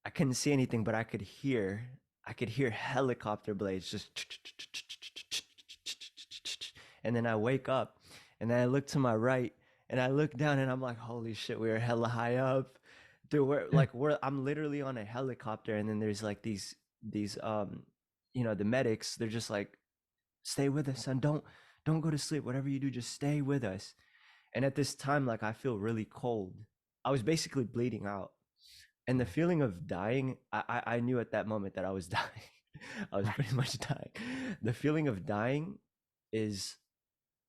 I couldn't see anything, but I could hear helicopter blades just, and then I wake up, and then I look to my right, and I look down, and I'm like, holy shit, we are hella high up, dude. I'm literally on a helicopter, and then there's like these the medics. They're just like, stay with us, son. Don't go to sleep. Whatever you do, just stay with us. And at this time, like, I feel really cold. I was basically bleeding out, and the feeling of dying, I knew at that moment that I was dying. I was pretty much dying. The feeling of dying is,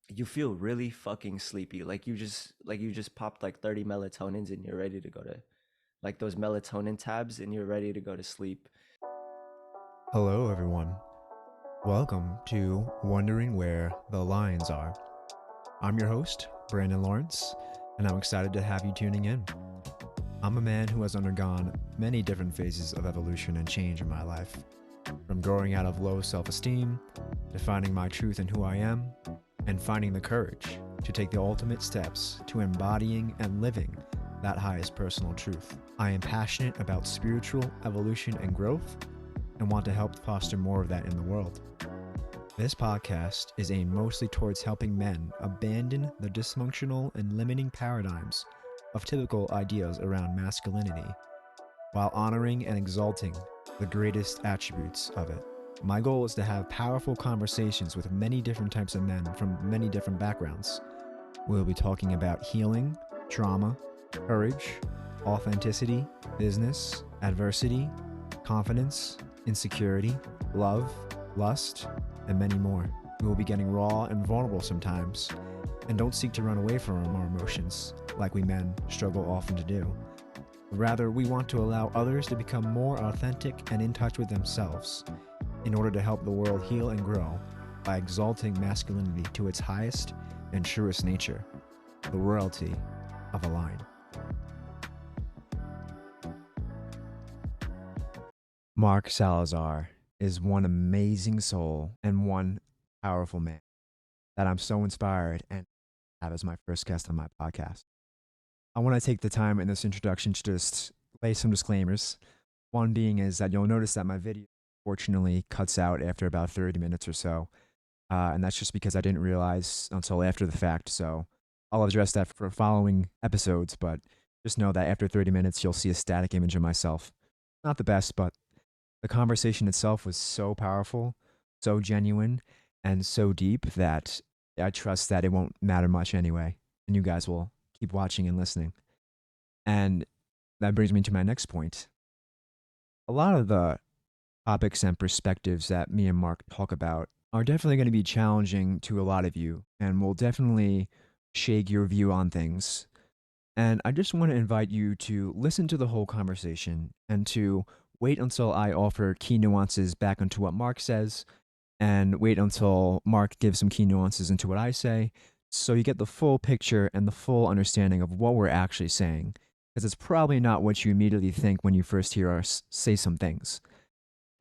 you feel really fucking sleepy, like you just popped like 30 melatonins and you're ready to go to, like, those melatonin tabs, and you're ready to go to sleep. Hello, everyone. Welcome to Wondering Where the Lions Are. I'm your host, Brandon Lawrence, and I'm excited to have you tuning in. I'm a man who has undergone many different phases of evolution and change in my life, from growing out of low self-esteem, to finding my truth in who I am, and finding the courage to take the ultimate steps to embodying and living that highest personal truth. I am passionate about spiritual evolution and growth, and want to help foster more of that in the world. This podcast is aimed mostly towards helping men abandon the dysfunctional and limiting paradigms of typical ideas around masculinity, while honoring and exalting the greatest attributes of it. My goal is to have powerful conversations with many different types of men from many different backgrounds. We'll be talking about healing, trauma, courage, authenticity, business, adversity, confidence, insecurity, love, lust, and many more. We will be getting raw and vulnerable sometimes, and don't seek to run away from our emotions, like we men struggle often to do. Rather, we want to allow others to become more authentic and in touch with themselves, in order to help the world heal and grow by exalting masculinity to its highest and truest nature, the royalty of a lion. Mark Salazar is one amazing soul and one powerful man that I'm so inspired and have as my first guest on my podcast. I want to take the time in this introduction to just lay some disclaimers. One being is that you'll notice that my video fortunately cuts out after about 30 minutes or so. And that's just because I didn't realize until after the fact. So I'll address that for following episodes, but just know that after 30 minutes, you'll see a static image of myself. Not the best, but the conversation itself was so powerful, so genuine, and so deep that I trust that it won't matter much anyway. And you guys will keep watching and listening. And that brings me to my next point. A lot of the topics and perspectives that me and Mark talk about are definitely going to be challenging to a lot of you and will definitely shake your view on things. And I just want to invite you to listen to the whole conversation and to wait until I offer key nuances back into what Mark says, and wait until Mark gives some key nuances into what I say, so you get the full picture and the full understanding of what we're actually saying. Because it's probably not what you immediately think when you first hear us say some things.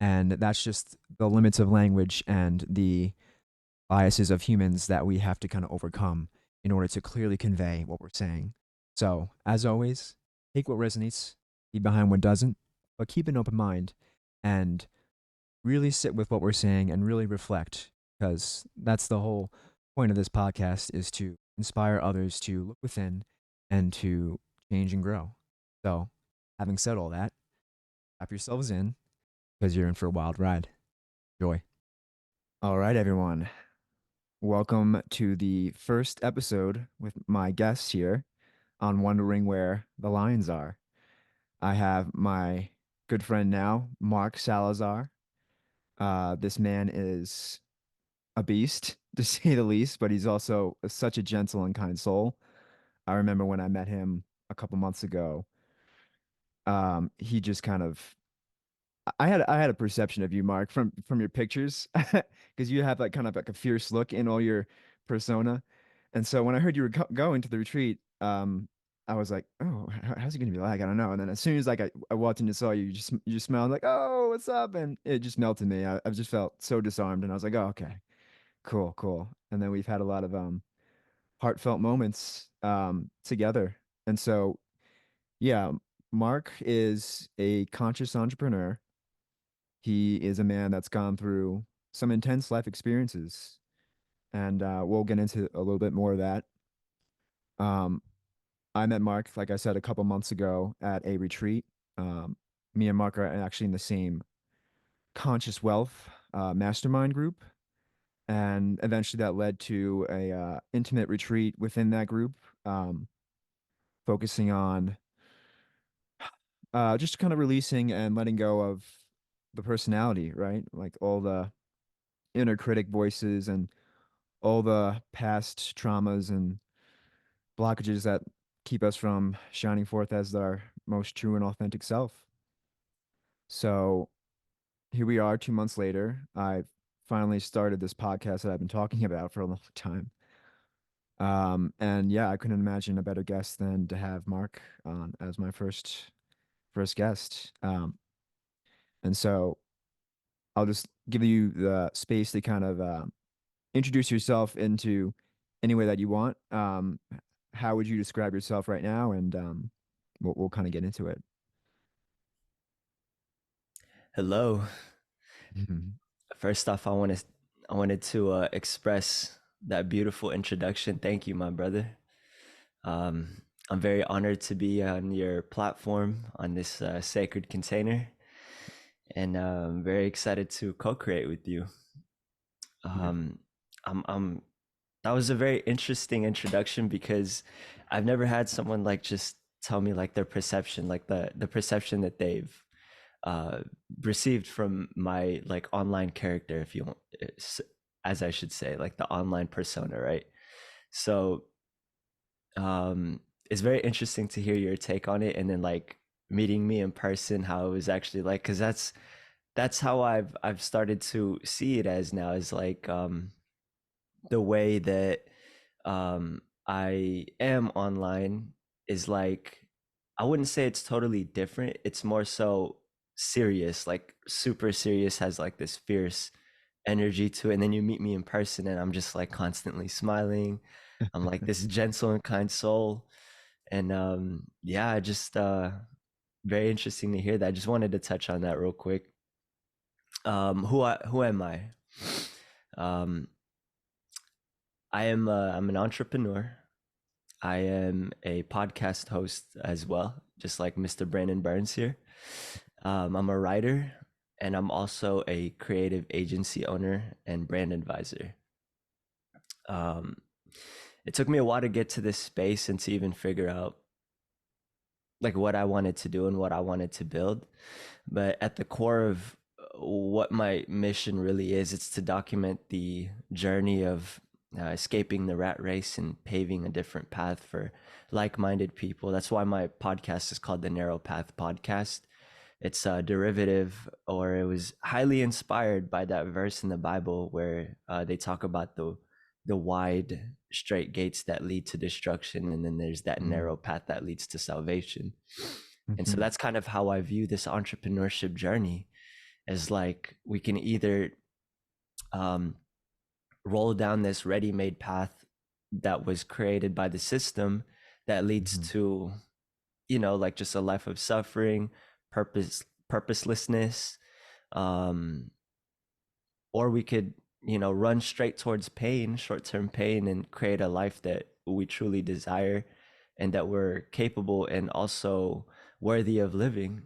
And that's just the limits of language and the biases of humans that we have to kind of overcome in order to clearly convey what we're saying. So, as always, take what resonates, leave behind what doesn't, but keep an open mind and really sit with what we're saying and really reflect, because that's the whole point of this podcast, is to inspire others to look within and to change and grow. So, having said all that, strap yourselves in because you're in for a wild ride. Enjoy. All right, everyone. Welcome to the first episode with my guests here on Wondering Where the Lions Are. I have my good friend now, Mark Salazar. This man is a beast, to say the least, but he's also such a gentle and kind soul. I remember when I met him a couple months ago, he just kind of I had a perception of you, Mark, from your pictures, because you have like kind of like a fierce look in all your persona. And so when I heard you were going to the retreat, I was like, oh, how's he gonna be like? I don't know. And then as soon as like I walked in and saw you, you just smelled like, oh, what's up? And it just melted me. I just felt so disarmed, and I was like, oh, okay, cool, cool. And then we've had a lot of heartfelt moments together. And so yeah, Mark is a conscious entrepreneur. He is a man that's gone through some intense life experiences, and we'll get into a little bit more of that. Um, I met Mark, like I said, a couple months ago at a retreat. Um, Me and Mark are actually in the same conscious wealth mastermind group, and eventually that led to a intimate retreat within that group, um, focusing on just kind of releasing and letting go of the personality, right? Like all the inner critic voices and all the past traumas and blockages that keep us from shining forth as our most true and authentic self. So here we are 2 months later. I've finally started this podcast that I've been talking about for a long time. And yeah, I couldn't imagine a better guest than to have Mark on as my first guest. And so I'll just give you the space to kind of introduce yourself into any way that you want. How would you describe yourself right now? And we'll kind of get into it. Hello. Mhm. First off, I wanted to express that beautiful introduction. Thank you, my brother. I'm very honored to be on your platform on this sacred container, and I'm very excited to co-create with you. Beautiful. Um, I'm that was a very interesting introduction because I've never had someone like just tell me like their perception, like the perception that they've uh received from my like online character, if you want, as I should say, like the online persona, right? So it's very interesting to hear your take on it, and then like meeting me in person, how it was actually like, because that's how I've started to see it as now, is like the way that I am online is like, I wouldn't say it's totally different. It's more so serious, like super serious, has like this fierce energy to it. And then you meet me in person and I'm just like constantly smiling. I'm like this gentle and kind soul. And yeah, I just very interesting to hear that. I just wanted to touch on that real quick. Who am I? Um I'm an entrepreneur. I am a podcast host as well, just like Mr. Brandon Burns here. I'm a writer, and I'm also a creative agency owner and brand advisor. Um, it took me a while to get to this space and to even figure out like what I wanted to do and what I wanted to build. But at the core of what my mission really is, it's to document the journey of escaping the rat race and paving a different path for like-minded people. That's why my podcast is called the Narrow Path Podcast. It's a derivative, or it was highly inspired by that verse in the Bible where they talk about the wide straight gates that lead to destruction, and then there's that Mm. narrow path that leads to salvation. And so Mhm. that's kind of how I view this entrepreneurship journey, as like we can either um, roll down this ready-made path that was created by the system that leads Mhm. to, like just a life of suffering, purposelessness, um, or we could, run straight towards pain, short-term pain, and create a life that we truly desire and that we're capable and also worthy of living.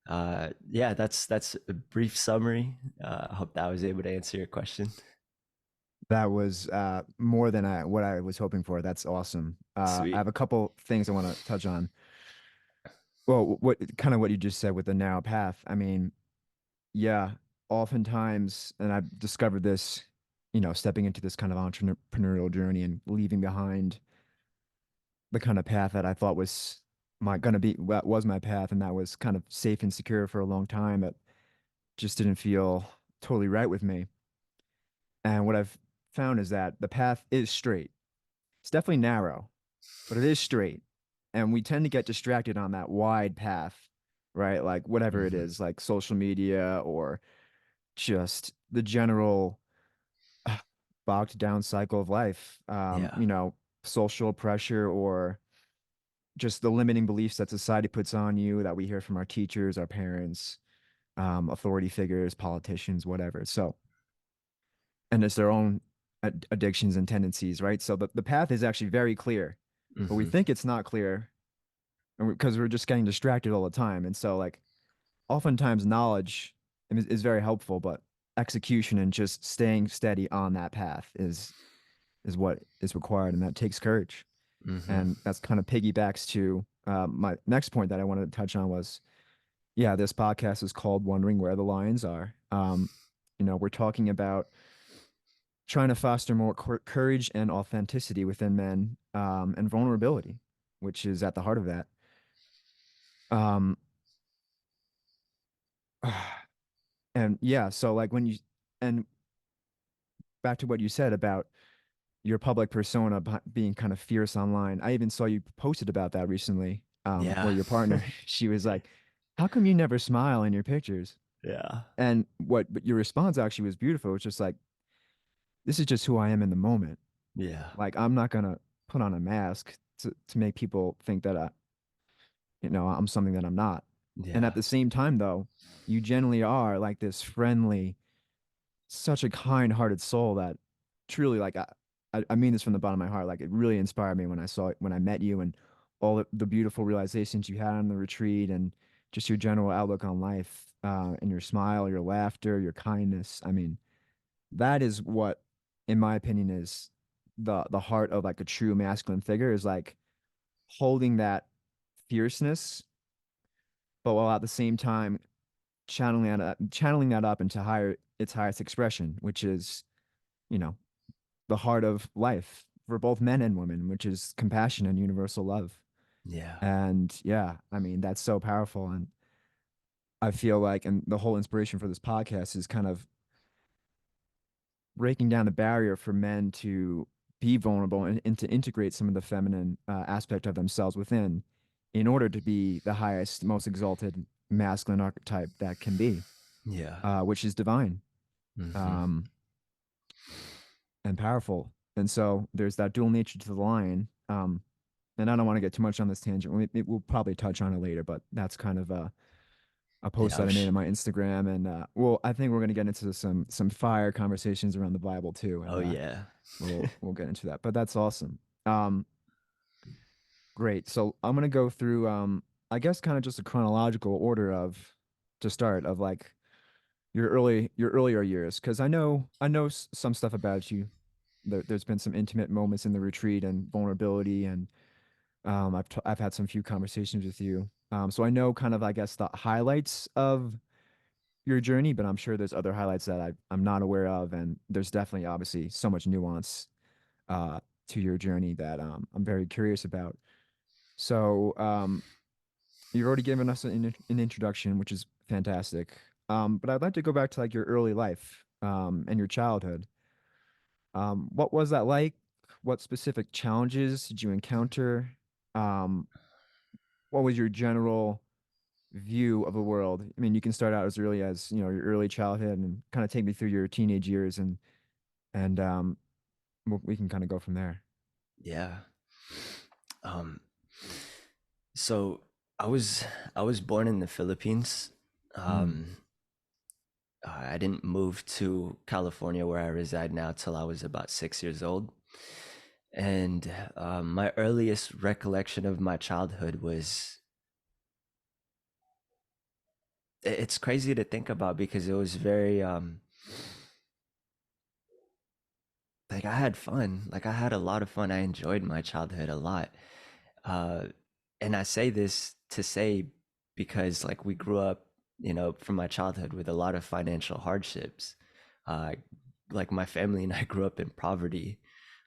Yeah, that's a brief summary. I hope that I was able to answer your question. That was more than what I was hoping for. That's awesome. I Sweet. have a couple things I want to touch on. Well, what you just said with the narrow path. I mean, yeah, oftentimes, and I've discovered this, stepping into this kind of entrepreneurial journey and leaving behind the kind of path that I thought was my gonna be what was my path, and that was kind of safe and secure for a long time, that just didn't feel totally right with me. And what I've found is that the path is straight. It's definitely narrow, but it is straight. And we tend to get distracted on that wide path, right? Like whatever it Hmm. is, like social media or just the general uh, bogged down cycle of life. Yeah. Social pressure or just the limiting beliefs that society puts on you, that we hear from our teachers, our parents, authority figures, politicians, whatever. So, and it's their own addictions and tendencies, right? So the path is actually very clear, but we Mm-hmm. think it's not clear because we're just getting distracted all the time. And so, like, oftentimes knowledge is very helpful, but execution and just staying steady on that path is what is required, and that takes courage. Mm-hmm. And that's kind of piggybacks to my next point that I wanted to touch on was, yeah, this podcast is called Wondering Where the Lions Are. We're talking about trying to foster more courage and authenticity within men, and vulnerability, which is at the heart of that. Um, and yeah, so like and back to what you said about your public persona being kind of fierce online. I even saw you posted about that recently, where Yeah. your partner, she was like, "How come you never smile in your pictures?" Yeah. And but your response actually was beautiful. It's just like, "This is just who I am in the moment. Yeah. Like, I'm not gonna put on a mask to make people think that I'm something that I'm not." And at Yeah. the same time, though, you generally are like this friendly, such a kind-hearted soul that truly, like, I mean this from the bottom of my heart. Like, it really inspired me when I saw it, when I met you, and all the beautiful realizations you had on the retreat, and just your general outlook on life, and your smile, your laughter, your kindness. I mean, that is what, in my opinion, is the heart of like a true masculine figure, is like holding that fierceness, but while at the same time channeling that up into its highest expression, which is, you know, the heart of life for both men and women, which is compassion and universal love. Yeah. And yeah, I mean, that's so powerful. And I feel like, and the whole inspiration for this podcast is kind of breaking down the barrier for men to be vulnerable and to integrate some of the feminine aspect of themselves within, in order to be the highest, most exalted masculine archetype that can be, Yeah. which is divine. Mm-hmm. Um, and powerful. And so there's that dual nature to the lion. And I don't want to get too much on this tangent. We'll probably touch on it later, but that's kind of a post Yeah. that I made on my Instagram. And well, I think we're going to get into some fire conversations around the Bible too, Oh and yeah. we'll get into that. But that's awesome. Um, Great. So I'm going to go through, I guess, kind of just a chronological order of to start of like your earlier years, because I know some stuff about you. There's been some intimate moments in the retreat and vulnerability, and I've had some few conversations with you. So I know kind of, I guess, the highlights of your journey, but I'm sure there's other highlights that I'm not aware of, and there's definitely obviously so much nuance uh, to your journey that I'm very curious about. So you've already given us an introduction, which is fantastic. But I'd like to go back to like your early life, and your childhood. What was that like? What specific challenges did you encounter? Um, what was your general view of the world? I mean, you can start out as early as, your early childhood and kind of take me through your teenage years, and we can kind of go from there. Yeah. Um. So I was I was born in the Philippines. Mm, Um. I didn't move to California where I reside now till I was about 6 years old. And my earliest recollection of my childhood was it's crazy to think about because it was very like I had fun. Like I had a lot of fun. I enjoyed my childhood a lot. Uh, and I say this to say because like we grew up, from my childhood with a lot of financial hardships. Uh, like my family and I grew up in poverty.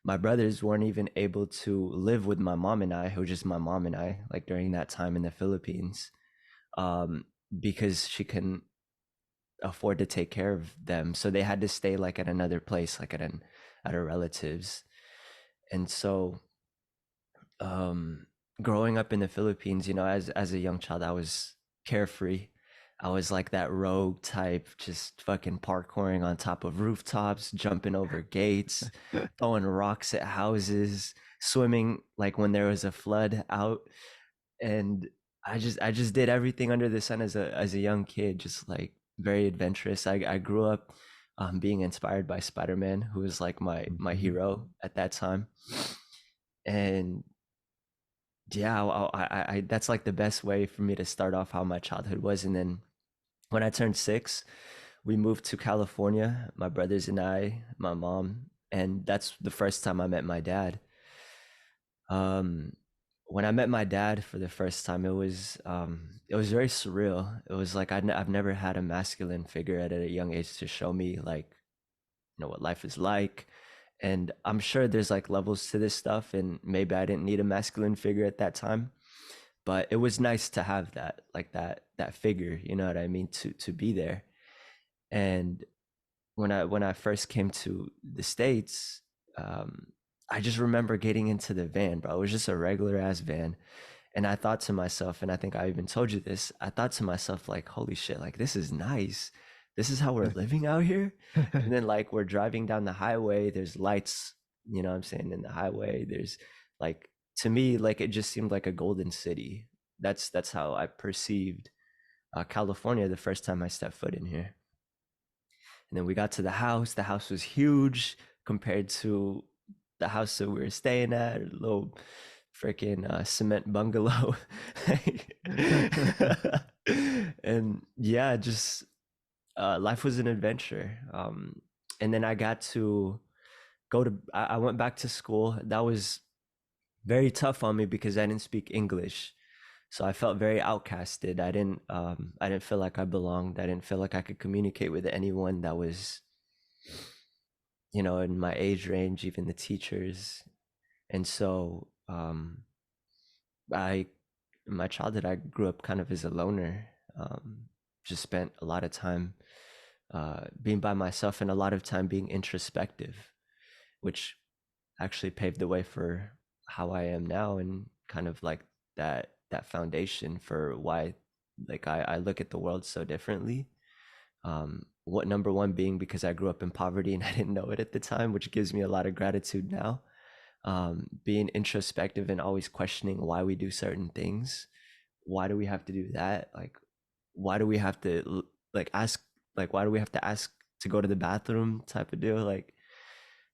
My brothers weren't even able to live with my mom and I, who was just my mom and I, like during that time in the Philippines, um, because she couldn't afford to take care of them. So they had to stay like at another place, like at a relative's. And so um growing up in the Philippines, as a young child, I was carefree. I was like that rogue type, just fucking parkouring on top of rooftops, jumping over gates, throwing rocks at houses, swimming like when there was a flood out. And I just did everything under the sun as a young kid, just like very adventurous. I grew up being inspired by Spider-Man, who was like my Mhm. hero at that time. And yeah, I that's like the best way for me to start off how my childhood was. And then when I turned 6, we moved to California, my brothers and I, my mom, and that's the first time I met my dad. Um, when I met my dad for the first time, it was very surreal. It was like I've never had a masculine figure at a young age to show me like what life is like. And I'm sure there's like levels to this stuff, and maybe I didn't need a masculine figure at that time, but it was nice to have that, like that figure, you know what I mean, to be there. And when I first came to the States, um, I just remember getting into the van, bro. It was just a regular ass van. And I thought to myself, and I think I even told you this, I thought to myself, like, holy shit, like this is nice. This is how we're living out here. And then like we're driving down the highway, there's lights, you know what I'm saying, in the highway. There's like, to me, like it just seemed like a golden city. That's how I perceived California the first time I stepped foot in here. And then we got to the house. The house was huge compared to the house that we were staying at, a little freaking cement bungalow. And yeah, just life was an adventure. And then I got to I went back to school. That was very tough on me because I didn't speak English. So I felt very outcasted. I didn't feel like I belonged. I didn't feel like I could communicate with anyone that was, in my age range, even the teachers. And so I in my childhood I grew up kind of as a loner. Just spent a lot of time being by myself and a lot of time being introspective, which actually paved the way for how I am now, and kind of like that foundation for why like I look at the world so differently. What number one being because I grew up in poverty and I didn't know it at the time, which gives me a lot of gratitude now. Being introspective and always questioning why we do certain things. Why do we have to do that? Like, why do we have to like ask? Like, why do we have to ask to go to the bathroom? Type of deal. Like,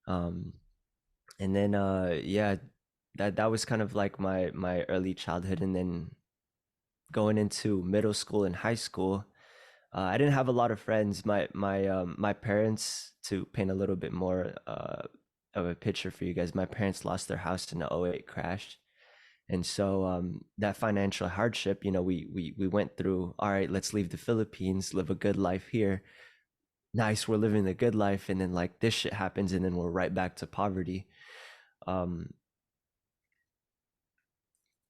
um, and then yeah, that was kind of like my early childhood, and then going into middle school and high school. I didn't have a lot of friends. My parents, to paint a little bit more of a picture for you guys, my parents lost their house in the '08 crash. And so that financial hardship, we went through, all right, let's leave the Philippines, live a good life here. Nice, we're living the good life, and then like this shit happens, and then we're right back to poverty. Um,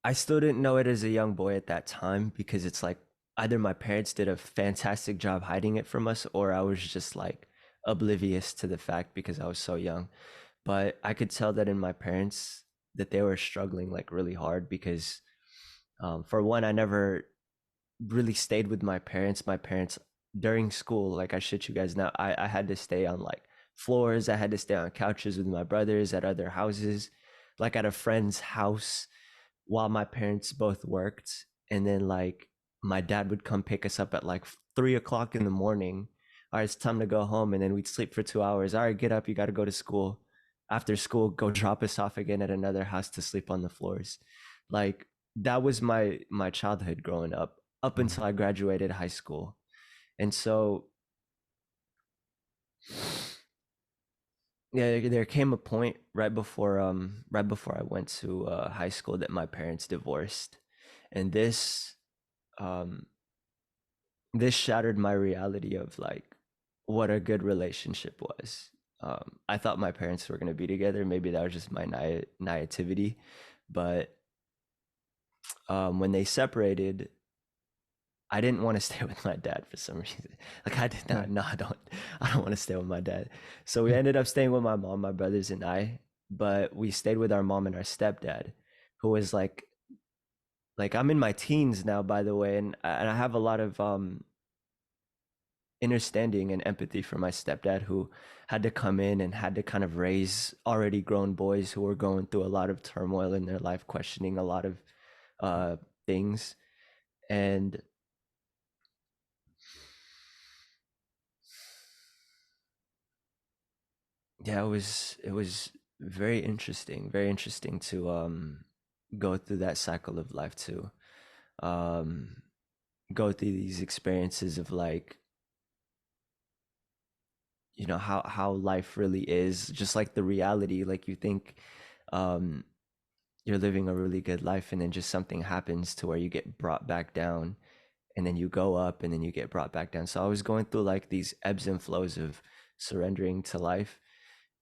I still didn't know it as a young boy at that time, because it's like either my parents did a fantastic job hiding it from us, or I was just like oblivious to the fact because I was so young. But I could tell that in my parents that they were struggling like really hard because, for one, I never really stayed with my parents. My parents during school, like I shit you guys now, I had to stay on like floors. I had to stay on couches with my brothers at other houses, like at a friend's house while my parents both worked. And then like my dad would come pick us up at like 3 o'clock in the morning. All right, it's time to go home. And then we'd sleep for 2 hours. All right, get up, you got to go to school. After school, go drop us off again at another house to sleep on the floors. Like that was my childhood growing up Mhm. until I graduated high school. And so yeah, there came a point right before I went to high school that my parents divorced. And um this shattered my reality of like what a good relationship was. I thought my parents were going to be together. Maybe that was just my naivety, but when they separated, I didn't want to stay with my dad for some reason. Like I did not. No, I don't want to stay with my dad. So we ended up staying with my mom, my brothers, and I. But we stayed with our mom and our stepdad, who was like I'm in my teens now, by the way, and I have a lot of understanding and empathy for my stepdad, who had to come in and had to kind of raise already grown boys who were going through a lot of turmoil in their life, questioning a lot of uh, things. And yeah, it was very interesting to go through that cycle of life, to um go through these experiences of like, how life really is, just like the reality. Like, you think um you're living a really good life, and then just something happens to where you get brought back down, and then you go up, and then you get brought back down. So I was going through like these ebbs and flows of surrendering to life.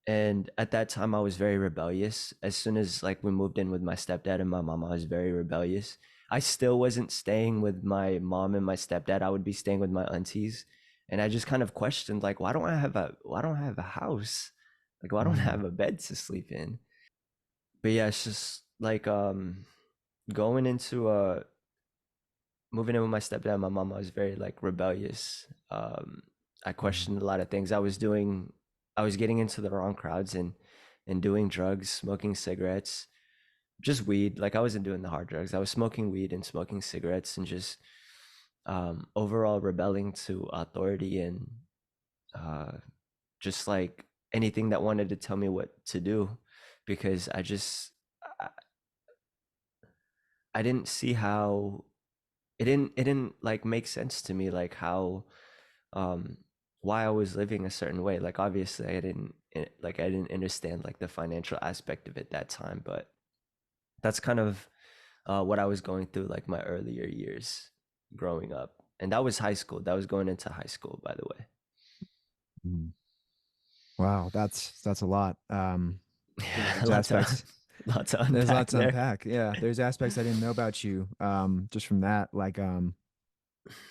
And at that time, I was very rebellious. As soon as like we moved in with my stepdad and my mom, I was very rebellious. I still wasn't staying with my mom and my stepdad. I would be staying with my aunties. And I just kind of questioned, like, why don't I have a house? Like, why don't I Mm. have a bed to sleep in? But yeah, it's just like going into moving in with my stepdad and my mom, I was very like rebellious. I Mm. questioned a lot of things. I was getting into the wrong crowds, and doing drugs, smoking cigarettes, just weed. Like, I wasn't doing the hard drugs. I was smoking weed and smoking cigarettes, and just overall rebelling to authority, and uh, just like anything that wanted to tell me what to do, because I, I didn't see how it didn't like make sense to me, like how um why I was living a certain way. Like, obviously I didn't understand like the financial aspect of it that time, but that's kind of what I was going through, like my earlier years growing up. And that was high school. That was going into high school, by the way. Mm. Wow, that's a lot. Yeah, There's aspects. lot to There's a unpack lot to there. unpack. Yeah, there's aspects I didn't know about you. Just from that, like,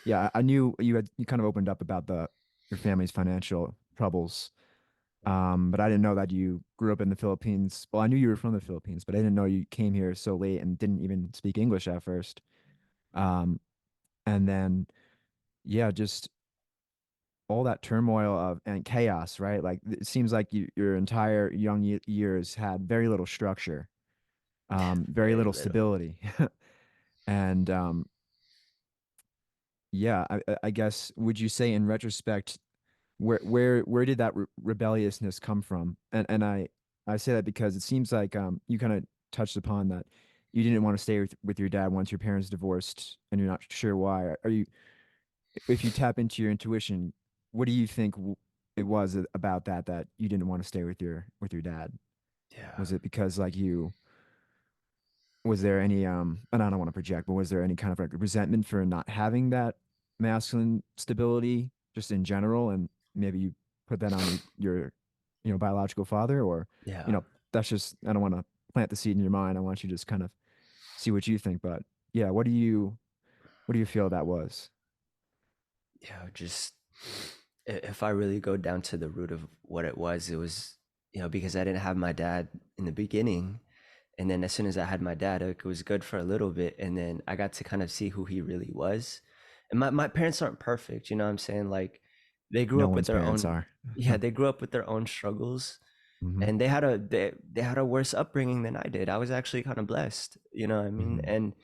yeah, I knew you kind of opened up about the your family's financial troubles. But I didn't know that you grew up in the Philippines. Well, I knew you were from the Philippines, but I didn't know you came here so late and didn't even speak English at first. Um, and then yeah, just all that turmoil of and chaos, right? Like it seems like your entire young years had very little structure, very Very little little. stability, and yeah, I guess would you say in retrospect, where did that rebelliousness come from? And I say that because it seems like you kind of touched upon that you didn't want to stay with your dad once your parents divorced, and you're not sure why. Are you if you tap into your intuition, what do you think it was about that you didn't want to stay with your dad? Yeah. Was it because like you was there any and I don't want to project, but was there any kind of like resentment for not having that masculine stability just in general, and maybe you put that on your biological father, or Yeah. you know that's just I don't want to plant the seed in your mind. I want you to just kind of see what you think, but yeah, what do you feel that was? Yeah, just if I really go down to the root of what it was, because I didn't have my dad in the beginning. And then as soon as I had my dad, it was good for a little bit. And then I got to kind of see who he really was. And my parents aren't perfect, you know what I'm saying? Like, they grew No up with one's their parents own, are. yeah, they grew up with their own struggles. Hmm. And they had a worse upbringing than I did. I was actually kind of blessed, you know what I mean? Hmm. And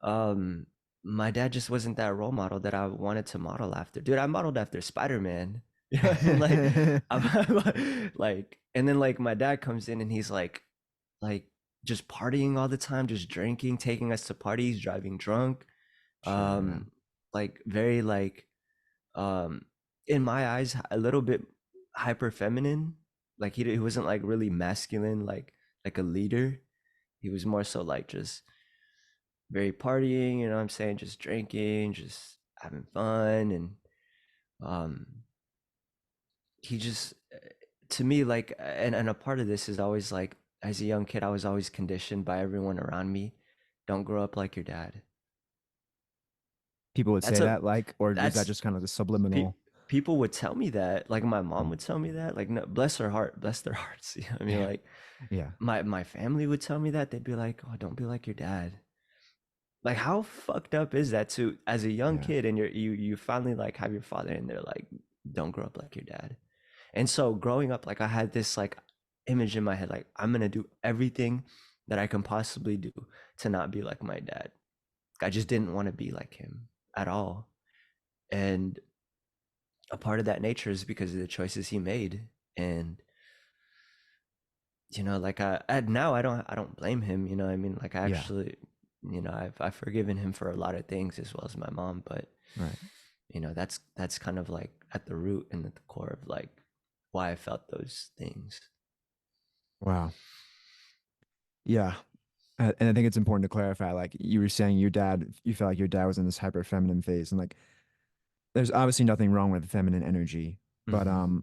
um my dad just wasn't that role model that I wanted to model after. Dude, I modeled after Spider-Man. You know what I mean? Like, like, and then like my dad comes in and he's like just partying all the time, just drinking, taking us to parties, driving drunk. Sure, yeah. Like, very like in my eyes a little bit hyper feminine. Like, he wasn't like really masculine, like a leader. He was more so like just very partying, you know what I'm saying? Just drinking, just having fun. And um he just to me, like, and a part of this is always like, as a young kid, I was always conditioned by everyone around me, don't grow up like your dad. People would That's say a that, like, or was that that's just kind of the pe- subliminal? People would tell me that, like my mom Mm. would tell me that, like, no, bless her heart, bless their hearts. You know what I mean? Yeah, Like, yeah, my family would tell me that. They'd be like, oh, don't be like your dad. Like, how fucked up is that, to as a young yeah. kid, and you finally like have your father in there, like, don't grow up like your dad. And so growing up, like I had this like image in my head, like I'm gonna do everything that I can possibly do to not be like my dad. I just didn't want to be like him at all. And a part of that nature is because of the choices he made. And like now I don't blame him. I mean, like I Yeah. actually, I've forgiven him for a lot of things as well as my mom. But Right. that's kind of like at the root and at the core of like why I felt those things. Wow. Yeah. And I think it's important to clarify, like you were saying, you felt like your dad was in this hyper feminine phase, and like there's obviously nothing wrong with feminine energy, but Hmm.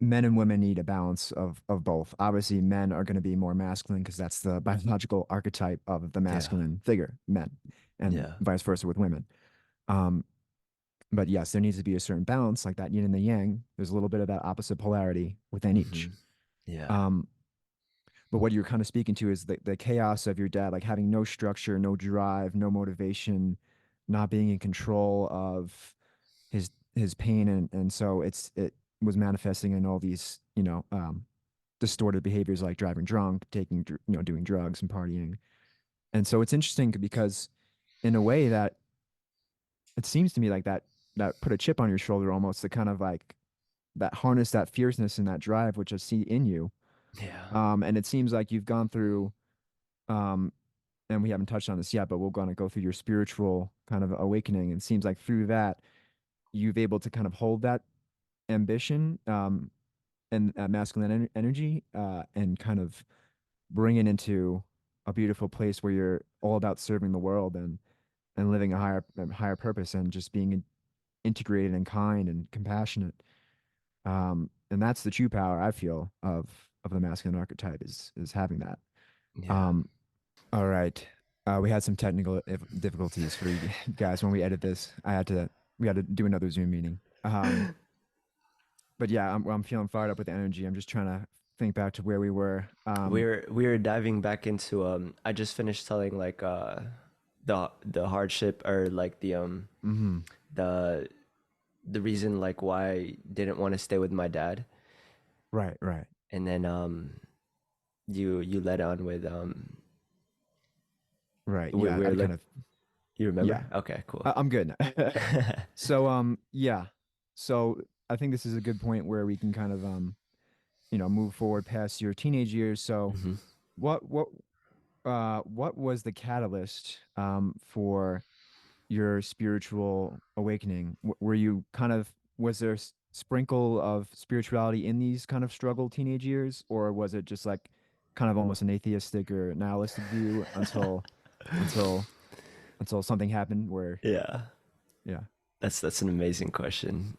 men and women need a balance of both. Obviously, men are going to be more masculine because that's the biological archetype of the Yeah. masculine figure, men, and Yeah. vice versa with women. Um, but yes, there needs to be a certain balance, like that yin and the yang. There's a little bit of that opposite polarity within each. Hmm. Yeah. Um, but what you're kind of speaking to is the chaos of your dad, like having no structure, no drive, no motivation, not being in control of his pain, and so it was manifesting in all these distorted behaviors like driving drunk, doing drugs and partying. And so it's interesting because in a way that it seems to me like that put a chip on your shoulder almost to kind of like that harness that fierceness and that drive which I see in you. Yeah. And it seems like you've gone through um and we haven't touched on this yet, but we're going to go through your spiritual kind of awakening. And it seems like through that you've able to kind of hold that ambition and masculine energy and kind of bring it into a beautiful place where you're all about serving the world and living a higher purpose and just being integrated and kind and compassionate. And that's the true power I feel of the masculine archetype is having that. Yeah. Um, all right. We had some technical difficulties for you guys when we edit this. We had to do another Zoom meeting. But yeah, I'm feeling fired up with energy. I'm just trying to think back to where we were. We were diving back into I just finished telling like the hardship or like Mhm. the the reason like why I didn't want to stay with my dad. Right, right, And then you led on with right. we Yeah, we're I like, kind of you remember? yeah. Okay, cool. I'm good. So yeah. So I think this is a good point where we can kind of move forward past your teenage years. So Hmm. what what what was the catalyst for your spiritual awakening? Were you kind of was there a sprinkle of spirituality in these kind of struggle teenage years, or was it just like kind of almost an atheistic or nihilistic view until until something happened where Yeah. yeah. That's an amazing question.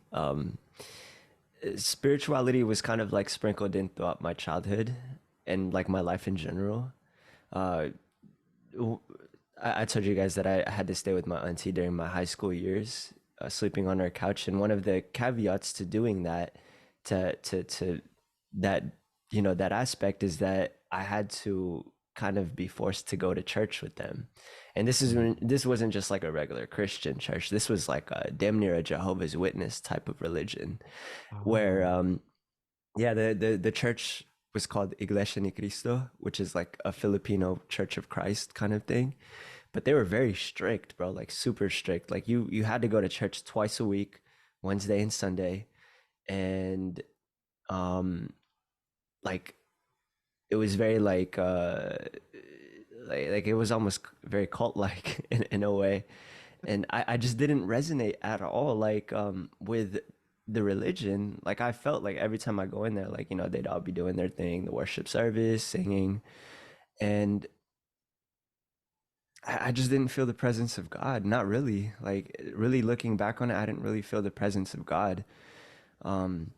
Spirituality was kind of like sprinkled in throughout my childhood and like my life in general. Uh, I told you guys that I had to stay with my auntie during my high school years, sleeping on her couch. And one of the caveats to doing that, to that that aspect is that I had to kind of be forced to go to church with them. And Mhm. this wasn't just like a regular Christian church. This was like a damn near a Jehovah's Witness type of religion, where Oh, yeah, the church was called Iglesia Ni Cristo, which is like a Filipino Church of Christ kind of thing. But they were very strict, bro, like super strict. Like you had to go to church twice a week, Wednesday and Sunday. And um like it was very like it was almost very cult like in a way. And I just didn't resonate at all like with the religion. Like I felt like every time I go in there, like they'd all be doing their thing, the worship service, singing, and I just didn't feel the presence of God. Not really. Like really looking back on it, I didn't really feel the presence of God. Um,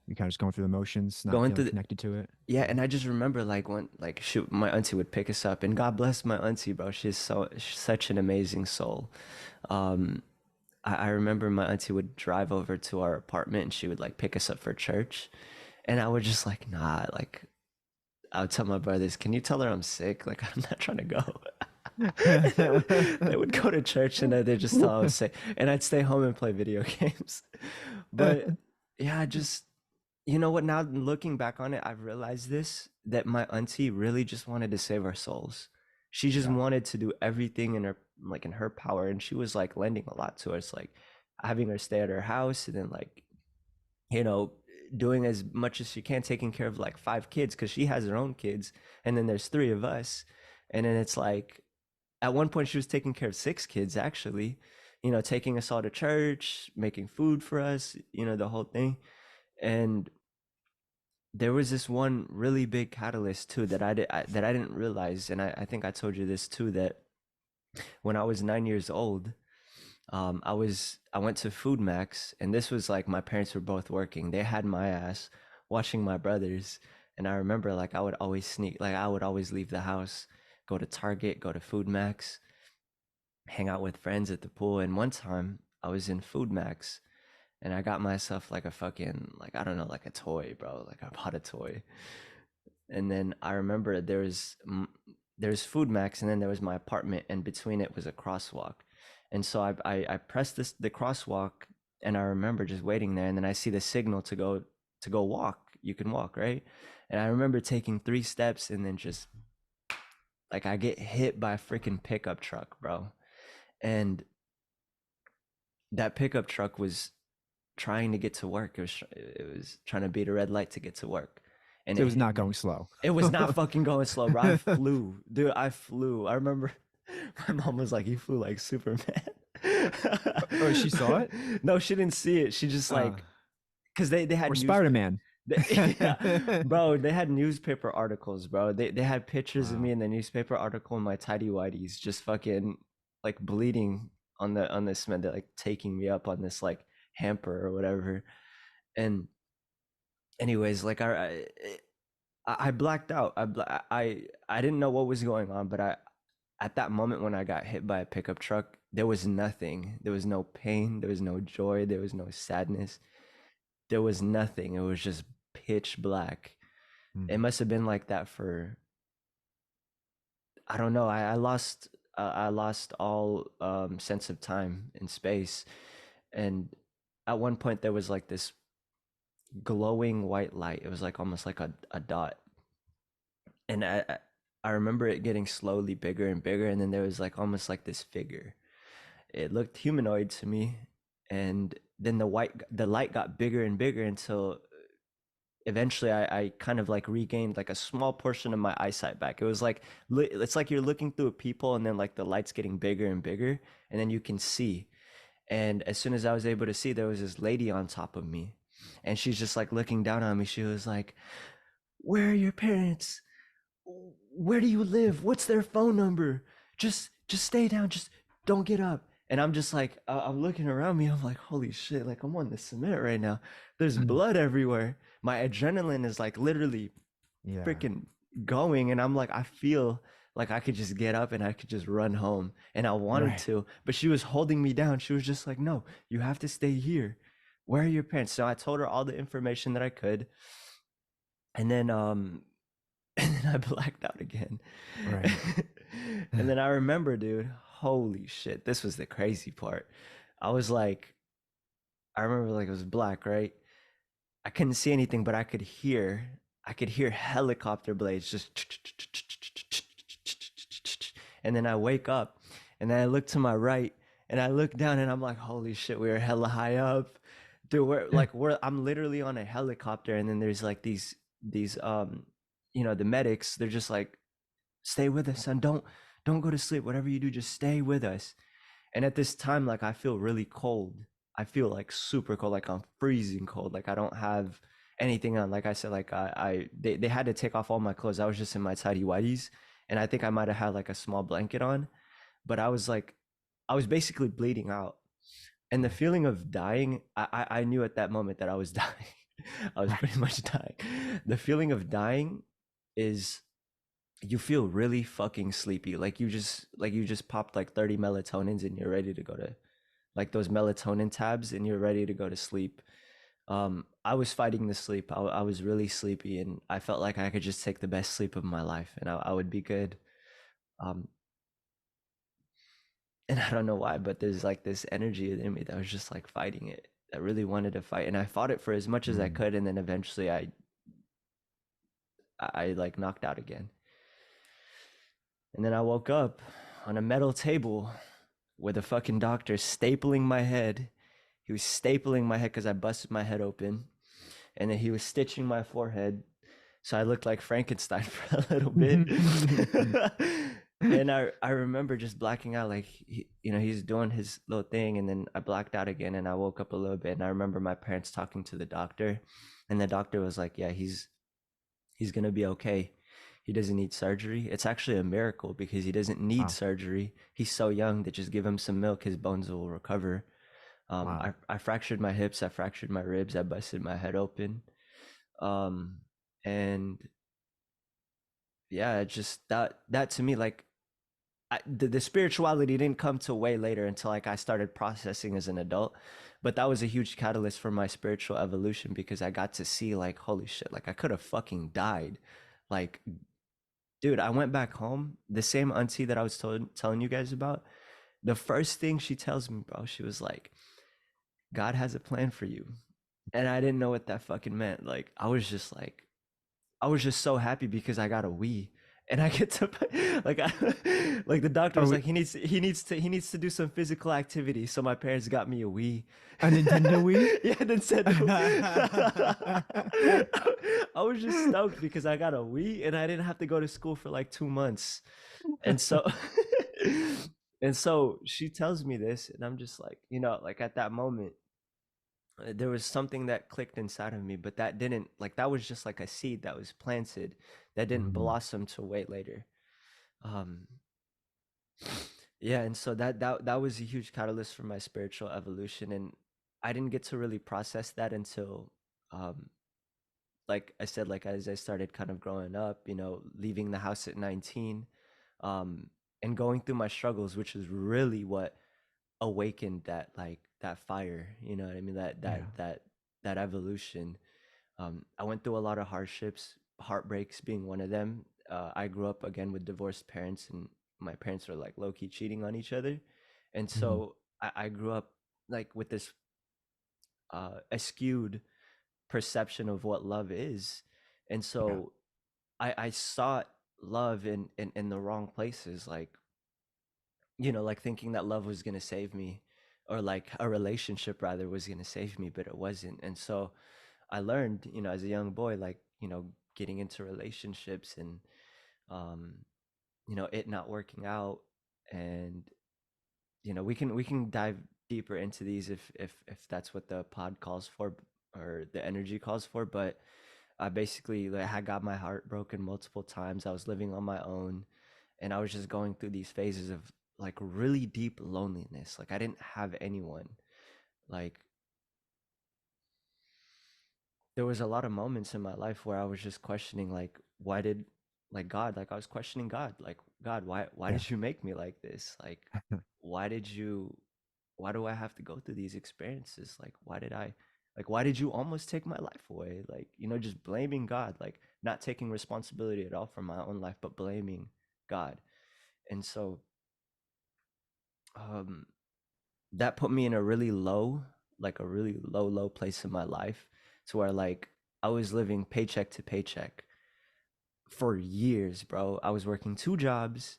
you kind of just going through the motions, not going feeling through connected to it. yeah, and I just remember like when like shoot, my auntie would pick us up, and God bless my auntie, bro. She's such an amazing soul. Um, I remember my auntie would drive over to our apartment, and she would like pick us up for church, and I would just like nah, like I would tell my brothers, "Can you tell her I'm sick? Like I'm not trying to go." And they would go to church and they'd just tell I was sick, and I'd stay home and play video games. But yeah, just you know what? Now looking back on it, I've realized this that my auntie really just wanted to save our souls. She just Yeah. wanted to do everything in her in her power, and she was like lending a lot to us, like having her stay at her house, and then like you know doing as much as she can, taking care of like 5 kids because she has her own kids, and then there's 3 of us, and then it's like at one point she was taking care of 6 kids actually, taking us all to church, making food for us, the whole thing. And there was this one really big catalyst too that I didn't realize, and I think I told you this too, that when I was 9 years old, I went to Food Max, and this was like my parents were both working. They had my ass watching my brothers, and I remember like I would always sneak, like I would always leave the house, go to Target, go to Food Max, hang out with friends at the pool. And one time I was in Food Max, and I got myself like a fucking like I don't know like a toy, bro. Like I bought a toy, and then I remember there's Food Max, and then there was my apartment, and between it was a crosswalk, and so I pressed the crosswalk, and I remember just waiting there, and then I see the signal to go walk. You can walk, right? And I remember taking 3 steps, and then just like I get hit by a freaking pickup truck, bro, and that pickup truck was trying to get to work. It was trying to beat a red light to get to work, and So it it was hit not me. going slow. It was not fucking going slow, bro. I flew, dude. I flew. I remember my mom was like, "You flew like Superman." Oh, she saw it? No, she didn't see it. She just Uh, like, because they had or newspaper. Spider-Man. Yeah, bro, they had newspaper articles, bro. They had pictures of me Wow. in the newspaper article in my tidy whities, just fucking like bleeding on this cement. They're like taking me up on this like hamper or whatever. And anyways, like I blacked out. I didn't know what was going on, but I at that moment when I got hit by a pickup truck, there was nothing. There was no pain. There was no joy. There was no sadness. There was nothing. It was just pitch black. It Mm. must have been like that for I don't know. I lost all sense of time and space, and at one point there was like this glowing white light. It was like almost like a dot, and I remember it getting slowly bigger and bigger, and then there was like almost like this figure. It looked humanoid to me, and then the light got bigger and bigger until eventually I kind of like regained like a small portion of my eyesight back. It was like it's like you're looking through a peephole, and then like the light's getting bigger and bigger, and then you can see. And as soon as I was able to see, there was this lady on top of me, and she's just like looking down on me. She was like, "Where are your parents? Where do you live? What's their phone number? Just stay down. Just don't get up." And I'm just like, I'm looking around me. I'm like, holy shit! Like I'm on the cement right now. There's blood everywhere. My adrenaline is like literally Yeah. freaking going, and I'm like, I feel like I could just get up and I could just run home, and I wanted Right. to, but she was holding me down. She was just like, no, you have to stay here. Where are your parents? So I told her all the information that I could, and then and then I blacked out again. Right. And then I remember, dude, holy shit, this was the crazy part. I was like, I remember like it was black, right? I couldn't see anything, but I could hear helicopter blades just and then I wake up, and then I look to my right, and I look down, and I'm like, holy shit, we were hella high up. Dude, I'm literally on a helicopter, and then there's like these the medics, they're just like, stay with us, son. Don't go to sleep. Whatever you do, just stay with us. And at this time, like I feel really cold. I feel like super cold, like I'm freezing cold. Like I don't have anything on. Like I said, like they had to take off all my clothes. I was just in my tidy whities, and I think I might have had like a small blanket on, but I was basically bleeding out. And the Right. feeling of dying, I knew at that moment that I was dying. I was pretty Right. much dying. The feeling of dying is you feel really fucking sleepy. Like you just popped like 30 melatonins, and you're ready to go to like those melatonin tabs, and you're ready to go to sleep. I was fighting the sleep. I was really sleepy, and I felt like I could just take the best sleep of my life, and I would be good. Um, and I don't know why, but there's like this energy in me that was just like fighting it. that really wanted to fight, and I fought it for as much as I Mm. could, and then eventually I like knocked out again. And then I woke up on a metal table with a fucking doctor stapling my head. He was stapling my head because I busted my head open, and then he was stitching my forehead, so I looked like Frankenstein for a little bit. And I remember just blacking out, like he's doing his little thing, and then I blacked out again, and I woke up a little bit, and I remember my parents talking to the doctor, and the doctor was like, "Yeah, he's gonna be okay. He doesn't need surgery. It's actually a miracle because he doesn't need Wow. surgery. He's so young that just give him some milk, his bones will recover." Wow. I fractured my hips, I fractured my ribs, I busted my head open. Um, and yeah, it just that to me, like the spirituality didn't come till way later until like I started processing as an adult. But that was a huge catalyst for my spiritual evolution because I got to see like, holy shit, like I could have fucking died. Like, dude, I went back home. The same auntie that I was telling you guys about, the first thing she tells me, bro, she was like, God has a plan for you. And I didn't know what that fucking meant. Like, I was just so happy because I got a Wii. And I get to like like the doctor Are was we like he needs to do some physical activity. So my parents got me a Wii. a Nintendo Wii? Yeah, Nintendo. I was just stoked because I got a Wii and I didn't have to go to school for like 2 months. And so and so she tells me this and I'm just like, like at that moment there was something that clicked inside of me, but that didn't, like, that was just like a seed that was planted that didn't Mhm. blossom to wait later. Um, yeah, and so that was a huge catalyst for my spiritual evolution, and I didn't get to really process that until, um, like I said, like as I started kind of growing up, leaving the house at 19, um, and going through my struggles, which is really what awakened that fire. You know what I mean? Yeah. That evolution. I went through a lot of hardships, heartbreaks being one of them. I grew up again with divorced parents, and my parents were like low key cheating on each other, and Mhm. so I grew up like with this skewed perception of what love is, and Yeah. so I sought love in the wrong places, like like thinking that love was gonna save me, or like a relationship rather was gonna save me, but it wasn't, and so I learned, as a young boy, like, getting into relationships and, um, it not working out. And, we can dive deeper into these if that's what the pod calls for or the energy calls for. But I basically like had got my heart broken multiple times. I was living on my own and I was just going through these phases of like really deep loneliness. Like I didn't have anyone. Like there was a lot of moments in my life where I was just questioning like why did like God, like I was questioning God, like God, why Yeah. did you make me like this? Like why did you why do I have to go through these experiences? Like why did you almost take my life away? Like, just blaming God, like not taking responsibility at all for my own life, but blaming God. And so um that put me in a really low, like a really low place in my life to where like I was living paycheck to paycheck for years, bro. I was working two jobs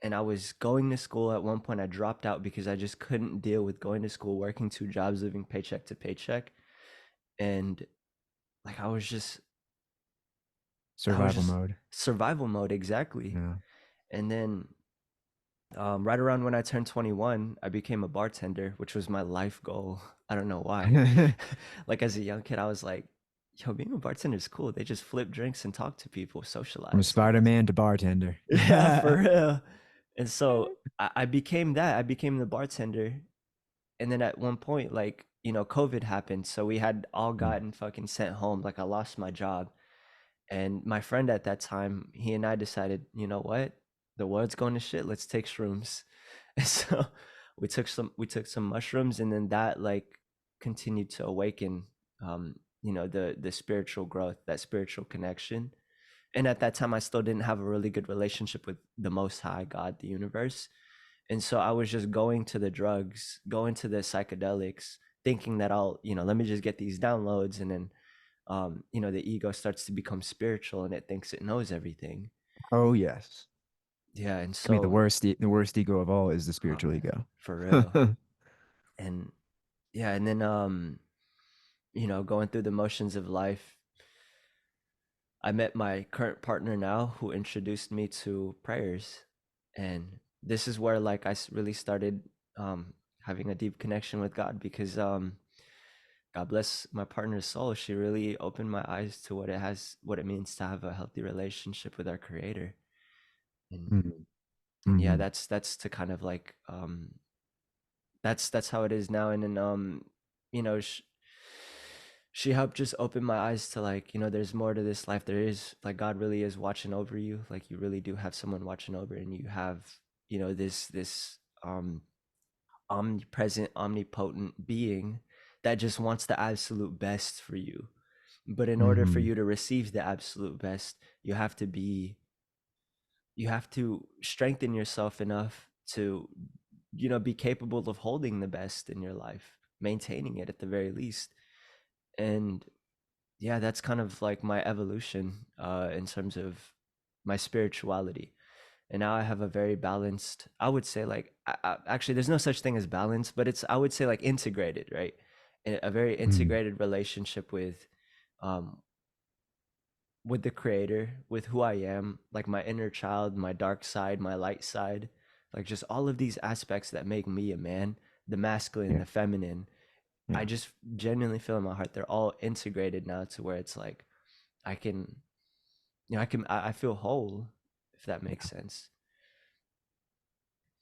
and I was going to school. At one point I dropped out because I just couldn't deal with going to school, working two jobs, living paycheck to paycheck. And like I was Survival just mode. survival mode exactly. Yeah. And then right around when I turned 21, I became a bartender, which was my life goal. I don't know why. Like as a young kid, I was like, yo, being a bartender is cool. They just flip drinks and talk to people, From socialize. Like it's Spider-Man to bartender. yeah, for real. And so I became that. I became the bartender. And then at one point, like, COVID happened. So we had all Mm. gotten fucking sent home. Like I lost my job. And my friend at that time, he and I decided, you know what? The world's going to shit. Let's take shrooms. And so we took some mushrooms, and then that like continued to awaken the spiritual growth, that spiritual connection. And at that time I still didn't have a really good relationship with the most high God, the universe. And so I was just going to the drugs, going to the psychedelics, thinking that I'll, let me just get these downloads, and then the ego starts to become spiritual and it thinks it knows everything. Oh yes. Yeah, and I mean, so, the worst ego of all is the oh spiritual man, ego. for real. And yeah, and then going through the motions of life, I met my current partner now, who introduced me to prayers. And this is where, like, really started having a deep connection with God, because God bless my partner's soul. She really opened my eyes to what it means to have a healthy relationship with our creator. And Mhm. and yeah, Mhm. that's to kind of like that's how it is now. And then you know sh- she helped just open my eyes to, like, there's more to this life. There is, like, God really is watching over you. Like, you really do have someone watching over, and you have, this omnipresent, omnipotent being that just wants the absolute best for you. But in order for Mhm. you to receive the absolute best, you have to strengthen yourself enough to, be capable of holding the best in your life, maintaining it at the very least. And yeah, that's kind of like my evolution in terms of my spirituality. And now I have a very balanced, I would say, like, actually there's no such thing as balance, but it's, I would say, like, integrated, right? A very Mhm. integrated relationship um with the creator, with who I am, like my inner child, my dark side, my light side, like just all of these aspects that make me a man, the masculine, Yeah. the feminine. I Yeah. just genuinely feel in my heart they're all integrated now, to where it's like I can, I feel whole, if that makes Yeah. sense.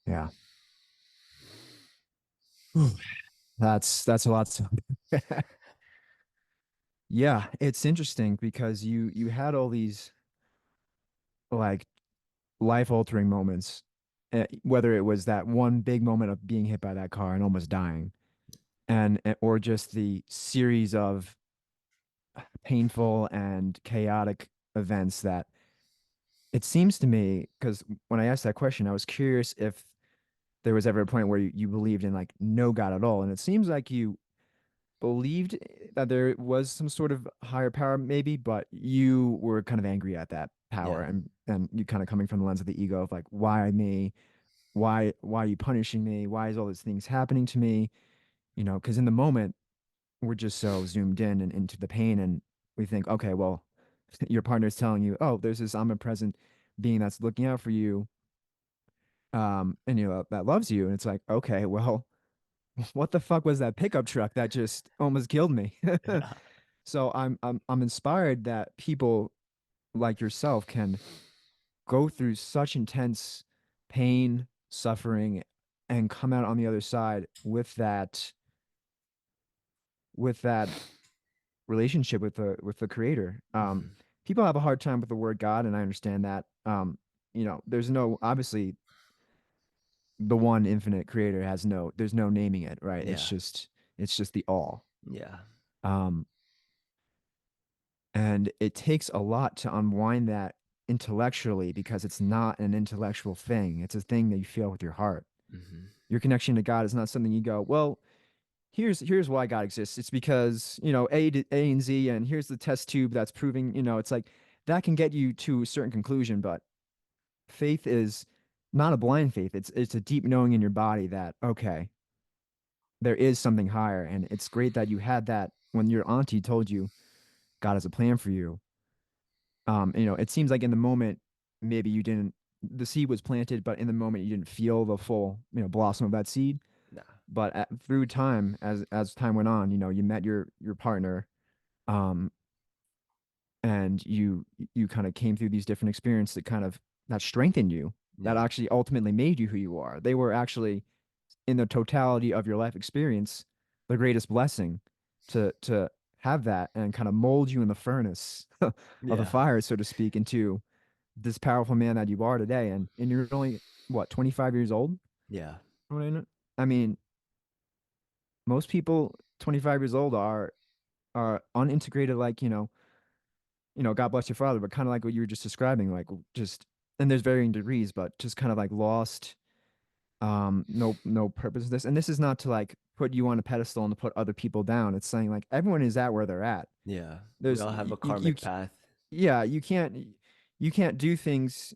Yeah. Whew. That's a lot to Yeah, it's interesting because you had all these like life altering moments, whether it was that one big moment of being hit by that car and almost dying, or just the series of painful and chaotic events that it seems to me, because when I asked that question, I was curious if there was ever a point where you believed in like no God at all. And it seems like you believed that there was some sort of higher power, maybe, but you were kind of angry at that power, Yeah, and you kind of coming from the lens of the ego of like, why me? Why are you punishing me? Why is all these things happening to me? Because in the moment we're just so zoomed in and into the pain, and we think, okay, well, your partner's telling you, oh, there's this omnipresent being that's looking out for you, and that loves you, and it's like, okay, well, what the fuck was that pickup truck that just almost killed me? yeah. So I'm inspired that people like yourself can go through such intense pain, suffering, and come out on the other side with that relationship with the creator. Mhm. People have a hard time with the word God, and I understand that. There's no, obviously, the one infinite creator there's no naming it, right? Yeah, It's just the all. yeah. Um, and it takes a lot to unwind that intellectually, because it's not an intellectual thing. It's a thing that you feel with your heart. Mhm. Your connection to God is not something you go, well, here's why God exists. It's because, A and Z, and here's the test tube that's proving, it's like that can get you to a certain conclusion, but faith is not a blind faith. It's a deep knowing in your body that, okay, there is something higher. And it's great that you had that when your auntie told you God has a plan for you. It seems like in the moment, maybe you didn't, the seed was planted, but in the moment you didn't feel the full, blossom of that seed. Nah. But through time, as time went on, you met your partner, um, and you kind of came through these different experiences that strengthened you, that Yeah. actually ultimately made you who you are. They were actually, in the totality of your life experience, the greatest blessing to have that and kind of mold you in the furnace of the Yeah. fire, so to speak, into this powerful man that you are today. And you're only what, 25 years old? Yeah. I mean, most people 25 years old are unintegrated, like, God bless your father, but kind of like what you were just describing, like, just, and there's varying degrees, but just kind of like lost, no purpose in this. And this is not to like put you on a pedestal and to put other people down. It's saying like everyone is at where they're at. Yeah. We There's all have a you karmic path. yeah, you can't do things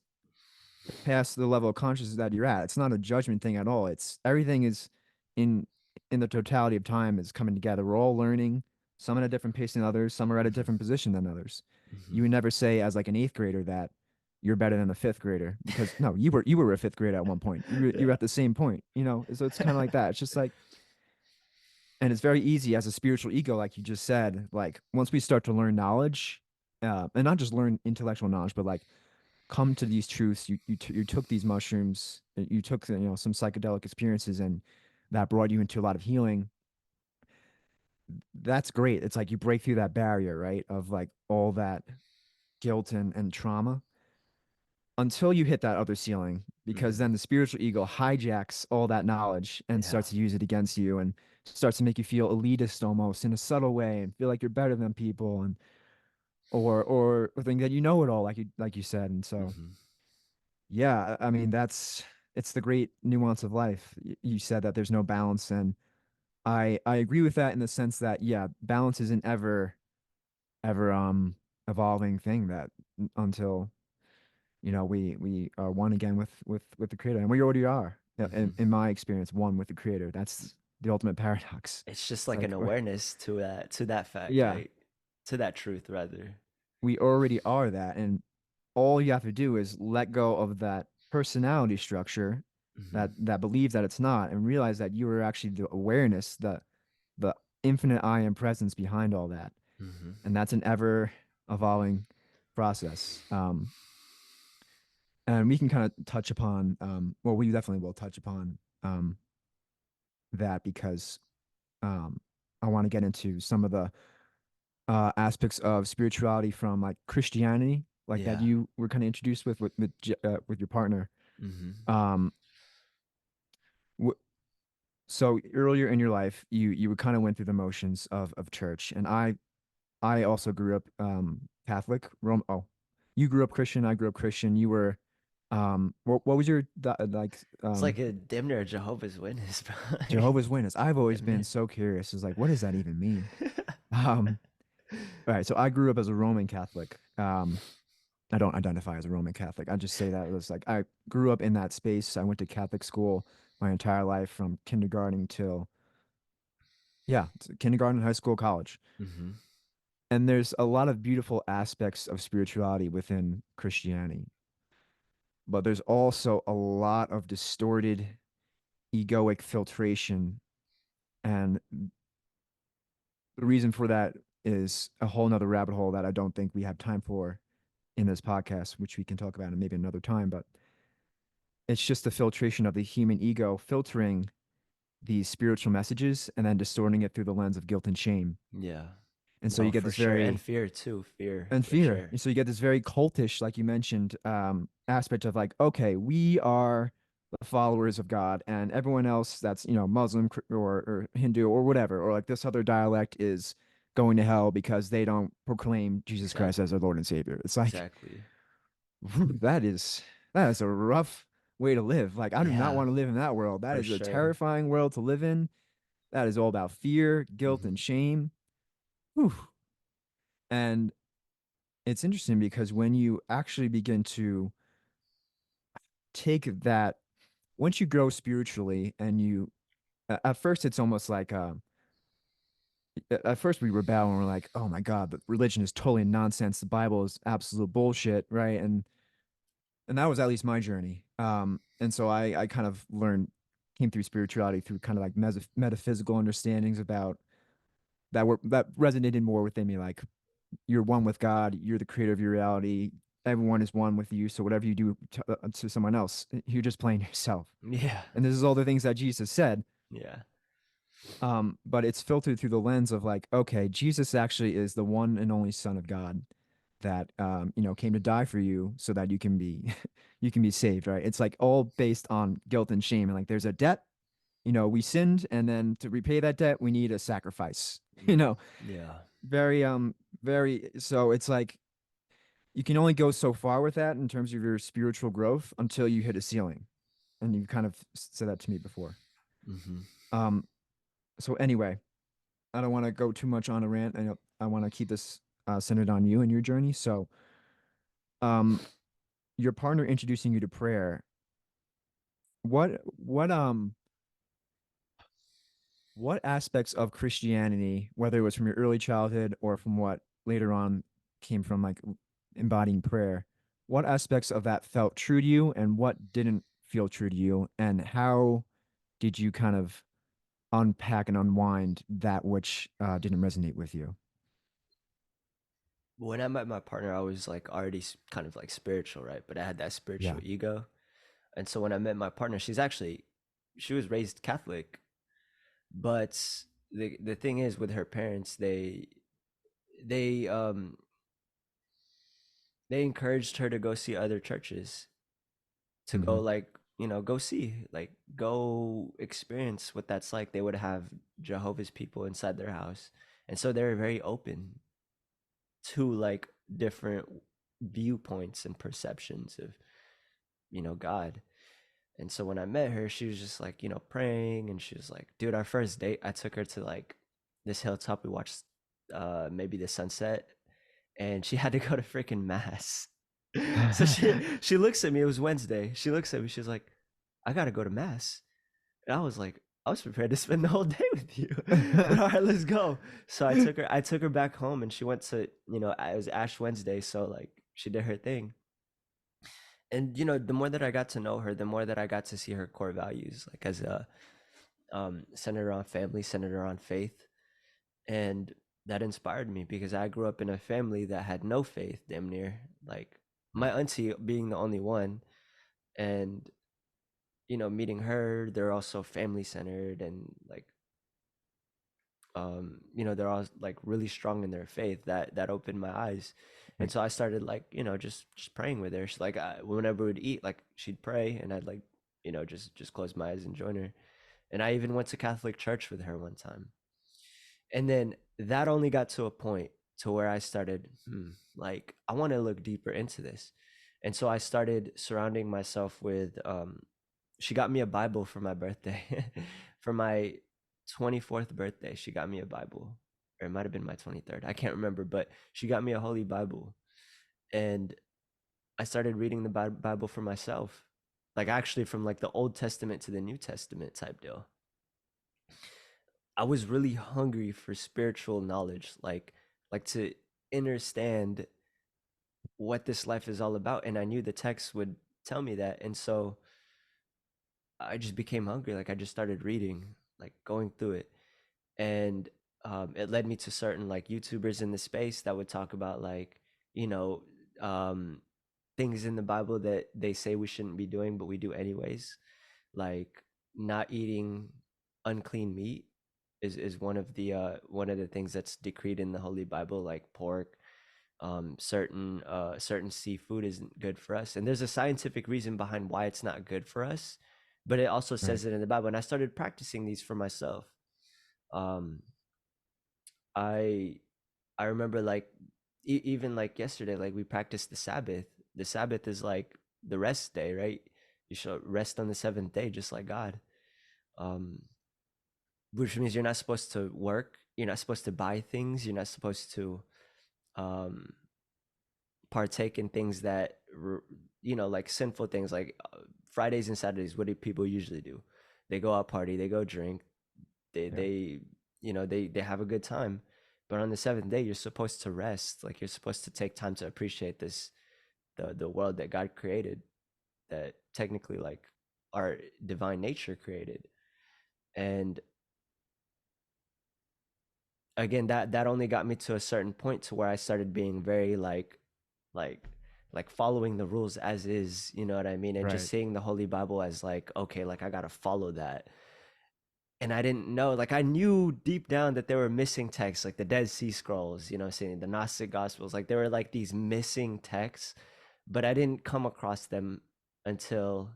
past the level of consciousness that you're at. It's not a judgment thing at all. It's everything is in in the totality of time is coming together. We're all learning, some at a different pace than others, some are at a Hmm. different position than others. Hmm. You would never say as like an eighth grader that you're better than a fifth grader because no, you were a fifth grader at one point. You were Yeah. at the same point, you know. So it's kind of like that. It's just like and it's very easy as a spiritual ego, like you just said, like once we start to learn knowledge, and not just learn intellectual knowledge, but like come to these truths. You took these mushrooms, you took some psychedelic experiences, and that brought you into a lot of healing. That's great. It's like you break through that barrier, right? Of like all that guilt and trauma until you hit that other ceiling, because Hmm. then the spiritual ego hijacks all that knowledge and Yeah. starts to use it against you and starts to make you feel elitist almost in a subtle way and feel like you're better than people and or think that you know it all like you said. And so Hmm. yeah, I mean it's the great nuance of life. You said that there's no balance, and I agree with that in the sense that yeah, balance is an ever evolving thing that until we are one again with the creator, and we already are Hmm. in my experience one with the creator. That's the ultimate paradox. It's just like an Like awareness to that fact, yeah, right? To that truth, rather. we already are that, and all you have to do is let go of that personality structure Hmm. that believes that it's not, and realize that you are actually the awareness, the infinite I am presence behind all that. Hmm. And that's an ever evolving process. And we can kind of touch upon well, we definitely will touch upon that because um I want to get into some of the aspects of spirituality from like Christianity, like that Yeah. you were kind of introduced with your partner. Hmm. Um, w- so earlier in your life, you kind of went through the motions of church, and I also grew up Catholic. Oh, you grew up Christian. I grew up Christian. You were what was your like It's like a damn near a Jehovah's Witness, bro. Jehovah's Witness? I've always Damn been near. so curious. Is like, what does that even mean? Um, all right. So I grew up as a Roman Catholic. I don't identify as a Roman Catholic. I just say that it was like I grew up in that space. I went to Catholic school my entire life from kindergarten till yeah, kindergarten, high school, college. Hmm. And there's a lot of beautiful aspects of spirituality within Christianity, but there's also a lot of distorted egoic filtration. And the reason for that is a whole nother rabbit hole that I don't think we have time for in this podcast, which we can talk about in maybe another time. But it's just the filtration of the human ego filtering these spiritual messages and then distorting it through the lens of guilt and shame. Yeah. And so No, you get for this sure. And very fear too. Fear, and for fear. sure. And so you get this very cultish, like you mentioned, aspect of like, okay, we are the followers of God, and everyone else that's Muslim or Hindu or whatever, or like this other dialect is going to hell because they don't proclaim Jesus Christ as Exactly. their Lord and Savior. It's like Exactly. that is a rough way to live. Like I do not Yeah, want to live in that world. That for is a sure. terrifying world to live in. That is all about fear, guilt, Hmm. and shame. Whew. And it's interesting because when you actually begin to take that, once you grow spiritually and you, at first, it's almost like, at first we rebel and we're like, oh my God, the religion is totally nonsense. The Bible is absolute bullshit, right? And that was at least my journey. And so I kind of came through spirituality through kind of like metaphysical understandings about that resonated more within me. Like you're one with God, you're the creator of your reality. Everyone is one with you. So whatever you do to someone else, you're just playing yourself. Yeah. And this is all the things that Jesus said. Yeah. But it's filtered through the lens of like, okay, Jesus actually is the one and only Son of God that came to die for you so that you can be you can be saved, right? It's like all based on guilt and shame, and like there's a debt. We sinned, and then to repay that debt, we need a sacrifice. you Mm. know, Yeah. very very. So it's like you can only go so far with that in terms of your spiritual growth until you hit a ceiling, and you kind of said that to me before. Hmm. Um, So anyway, I don't want to go too much on a rant. I want to keep this centered on you and your journey. So, um, your partner introducing you to prayer. What what aspects of Christianity, whether it was from your early childhood or from what later on came from like embodying prayer, what aspects of that felt true to you and what didn't feel true to you, and how did you kind of unpack and unwind that which didn't resonate with you? When I met my partner, I was like already kind of like spiritual, right? But I had that Yeah. spiritual ego. And so when I met my partner, she was raised Catholic, but the thing is with her parents, they um they encouraged her to go see other churches, to go Hmm. like, go see, like go experience what that's like. They would have Jehovah's people inside their house. And so they're very open to like different viewpoints and perceptions of, God. And so when I met her, she was just like, praying. And she was like, dude, our first date, I took her to like this hilltop. We watched maybe the sunset, and she had to go to freaking mass. So she looks at me, it was Wednesday. She looks at me, she's like, I gotta go to mass. And I was like, I was prepared to spend the whole day with you. But all right, let's go. So I took her back home, and she went to, it was Ash Wednesday, so like she did her thing. And the more that I got to know her, the more that I got to see her core values, like as a centered around family, centered around faith. And that inspired me because I grew up in a family that had no faith, damn near. Like my auntie being the only one, and meeting her, they're also family centered, and like they're all like really strong in their faith. That opened my eyes. And Right. so I started like, just praying with her. She's like, whenever we'd eat, like she'd pray, and I'd like, just close my eyes and join her. And I even went to Catholic church with her one time. And then that only got to a point to where I started, like I want to look deeper into this. And so I started surrounding myself with she got me a Bible for my birthday. For my 24th birthday, she got me a Bible. Or it might have been my 23rd. I can't remember, but she got me a holy Bible. And I started reading the Bible for myself. Like actually from like the Old Testament to the New Testament type deal. I was really hungry for spiritual knowledge, like to understand what this life is all about. And I knew the text would tell me that. And so I just became hungry. Like I just started reading, like going through it. And it led me to certain like YouTubers in the space that would talk about like, you know, um, things in the Bible that they say we shouldn't be doing, but we do anyways. Like not eating unclean meat is one of the things that's decreed in the Holy Bible, like pork. Certain seafood isn't good for us, and there's a scientific reason behind why it's not good for us, but it also Right. says it in the Bible. And I started practicing these for myself. um i I remember like even like yesterday, like we practiced the Sabbath. The Sabbath is like the rest day, right? You should rest on the seventh day, just like God. um which means you're not supposed to work, you're not supposed to buy things, you're not supposed to um partake in things that like sinful things, like Fridays and Saturdays. What do people usually do? They go out party, they go drink, they Yeah. they they have a good time. But on the seventh day, you're supposed to rest. Like you're supposed to take time to appreciate this, the world that God created, that technically like our divine nature created. And again, that only got me to a certain point to where I started being very like like following the rules as is, you know what I mean? And just Right. seeing the Holy Bible as like, okay, like I gotta follow that. And I didn't know, like I knew deep down that there were missing texts, like the Dead Sea Scrolls, saying the Gnostic Gospels, like there were like these missing texts, but I didn't come across them until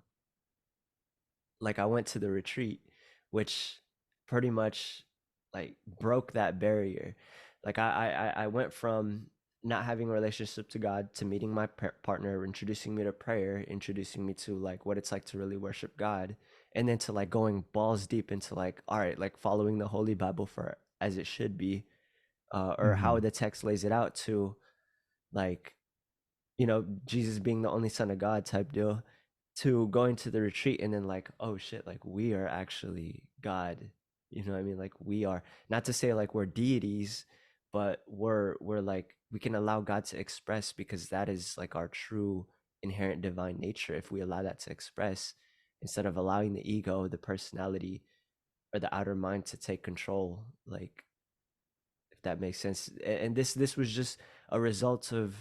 like I went to the retreat, which pretty much like broke that barrier. Like I went from not having a relationship to God to meeting my partner, introducing me to prayer, introducing me to like what it's like to really worship God. and then to like going balls deep into like, all right, like following the Holy Bible for as it should be, or how Mm-hmm. the text lays it out, to like, Jesus being the only son of God type deal, to going to the retreat and then like, oh shit, like we are actually God. You know what I mean? Like we are, not to say like we're deities, but we're like, we can allow God to express, because that is like our true inherent divine nature. If we allow that to express, instead of allowing the ego, the personality, or the outer mind to take control, like, if that makes sense. And this was just a result of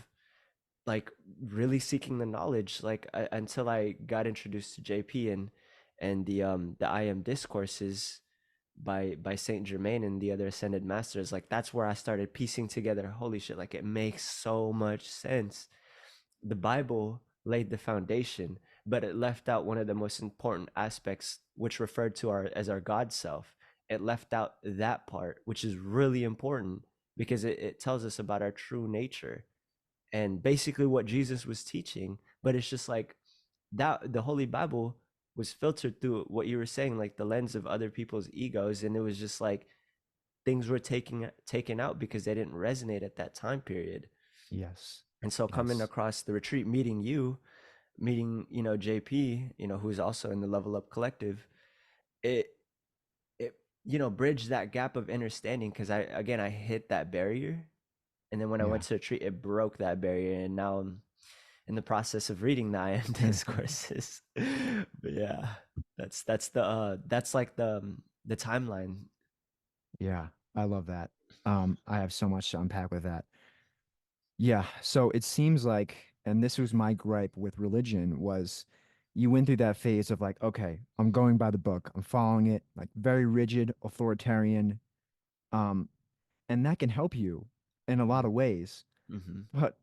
like really seeking the knowledge, like until I got introduced to JP and the I am discourses by Saint Germain and the other ascended masters. Like that's where I started piecing together, holy shit, like it makes so much sense. The Bible laid the foundation, but it left out one of the most important aspects, which referred to our as our God self. It left out that part, which is really important, because it tells us about our true nature and basically what Jesus was teaching. But it's just like that the Holy Bible was filtered through what you were saying, like the lens of other people's egos, and it was just like things were taken out because they didn't resonate at that time period. Yes. And so coming Yes. across the retreat, meeting you, meeting, JP, who's also in the Level Up Collective, it it bridged that gap of understanding, because I hit that barrier, and then when I went Yeah. to retreat, it broke that barrier, and now I'm in the process of reading the I am discourses. But yeah, that's like the timeline. Yeah. I love that. I have so much to unpack with that. Yeah. So it seems like, and this was my gripe with religion, was you went through that phase of like, okay, I'm going by the book, I'm following it, like very rigid, authoritarian. Um, and that can help you in a lot of ways. Mm-hmm. But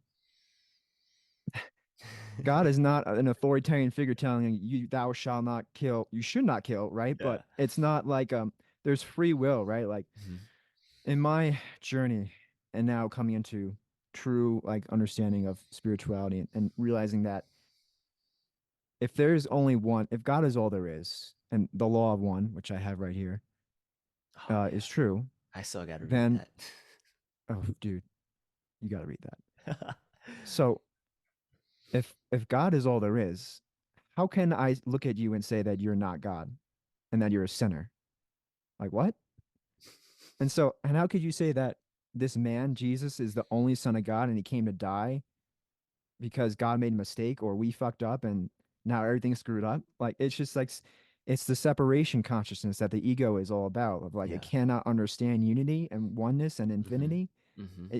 God is not an authoritarian figure telling you, thou shalt not kill, you should not kill, right? Yeah. But it's not like there's free will, right? Like Mm-hmm. in my journey and now coming into true like understanding of spirituality and realizing that if there's only one, if God is all there is, and the law of one, which I have right here, Oh is yeah, true, I still got to read then that. oh, dude, you got to read that. So if God is all there is, how can I look at you and say that you're not God and that you're a sinner? Like what? And so, and how could you say that this man Jesus is the only Son of God and he came to die because God made a mistake or we fucked up and now everything's screwed up? Like it's just like it's the separation consciousness that the ego is all about. Of like it Yeah. cannot understand unity and oneness and Mm-hmm. infinity. Mm-hmm.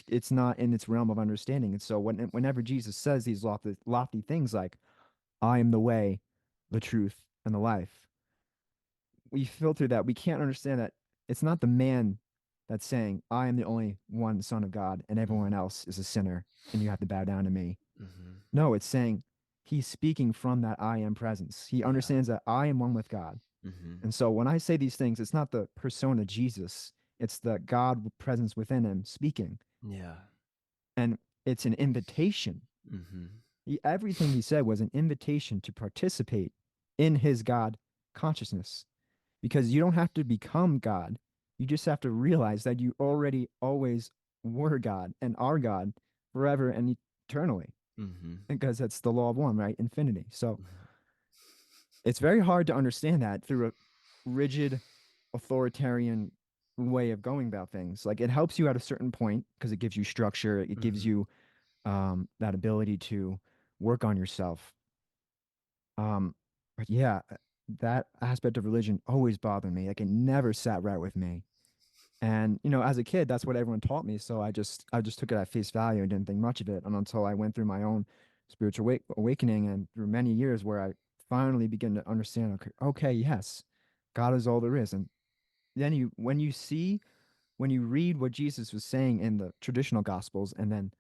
It's not in its realm of understanding. And so whenever Jesus says these lofty things like I am the way, the truth, and the life, we filter that. We can't understand that it's not the man that's saying I am the only one Son of God and everyone Mm-hmm. else is a sinner and you have to bow down to me. Mm-hmm. No, it's saying he's speaking from that I am presence. He Yeah. understands that I am one with God. Mm-hmm. And so when I say these things, it's not the persona Jesus, it's the God presence within him speaking. Yeah. And it's an invitation. Mm-hmm. Everything he said was an invitation to participate in his God consciousness because you don't have to become God. You just have to realize that you already always were God and are God forever and eternally Mm-hmm. because that's the law of one, right? Infinity. So it's very hard to understand that through a rigid, authoritarian way of going about things. Like it helps you at a certain point because it gives you structure, it gives Mm-hmm. you that ability to work on yourself. But yeah, that aspect of religion always bothered me. Like it never sat right with me. And as a kid, that's what everyone taught me. So I just took it at face value and didn't think much of it. And until I went through my own spiritual awakening and through many years where I finally began to understand, okay, yes, God is all there is. And then when you read what Jesus was saying in the traditional gospels, and then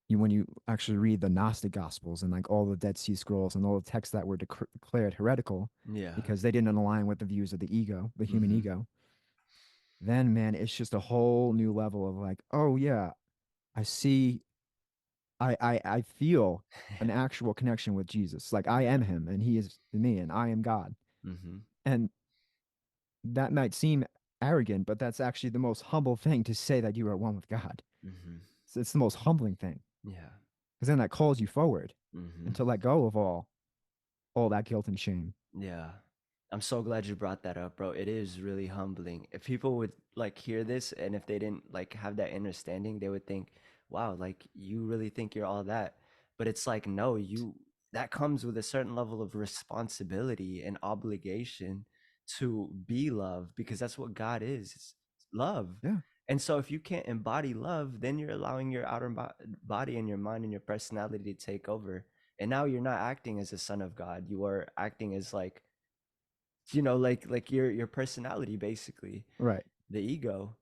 when you actually read the Gnostic gospels and like all the Dead Sea Scrolls and all the texts that were declared heretical Yeah. because they didn't align with the views of the ego, the human Mm-hmm. ego, then man, it's just a whole new level of like, oh yeah, I see I feel an actual connection with Jesus. Like I am him and he is me and I am God. Mm-hmm. And that might seem arrogant, but that's actually the most humble thing to say that you are one with God. Mm-hmm. So it's the most humbling thing Yeah. because then that calls you forward Mm-hmm. and to let go of all that guilt and shame. Yeah. I'm so glad you brought that up, bro. It is really humbling. If people would like hear this and if they didn't like have that understanding, they would think, wow, like you really think you're all that. But it's like, no, you that comes with a certain level of responsibility and obligation to be love because that's what God is. It's love. Yeah, And so if you can't embody love, then you're allowing your body and your mind and your personality to take over. And now you're not acting as a son of God. You are acting as like, like your personality basically, right. the ego.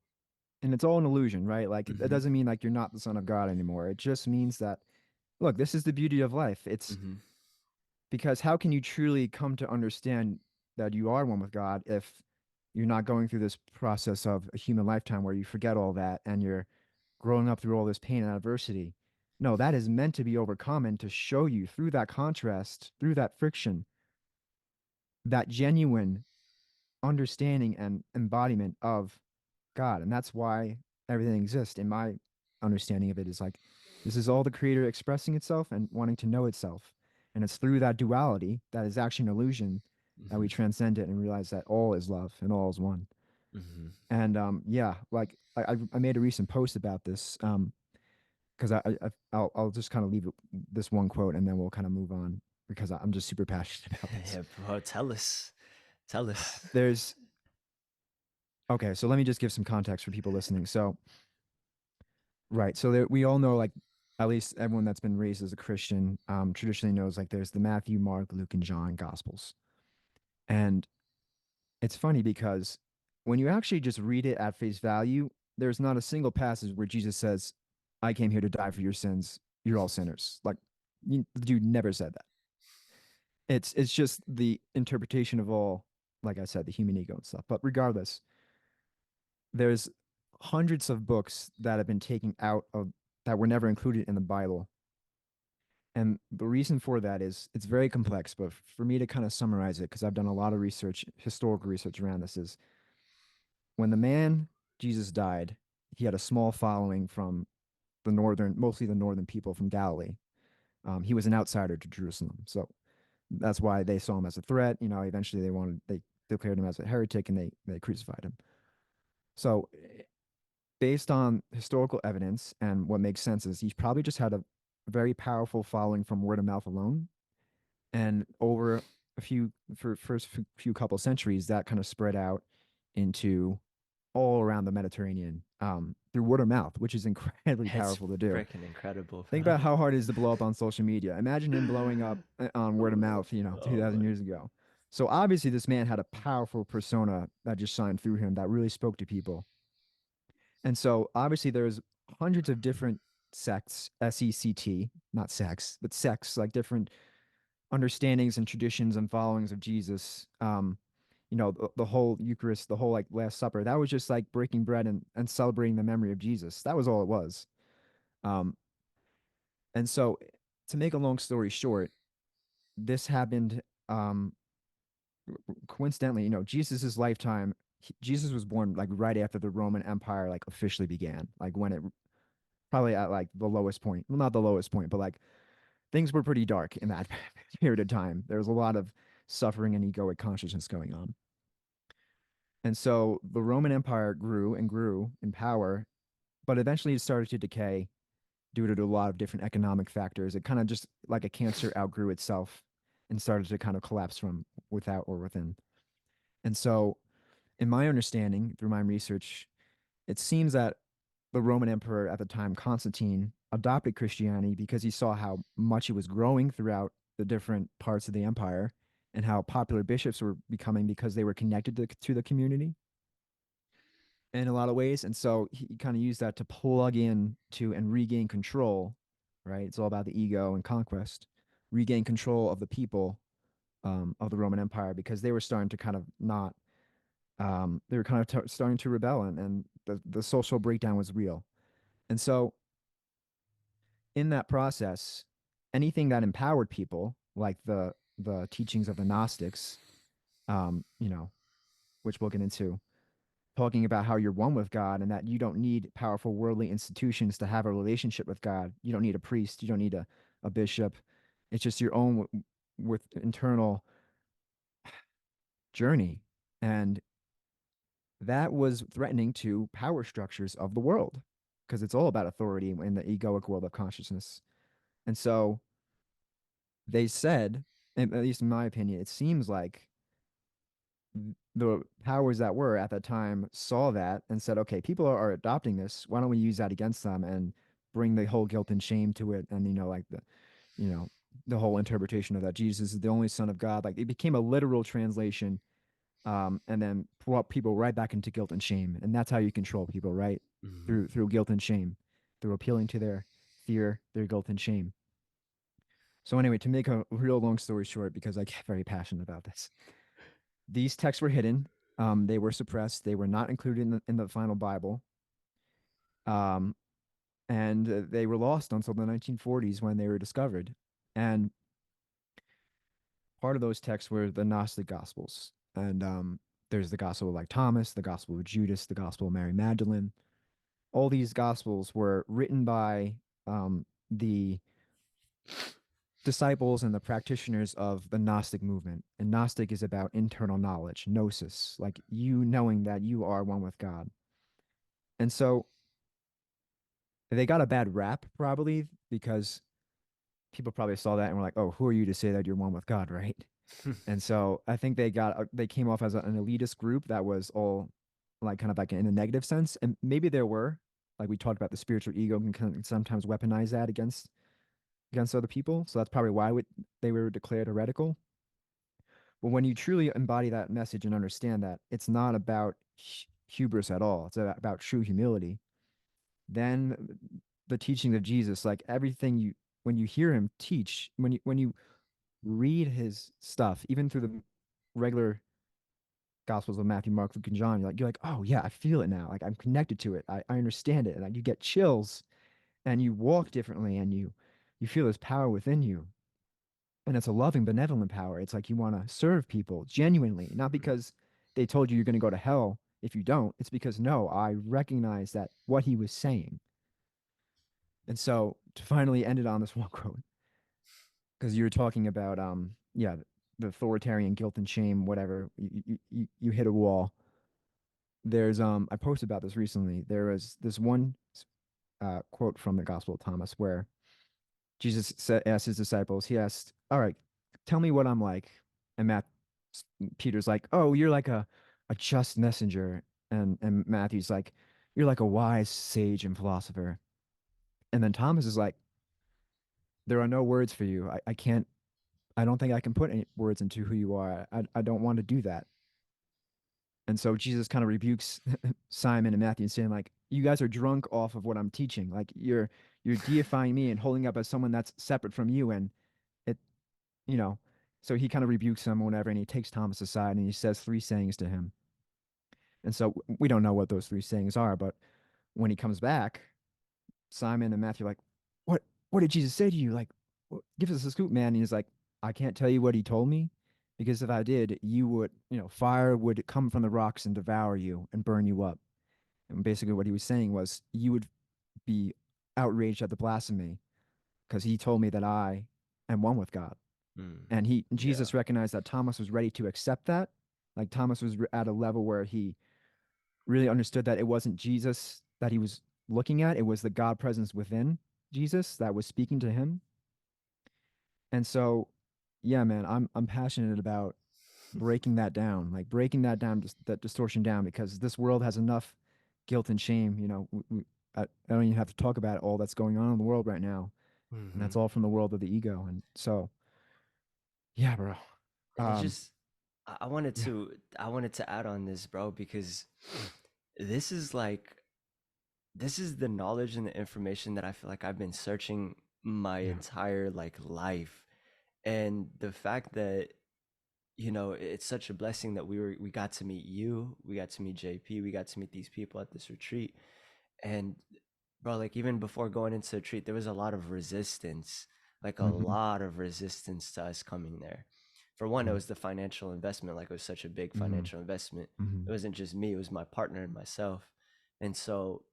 And it's all an illusion, right? Like that Mm-hmm. doesn't mean like you're not the son of God anymore. It just means that look, this is the beauty of life. It's Mm-hmm. because how can you truly come to understand that you are one with God if you're not going through this process of a human lifetime where you forget all that and you're growing up through all this pain and adversity? No, that is meant to be overcome and to show you through that contrast, through that friction, that genuine understanding and embodiment of God. And that's why everything exists. In my understanding of it is like this is all the creator expressing itself and wanting to know itself. And it's through that duality that is actually an illusion that Mm-hmm. we transcend it and realize that all is love and all is one. Mm-hmm. And yeah, like I made a recent post about this because I'll just kind of leave this one quote and then we'll kind of move on because I'm just super passionate about this. Yeah, bro, tell us. There's okay, so let me just give some context for people listening. So right. So there, we all know, like, at least everyone that's been raised as a Christian, traditionally knows, like, there's the Matthew, Mark, Luke, and John Gospels. And it's funny because when you actually just read it at face value, there's not a single passage where Jesus says, I came here to die for your sins. You're all sinners. Like, the dude never said that. It's just the interpretation of all, like I said, the human ego and stuff. But regardless, there's hundreds of books that have been taken out of that were never included in the Bible. And the reason for that is it's very complex, but for me to kind of summarize it, because I've done a lot of research, historical research around this, is when the man Jesus died, he had a small following from the northern, mostly the northern people from Galilee. He was an outsider to Jerusalem. So that's why they saw him as a threat. You know, eventually they declared him as a heretic and they crucified him. So based on historical evidence and what makes sense is he's probably just had a very powerful following from word of mouth alone. And over a few for first few couple centuries, that kind of spread out into all around the Mediterranean through word of mouth, which is incredibly It's powerful to do. freaking incredible, Think bro. about how hard it is to blow up on social media. Imagine him blowing up on word of mouth, 2,000 My. years ago. So obviously, this man had a powerful persona that just shined through him that really spoke to people. And so obviously, there's hundreds of different sects, SECT, not sects, but sects, like different understandings and traditions and followings of Jesus. The whole Eucharist, the whole like Last Supper, that was just like breaking bread and celebrating the memory of Jesus. That was all it was. Um, and so, to make a long story short, this happened coincidentally. Jesus's lifetime. Jesus was born like right after the Roman Empire like officially began, like when it probably at like the lowest point. Well, not the lowest point, but like things were pretty dark in that period of time. There was a lot of suffering and egoic consciousness going on. And so the Roman Empire grew and grew in power, but eventually it started to decay due to a lot of different economic factors. It kind of just like a cancer outgrew itself and started to kind of collapse from without or within. And so, in my understanding through my research, it seems that the Roman emperor at the time, Constantine, adopted Christianity because he saw how much it was growing throughout the different parts of the empire and how popular bishops were becoming because they were connected to the community in a lot of ways. And so he kind of used that to plug in to and regain control, right? It's all about the ego and conquest, regain control of the people of the Roman Empire because they were starting to kind of not, they were kind of starting to rebel and the social breakdown was real. And so in that process, anything that empowered people, like the teachings of the Gnostics, you know, which we'll get into, talking about how you're one with God and that you don't need powerful worldly institutions to have a relationship with God. You don't need a priest. You don't need a bishop. It's just your own with internal journey. And that was threatening to power structures of the world because it's all about authority in the egoic world of consciousness. And so they said, at least in my opinion, it seems like the powers that were at that time saw that and said, okay, people are adopting this. Why don't we use that against them and bring the whole guilt and shame to it? And, like you know, the whole interpretation of that Jesus is the only son of God. Like it became a literal translation, and then brought people right back into guilt and shame. And that's how you control people, right? Mm-hmm. Through guilt and shame, through appealing to their fear, their guilt and shame. So anyway, to make a real long story short, because I get very passionate about this, these texts were hidden. They were suppressed. They were not included in the final Bible. Um, and they were lost until the 1940s when they were discovered. And part of those texts were the Gnostic Gospels. And there's the Gospel of like Thomas, the Gospel of Judas, the Gospel of Mary Magdalene. All these Gospels were written by the disciples and the practitioners of the Gnostic movement. And Gnostic is about internal knowledge, gnosis, like you knowing that you are one with God. And so they got a bad rap probably because people probably saw that and were like, "Oh, who are you to say that you're one with God?" Right? And so I think they came off as an elitist group that was all like kind of like in a negative sense, and maybe there were like we talked about the spiritual ego can sometimes weaponize that against other people. So that's probably why they were declared heretical. But when you truly embody that message and understand that it's not about hubris at all, it's about true humility, then the teaching of Jesus, like everything when you hear him teach, when you read his stuff, even through the regular Gospels of Matthew, Mark, Luke, and John, you're like, oh yeah, I feel it now. Like I'm connected to it. I understand it. And like you get chills and you walk differently and you feel this power within you. And it's a loving, benevolent power. It's like you want to serve people genuinely, not because they told you you're going to go to hell if you don't. It's because no, I recognize that what he was saying. And so to finally end it on this one quote, because you were talking about yeah, the authoritarian guilt and shame, whatever, you hit a wall. There's I posted about this recently. There was this one quote from the Gospel of Thomas where asked his disciples, he asked, all right, tell me what I'm like. And Peter's like, oh, you're like a just messenger. And Matthew's like, you're like a wise sage and philosopher. And then Thomas is like, there are no words for you. I can't, I don't think I can put any words into who you are. I don't want to do that. And so Jesus kind of rebukes Simon and Matthew and saying, like, you guys are drunk off of what I'm teaching. Like you're deifying me and holding up as someone that's separate from you. And it, you know, so he kind of rebukes him or whatever, and he takes Thomas aside and he says three sayings to him. And so we don't know what those three sayings are, but when he comes back, Simon and Matthew are like, what did Jesus say to you? Like, give us a scoop, man. And he's like, I can't tell you what he told me because if I did, you would, fire would come from the rocks and devour you and burn you up. And basically what he was saying was you would be outraged at the blasphemy because he told me that I am one with God. Mm. And Yeah. Jesus recognized that Thomas was ready to accept that. Like Thomas was at a level where he really understood that it wasn't Jesus that he was looking at, it was the God presence within Jesus that was speaking to him. And so, yeah, man, I'm passionate about breaking that down, like breaking that down, that distortion down, because this world has enough guilt and shame. I don't even have to talk about all that's going on in the world right now, and Mm-hmm. that's all from the world of the ego. And so, yeah, bro. And it Um, just, I wanted yeah, I wanted to add on this, bro, because this is like, this is the knowledge and the information that I feel like I've been searching my yeah, entire like life. And the fact that, it's such a blessing that we got to meet you, we got to meet JP, we got to meet these people at this retreat. And bro, like even before going into retreat, there was a lot of resistance, like a Mm-hmm. lot of resistance to us coming there. For one, it was the financial investment. Like it was such a big Mm-hmm. financial investment. Mm-hmm. It wasn't just me; it was my partner and myself. And so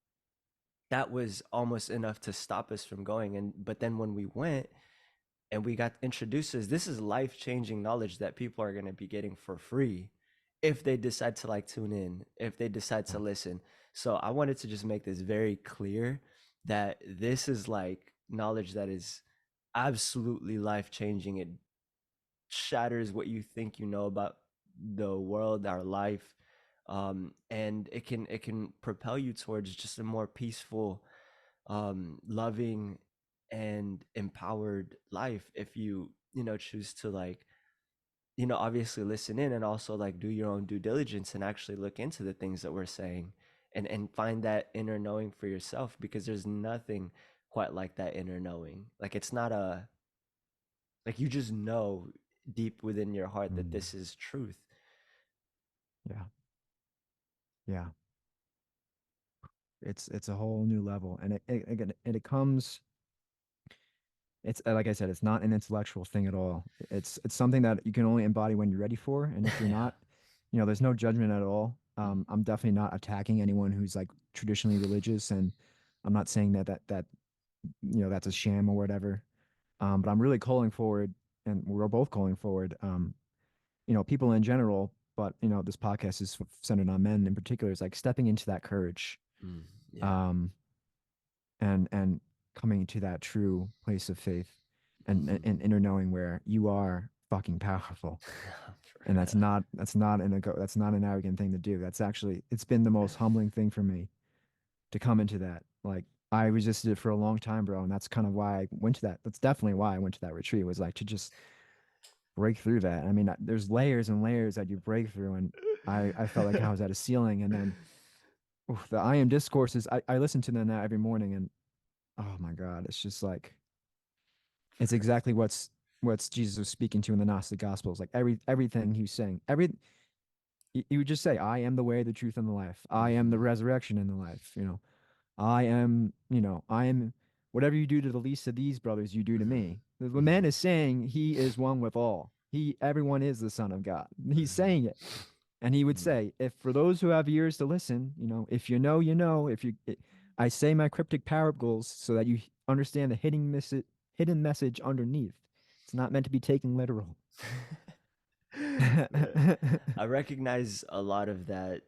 that was almost enough to stop us from going. And but then when we went and we got introduced to this is life changing knowledge that people are going to be getting for free if they decide to like tune in, if they decide Yeah. to listen. So I wanted to just make this very clear that this is like knowledge that is absolutely life changing. It shatters what you think you know about the world, our life, and it can propel you towards just a more peaceful, loving, and empowered life if you choose to like obviously listen in and also like do your own due diligence and actually look into the things that we're saying and find that inner knowing for yourself because there's nothing quite like that inner knowing. Like it's not a like you just know deep within your heart that Mm. this is truth. Yeah. Yeah. It's a whole new level, and it comes. It's like I said, it's not an intellectual thing at all. It's something that you can only embody when you're ready for, and if you're Yeah. not, there's no judgment at all. Mm, I'm definitely not attacking anyone who's like traditionally religious, and I'm not saying that that's a sham or whatever. But I'm really calling forward, and we're both calling forward. People in general, but this podcast is centered on men in particular. Is like stepping into that courage, mm, yeah. um, and coming to that true place of faith and, Mhm. and inner knowing where you are fucking powerful. For And real. that's not an arrogant thing to do. That's actually it's been the most humbling thing for me to come into that. Like I resisted it for a long time, bro, and that's kind of why I went to that. That's definitely why I went to that retreat, was like to just break through that. I mean, there's layers and layers that you break through, and I felt like I was at a ceiling, and then oof, the I am discourses. I listen to them now every morning, and oh my god, it's just like it's For exactly what's Jesus was speaking to in the Gnostic Gospels. Like everything he was saying, he would just say, "I am the way, the truth, and the life. I am the Mhm. resurrection and the life." I am whatever you do to the least of these brothers, you do to Mhm. me. The man Mhm. is saying he is one with all. Everyone is the Son of God. He's Mhm. saying it. And he would Mhm. say, if for those who have ears to listen, if you know, you know. I say my cryptic parables so that you understand the hidden message underneath. It's not meant to be taken literal. Man, I recognize a lot of that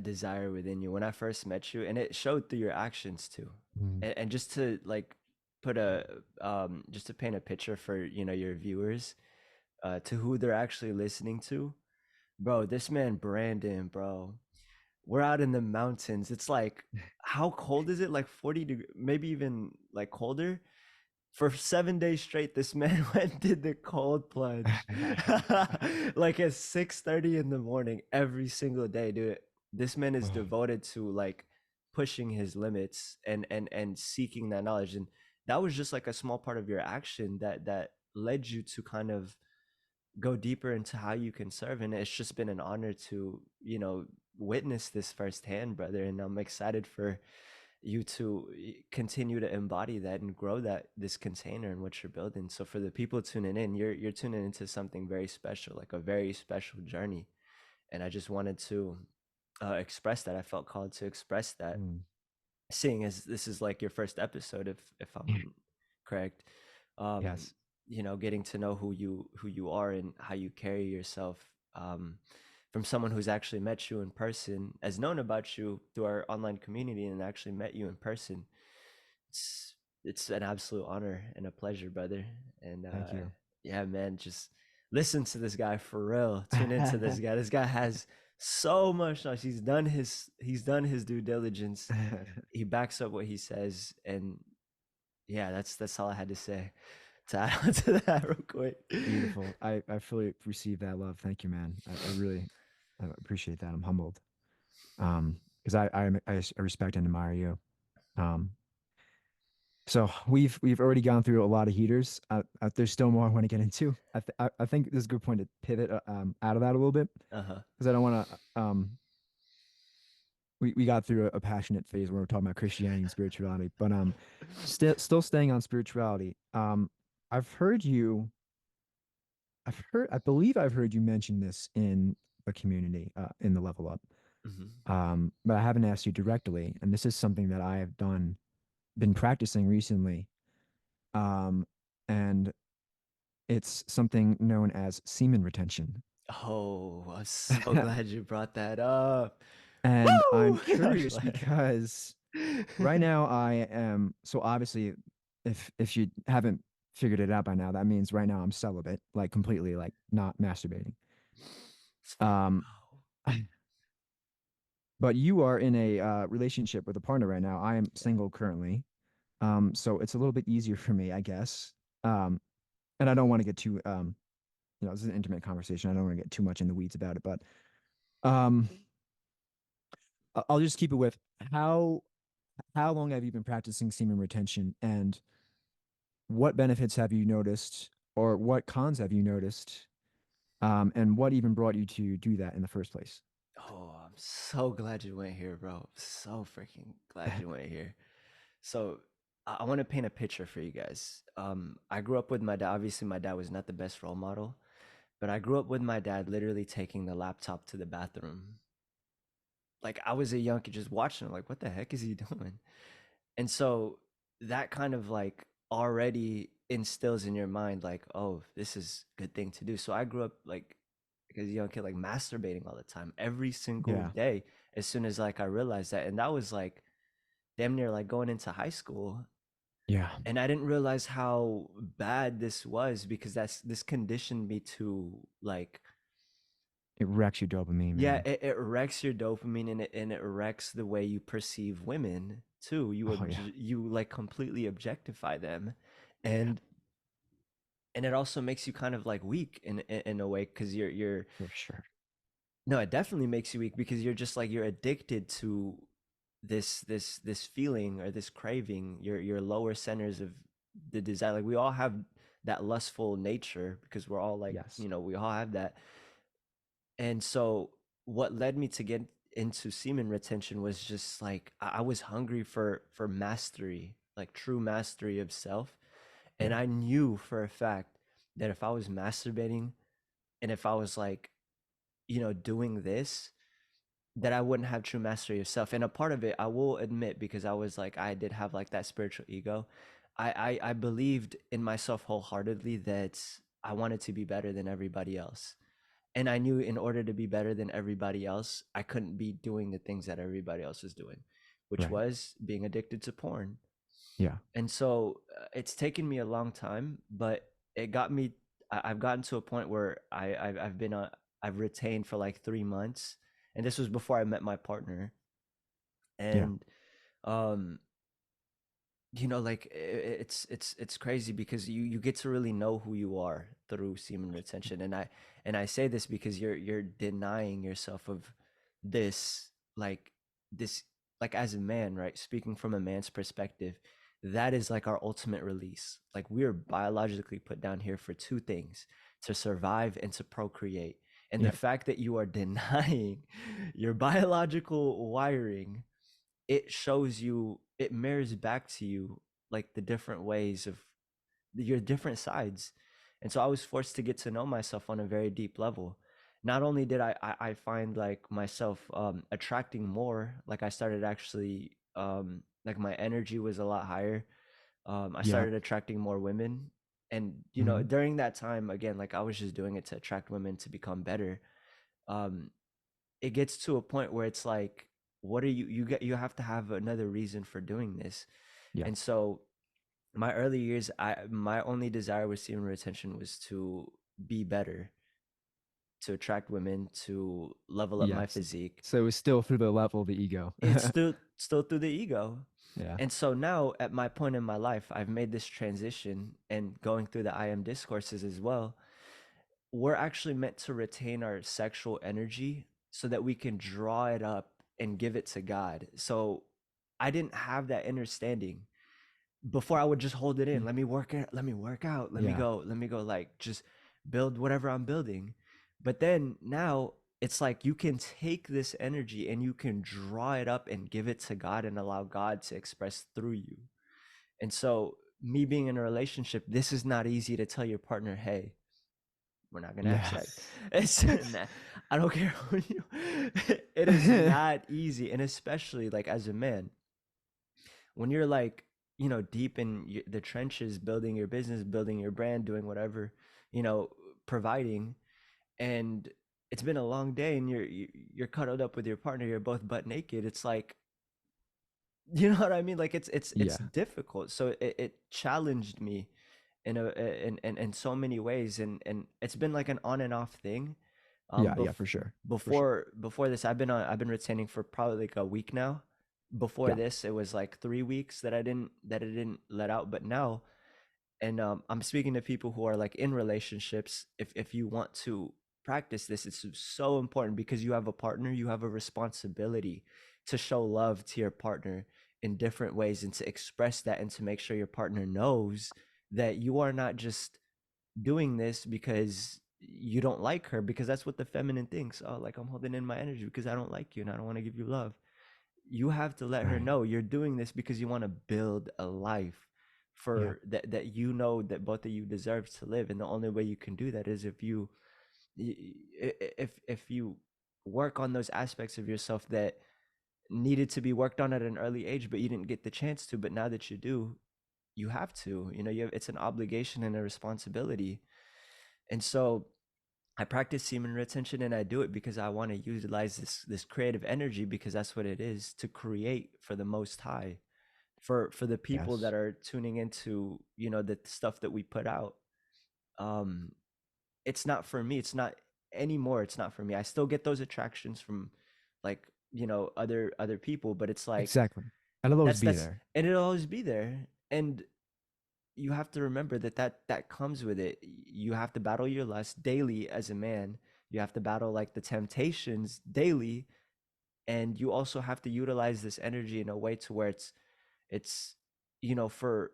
desire within you when I first met you, and it showed through your actions too. Mm. And just to like put a just to paint a picture for your viewers, to who they're actually listening to, bro. This man Brandon, bro. We're out in the mountains. It's like how cold is it? Like 40 degrees, maybe even like colder for 7 days straight. This man went and did the cold plunge like at 6:30 in the morning every single day, dude. This man is Oh, devoted to like pushing his limits and seeking that knowledge, and that was just like a small part of your action that led you to kind of go deeper into how you can serve. And it's just been an honor to witness this firsthand, brother, and I'm excited for you to continue to embody that and grow this container in what you're building. So for the people tuning in, you're tuning into something very special, like a very special journey. And I just wanted to express that. I felt called to express that, mm. seeing as this is like your first episode, if I'm correct. um Yes. Getting to know who you are and how you carry yourself, from someone who's actually met you in person, has known about you through our online community and actually met you in person. It's an absolute honor and a pleasure, brother. And Thank you. yeah, man, just listen to this guy for real. Tune into this guy. This guy has so much knowledge. He's done his due diligence. He backs up what he says, and yeah, that's all I had to say to add on to that real quick. Beautiful. I fully receive that love. Thank you, man. I really I appreciate that. I'm humbled. Because I respect and admire you. Um, so we've already gone through a lot of heaters. There's still more I want to get into. I think this is a good point to pivot out of that a little bit Uh-huh. because I don't want to we got through a passionate phase where we're talking about Christianity and spirituality, but still staying on spirituality. I've heard you. I believe I've heard you mention this in the community, in the Level Up. Mhm. But I haven't asked you directly, and this is something that I have been practicing recently. And it's something known as semen retention. Oh, I'm so glad you brought that up. And I'm Woo! No, I'm just curious like- because right now I am so obviously if you haven't figured it out by now, that means right now I'm celibate, like completely like not masturbating. Um Wow. but you are in a relationship with a partner right now. I am single currently. So it's a little bit easier for me, I guess. Um and I don't want to get too this is an intimate conversation. I don't want to get too much in the weeds about it, but um I'll just keep it with how how long have you been practicing semen retention, and what benefits have you noticed, or what cons have you noticed, and what even brought you to do that in the first place? Oh, I'm so glad you went here, bro. So freaking glad you went here. So I want to paint a picture for you guys. I grew up with my dad. Obviously, my dad was not the best role model, but I grew up with my dad literally taking the laptop to the bathroom. Like I was a young kid just watching him, like, what the heck is he doing? And so that kind of like already instills in your mind, like, oh, this is a good thing to do. So I grew up like as a young kid, like masturbating all the time, every single Yeah, day, as soon as like I realized that. And that was like damn near like going into high school. yeah, And I didn't realize how bad this was because this conditioned me to like, it wrecks your dopamine, yeah, man. it wrecks your dopamine and it wrecks the way you perceive women too. Oh yeah, You like completely objectify them, yeah, and it also makes you kind of like weak in a way because you're for sure. no, it definitely makes you weak because you're just like you're addicted to this feeling or this craving, your lower centers of the desire. Like we all have that lustful nature because we're all like, Yes, we all have that. And so what led me to get into semen retention was just like I was hungry for mastery, like true mastery of self. And yeah, I knew for a fact that if I was masturbating and if I was like, doing this, that I wouldn't have true mastery of self. And a part of it, I will admit, because I was like, I did have like that spiritual ego. I believed in myself wholeheartedly that I wanted to be better than everybody else. And I knew in order to be better than everybody else, I couldn't be doing the things that everybody else was doing, which right, was being addicted to porn. yeah, And so it's taken me a long time, but it got me. I've gotten to a point where I've been I've retained for like 3 months, and this was before I met my partner. yeah, And um, like it's crazy because you get to really know who you are through semen retention. And I say this because you're denying yourself of this, like this, like as a man, right? Speaking from a man's perspective, that is like our ultimate release. Like we're biologically put down here for two things: to survive and to procreate. And the yeah, fact that you are denying your biological wiring, it shows you, it mirrors back to you like the different ways of your different sides. And so I was forced to get to know myself on a very deep level. Not only did I find like myself attracting more, like I started actually like my energy was a lot higher. I yeah, started attracting more women. And hmm, during that time, again, like I was just doing it to attract women to become better. um it gets to a point where it's like, what are you have to have another reason for doing this. yeah, And so my early years, my only desire with semen retention was to be better, to attract women, to level up my yes. physique. So it's still through the level of the ego. It's still through the ego. Yeah, And so now at my point in my life, I've made this transition, and going through the IM discourses as well, we're actually meant to retain our sexual energy so that we can draw it up and give it to God. So I didn't have that understanding before. I would just hold it in. yeah, Let me work out, yeah, let me go, like just build whatever I'm building. But then now it's like you can take this energy and you can draw it up and give it to God and allow God to express through you. And so, me being in a relationship, this is not easy to tell your partner, hey, we're not gonna have sex. Yes. It's not, I don't care who you. It is not easy, and especially like as a man, when you're like, deep in the trenches, building your business, building your brand, doing whatever, providing, and it's been a long day, and you're cuddled up with your partner, you're both butt naked. It's like, you know what I mean? Like it's Yeah. difficult. So it challenged me in so many ways, and it's been like an on and off thing. Yeah, yeah, for sure. For sure. Before this, I've been retaining for probably like a week now. Before Yeah. this, it was like 3 weeks that I didn't let out, but now, and I'm speaking to people who are like in relationships. If you want to practice this, it's so important because you have a partner, you have a responsibility to show love to your partner in different ways and to express that and to make sure your partner knows that you are not just doing this because you don't like her, because that's what the feminine thinks. Oh, like I'm holding in my energy because I don't like you and I don't want to give you love. You have to let her Right. know you're doing this because you want to build a life Yeah. for that you know that both of you deserve to live, and the only way you can do that is if you work on those aspects of yourself that needed to be worked on at an early age but you didn't get the chance to, but now that you do, you have to, it's an obligation and a responsibility. And so I practice semen retention, and I do it because I want to utilize this creative energy, because that's what it is, to create for the Most High, for the people Yes. that are tuning into, the stuff that we put out. Um it's not for me. It's not anymore. It's not for me. I still get those attractions from, like, other people, but it's like Exactly. And it'll always be that's there. and it'll always be there. And you have to remember that comes with it. You have to battle your lust daily as a man. You have to battle like the temptations daily, and you also have to utilize this energy in a way to where it's for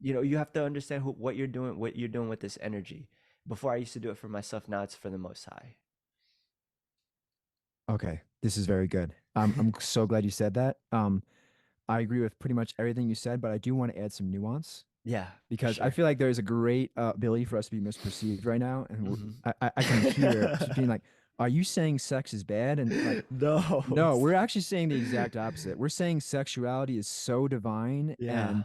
you have to understand what you're doing with this energy. Before, I used to do it for myself. Now it's for the Most High. Okay. This is very good. I'm so glad you said that. I agree with pretty much everything you said, but I do want to add some nuance Yeah, for because I sure. feel like there's a great ability for us to be misperceived right now, and Hmm. I can hear just being like, "Are you saying sex is bad?" And like, No. no, we're actually saying the exact opposite. We're saying sexuality is so divine, Yeah. and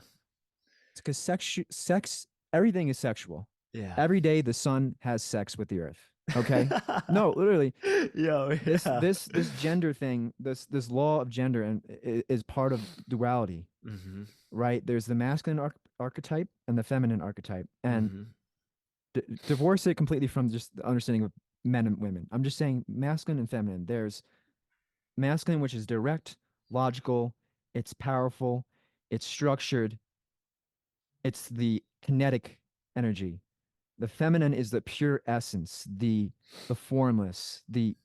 it's because sex, everything is sexual. Yeah. Every day the sun has sex with the earth. Okay, no, literally, Yo, this yeah. this this gender thing, this law of gender, and is part of duality, Hmm. right? There's the masculine archetype and the feminine archetype, and Hmm. divorce it completely from just the understanding of men and women. I'm just saying masculine and feminine. There's masculine, which is direct, logical, it's powerful, it's structured, it's the kinetic energy. The feminine is the pure essence, the formless, the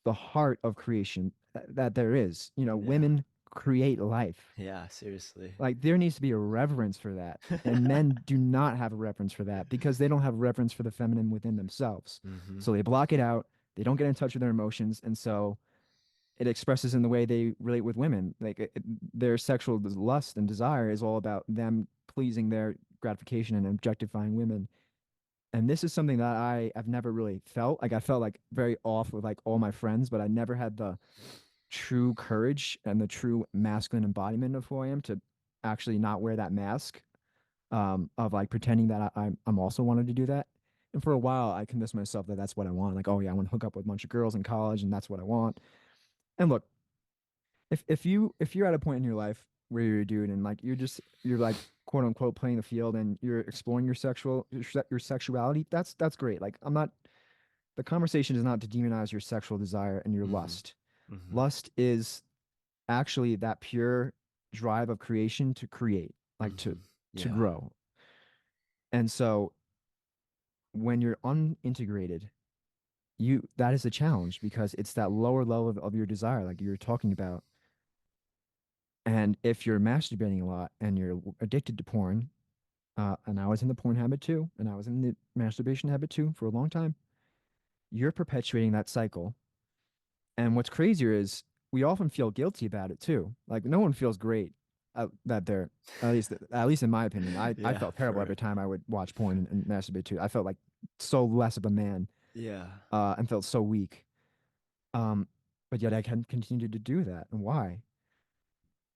heart of creation that there is. You know, Yeah. women create life. Yeah, seriously. Like there needs to be a reverence for that. And men do not have a reverence for that because they don't have reverence for the feminine within themselves. Hmm. So they block it out. They don't get in touch with their emotions. And so it expresses in the way they relate with women. Like their sexual lust and desire is all about them pleasing their gratification and objectifying women. And this is something that I've never really felt. Like I felt like very off with like all my friends, but I never had the true courage and the true masculine embodiment of who I am to actually not wear that mask of like pretending that I'm also wanted to do that. And for a while, I convinced myself that that's what I want. Like, oh yeah, I want to hook up with a bunch of girls in college, and that's what I want. And look, if you're at a point in your life where you're a dude and like you're like quote unquote playing the field and you're exploring your sexuality, that's great. Like I'm not the conversation is not to demonize your sexual desire and your Hmm. lust. Hmm. Lust is actually that pure drive of creation to create, like Hmm. to Yeah. grow. And so when you're unintegrated, you that is a challenge because it's that lower level of your desire, like you're talking about. And if you're masturbating a lot and you're addicted to porn, and I was in the porn habit too, and I was in the masturbation habit too for a long time, you're perpetuating that cycle. And what's crazier is we often feel guilty about it too. Like no one feels great that they're at least in my opinion. I Yeah, felt terrible for every time I would watch porn and masturbate too. I felt like so less of a man, yeah. and felt so weak. Um, but yet I can continue to do that. And why?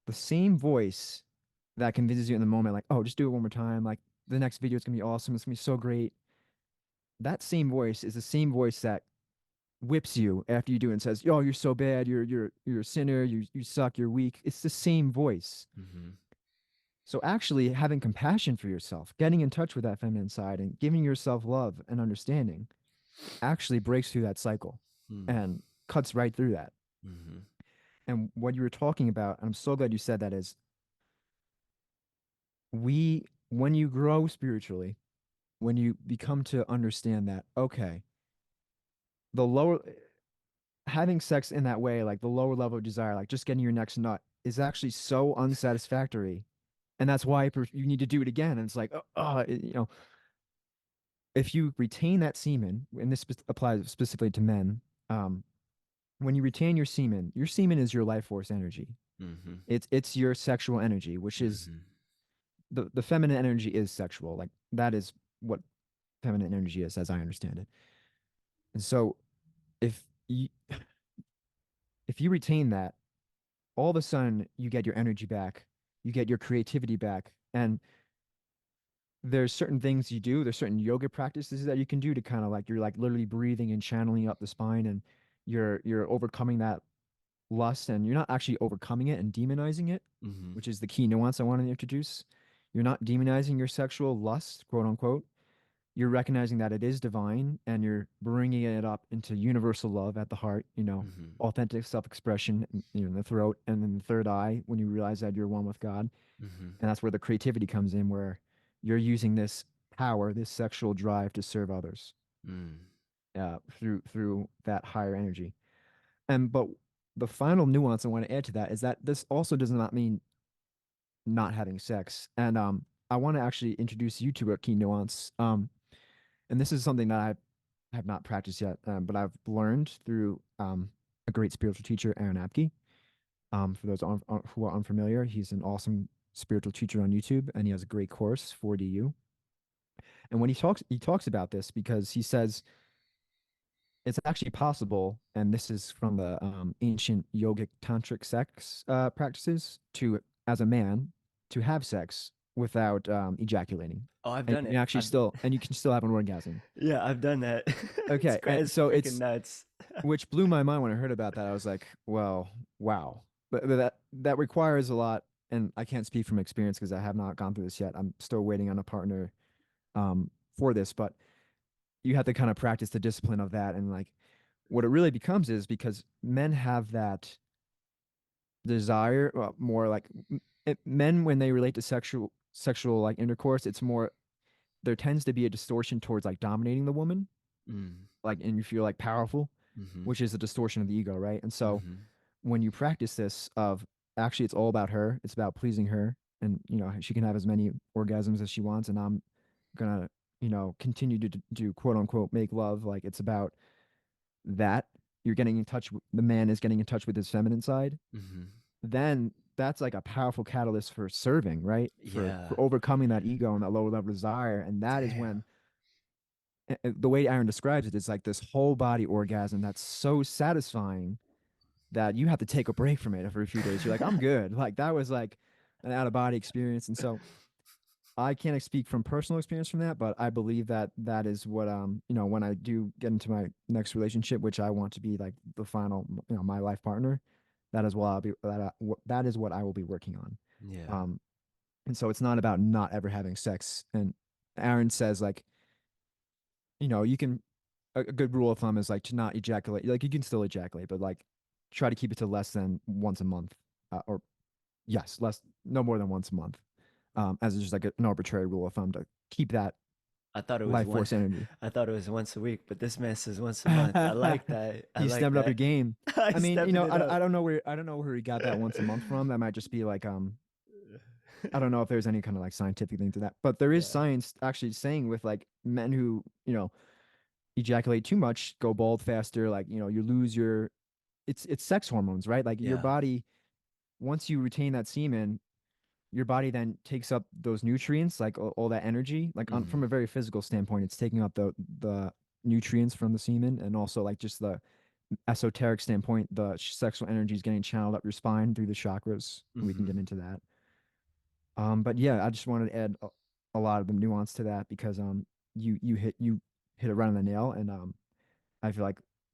The same voice that convinces you in the moment, like, oh, just do it one more time. Like the next video is gonna be awesome. It's gonna be so great. That same voice is the same voice that whips you after you do it and says, "Oh, you're so bad. You're a sinner. You suck. You're weak." It's the same voice. Mm-hmm. So actually having compassion for yourself, getting in touch with that feminine side and giving yourself love and understanding actually breaks through that cycle Mm-hmm. and cuts right through that. Mm-hmm. And what you were talking about, and I'm so glad you said that, is when you grow spiritually, when you become to understand that, okay, the lower having sex in that way, like the lower level of desire, like just getting your next nut, is actually so unsatisfactory, and that's why you need to do it again. And it's like, if you retain that semen, and this applies specifically to men, um, when you retain your semen is your life force energy. Mm-hmm. It's your sexual energy, which is Mm-hmm. the feminine energy is sexual. Like that is what feminine energy is, as I understand it. And so if you if you retain that, all of a sudden you get your energy back, you get your creativity back, and there's certain things you do, there's certain yoga practices that you can do to kind of like you're like literally breathing and channeling up the spine, and you're overcoming that lust, and you're not actually overcoming it and demonizing it, Mm-hmm. which is the key nuance I wanted to introduce. You're not demonizing your sexual lust, quote unquote. You're recognizing that it is divine, and you're bringing it up into universal love at the heart, Mm-hmm. authentic self-expression, in the throat, and then the third eye when you realize that you're one with God. Mm-hmm. And that's where the creativity comes in, where you're using this power, this sexual drive to serve others, Mm. through that higher energy. And but the final nuance I want to add to that is that this also does not mean not having sex. And I want to actually introduce you to a key nuance. And this is something that I have not practiced yet, but I've learned through a great spiritual teacher, Aaron Apke. For those who are unfamiliar, he's an awesome spiritual teacher on YouTube, and he has a great course, 4DU. And when he talks about this because he says it's actually possible, and this is from the ancient yogic tantric sex practices, to as a man to have sex without ejaculating, Oh, I've and done you can it. actually still and you can still have an orgasm. Yeah, I've done that. It's Okay, great. and It's so freaking it's nuts. which blew my mind when I heard about that. I was like, well, wow. But that requires a lot, and I can't speak from experience because I have not gone through this yet. I'm still waiting on a partner for this, but you have to kind of practice the discipline of that. And like what it really becomes is because men have that desire, well, more like men when they relate to sexual like intercourse, it's more there tends to be a distortion towards like dominating the woman, Mm. like, and you feel like powerful, Mm-hmm. which is a distortion of the ego, right? And so Mm-hmm. when you practice this of actually it's all about her, it's about pleasing her, and she can have as many orgasms as she wants, and I'm gonna continue to do quote unquote make love, like it's about that. You're getting in touch, the man is getting in touch with his feminine side, Mm-hmm. then that's like a powerful catalyst for serving, right? For Yeah. overcoming that ego and that lower level desire. And that is Damn. when the way Aaron describes it is like this whole body orgasm that's so satisfying that you have to take a break from it for a few days. You're like, I'm good. Like that was like an out of body experience. And so I can't speak from personal experience from that, but I believe that that is what when I do get into my next relationship, which I want to be like the final, my life partner, that is what that is what I will be working on. Yeah. Um, and so it's not about not ever having sex. And Aaron says like, you can a good rule of thumb is like to not ejaculate. Like you can still ejaculate, but like try to keep it to less than once a month, or yes, no more than once a month, as just like an arbitrary rule of thumb to keep that I thought it was life one. force energy. I thought it was once a week, but this man says once a month. I like that. I He's like stepping up your that. game. I I mean, stepping it I up. don't know where he got that once a month from. That might just be like I don't know if there's any kind of like scientific thing to that, but there is Yeah. science actually saying with like men who ejaculate too much, go bald faster. Like, you lose your, it's sex hormones, right? Like your Yeah. body, once you retain that semen, your body then takes up those nutrients, like all that energy. Like Mm-hmm. from a very physical standpoint, it's taking up the nutrients from the semen, and also like just the esoteric standpoint, the sexual energy is getting channeled up your spine through the chakras. We can Mm-hmm. get into that. But yeah, I just wanted to add a lot of the nuance to that because you hit it right on the nail, and I feel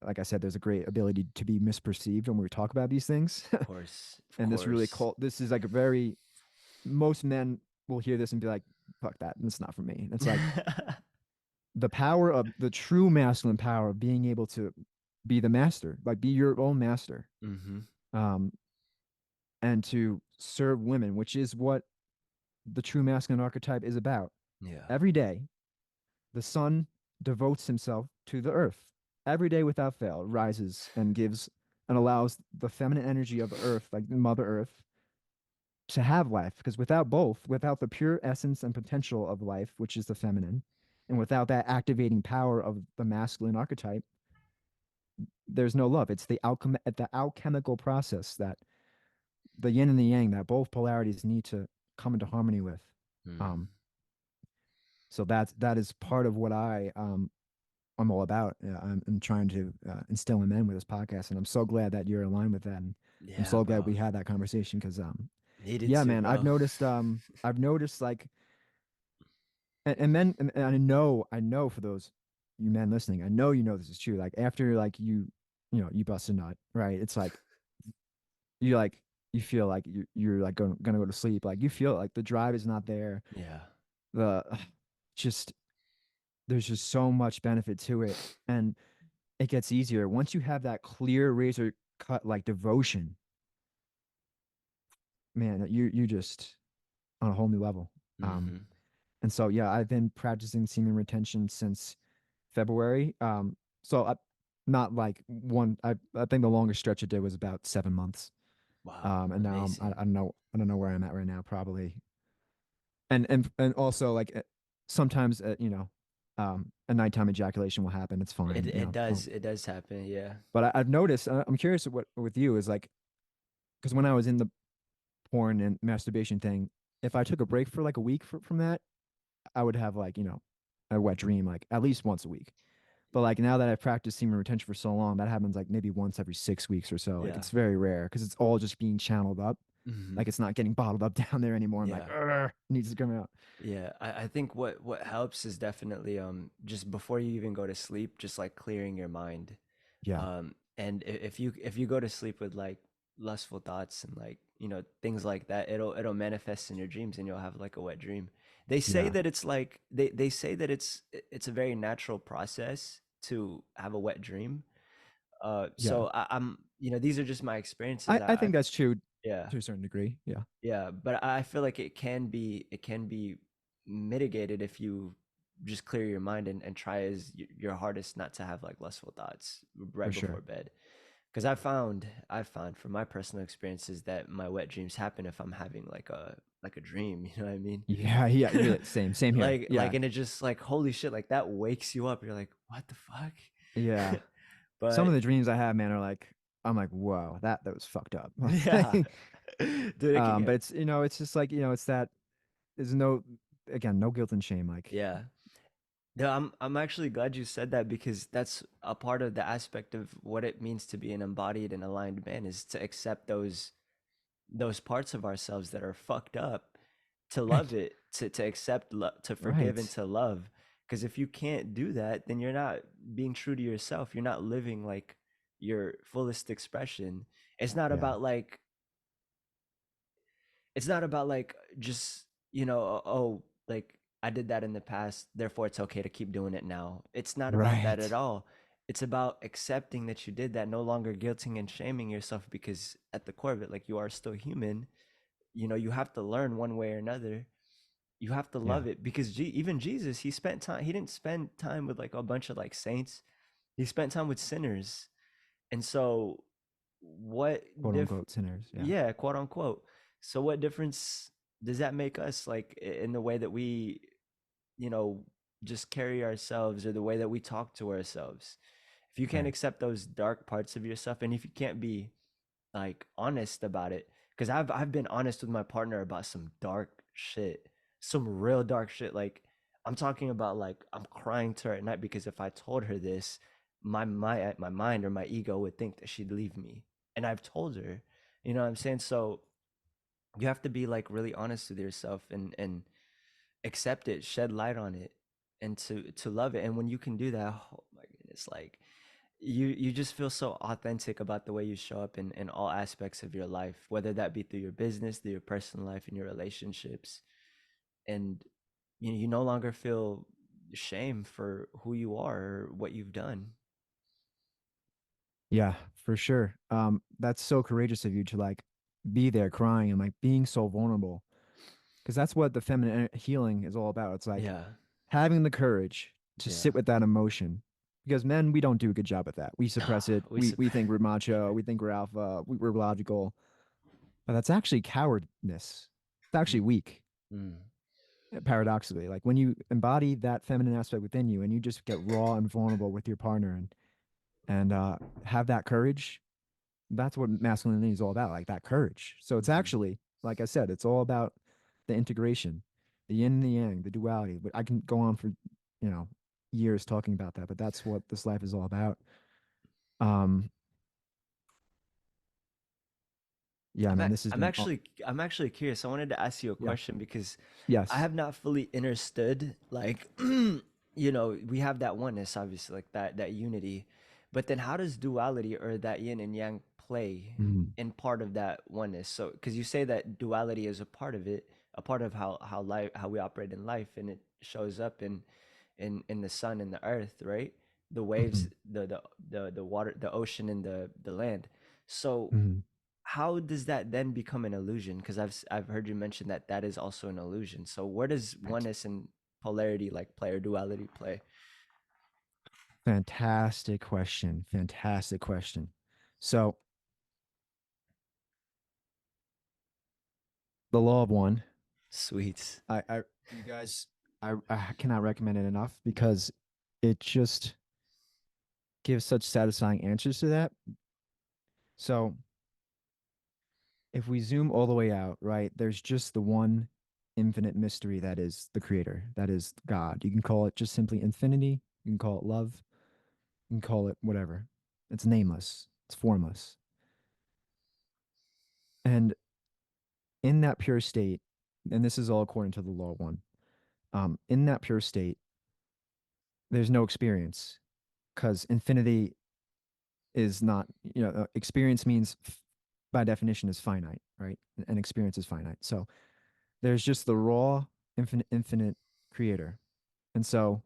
like I said, there's a great ability to be misperceived when we talk about these things, Of course. Of and course. this is like a very, most men will hear this and be like, "Fuck that, it's not for me." It's like the power of the true masculine power of being able to be the master, like be your own master, Mm-hmm. um, and to serve women, which is what the true masculine archetype is about. Yeah. Every day, the sun devotes himself to the earth. Every day without fail, rises and gives and allows the feminine energy of earth, like Mother Earth, to have life. Because without both, without the pure essence and potential of life, which is the feminine, and without that activating power of the masculine archetype, there's no love. It's the alchemical process that the yin and the yang, that both polarities need to come into harmony with. Mm. Um, so that is part of what I'm all about. I'm trying to instill in men with this podcast, and I'm so glad that you're aligned with that. And I'm Yeah, so glad bro. we had that conversation because, Needed yeah, to, man, bro. I've noticed like, and I know for those you men listening, I know this is true. Like after like you bust a nut, right? It's like you feel like you're like gonna go to sleep. Like you feel like the drive is not there. Yeah. The just there's just so much benefit to it, and it gets easier once you have that clear razor cut like devotion. Man, you just on a whole new level. Um, Mm-hmm. and so yeah, I've been practicing semen retention since February. So not like I think the longest stretch I did was about 7 months. Wow. And now Amazing. I don't know where I'm at right now. Probably, and also like sometimes a nighttime ejaculation will happen. It's It fine, it does it does happen, yeah. But I've noticed. I'm curious what with you is like because when I was in the porn and masturbation thing, if I took a break for like a week from that, I would have like a wet dream like at least once a week. But like now that I've practiced semen retention for so long, that happens like maybe once every 6 weeks or so. Like Yeah. it's very rare because it's all just being channeled up. Mm-hmm. Like it's not getting bottled up down there anymore. I'm like, Yeah. it needs to come out. Yeah, I think what helps is definitely just before you even go to sleep, just like clearing your mind. Yeah, And if you go to sleep with like lustful thoughts and like, things like that, it'll manifest in your dreams and you'll have like a wet dream. They say yeah, that it's like they say that it's a very natural process to have a wet dream. yeah. So I'm, these are just my experiences. I I think that's true Yeah. to a certain degree. Yeah, Yeah, but I feel like it can be mitigated if you just clear your mind and try your hardest not to have like lustful thoughts for right before sure. bed. Because I found from my personal experiences that my wet dreams happen if I'm having like a dream, you know what I mean? Yeah, yeah, yeah. Same here. Like Yeah, and it just like holy shit, like that wakes you up. You're like, what the fuck? yeah. Some of But the dreams I have, man, are like I'm like, whoa, that was fucked up. yeah. Dude, it can But get it's just like it's that there's no again no guilt and shame. Like yeah. Yeah, I'm actually glad you said that because that's a part of the aspect of what it means to be an embodied and aligned man is to accept those parts of ourselves that are fucked up, to love right, it, to accept, to forgive, and right, to love. Because if you can't do that, then you're not being true to yourself. You're not living like your fullest expression. It's not yeah, about like it's not about like just oh, like I did that in the past, therefore it's okay to keep doing it now. It's not about that at right, all. It's about accepting that you did that, no longer guilting and shaming yourself, because at the core of it, like, you are still human. You have to learn one way or another. You have to yeah, love it, because even Jesus, he didn't spend time with like a bunch of like saints. He spent time with sinners. And so what quote diff unquote sinners. Yeah, yeah, quote unquote. So what difference does that make us, like, in the way that we, you know just carry ourselves or the way that we talk to ourselves, if you can't Right. accept those dark parts of yourself, and if you can't be like honest about it, because I've been honest with my partner about some dark shit, some real dark shit. Like I'm talking about like I'm crying to her at night because if I told her this, my mind or my ego would think that she'd leave me, and I've told her, you know what I'm saying? So you have to be like really honest with yourself and accept it, shed light on it, and to love it. And when you can do that, oh my goodness, like you just feel so authentic about the way you show up in all aspects of your life, whether that be through your business, through your personal life, and your relationships. And you no longer feel shame for who you are or what you've done. Yeah, for sure. That's so courageous of you to like be there crying and like being so vulnerable because that's what the feminine healing is all about. It's like Yeah, having the courage to yeah. sit with that emotion. Because men, we don't do a good job at that. We suppress it. we We sup- think we're macho. We think we're alpha. We're logical. But that's actually cowardness. It's actually Mm, weak, mm, paradoxically. Like when you embody that feminine aspect within you and you just get raw and vulnerable with your partner and have that courage, that's what masculinity is all about, like that courage. So it's mhm. actually, like I said, it's all about the integration, the yin and the yang, the duality. But I can go on for, you know, years talking about that, but that's what this life is all about. Um, yeah, man, this has I'm been, actually curious. I wanted to ask you a yeah, question because I yes, have not fully understood like we have that oneness, obviously, like that unity. But then how does duality or that yin and yang play mhm, in part of that oneness? So because you say that duality is a part of it, a part of how we operate in life, and it shows up in the sun and the earth, right? The waves, mhm, the water, the ocean, and the land. So mhm. how does that then become an illusion? Because I've heard you mention that that is also an illusion. So where does Right. oneness and polarity like play or duality play? Fantastic question. Fantastic question. So the law of one, Sweets. you guys, I cannot recommend it enough because it just gives such satisfying answers to that. So if we zoom all the way out, right, there's just the one infinite mystery that is the creator, that is God. You can call it just simply infinity. You can call it love. You can call it whatever. It's nameless. It's formless. And in that pure state, and this is all according to the law of one, in that pure state, there's no experience because infinity is not, experience means by definition is finite, right? And experience is finite. So there's just the raw, infinite creator. And so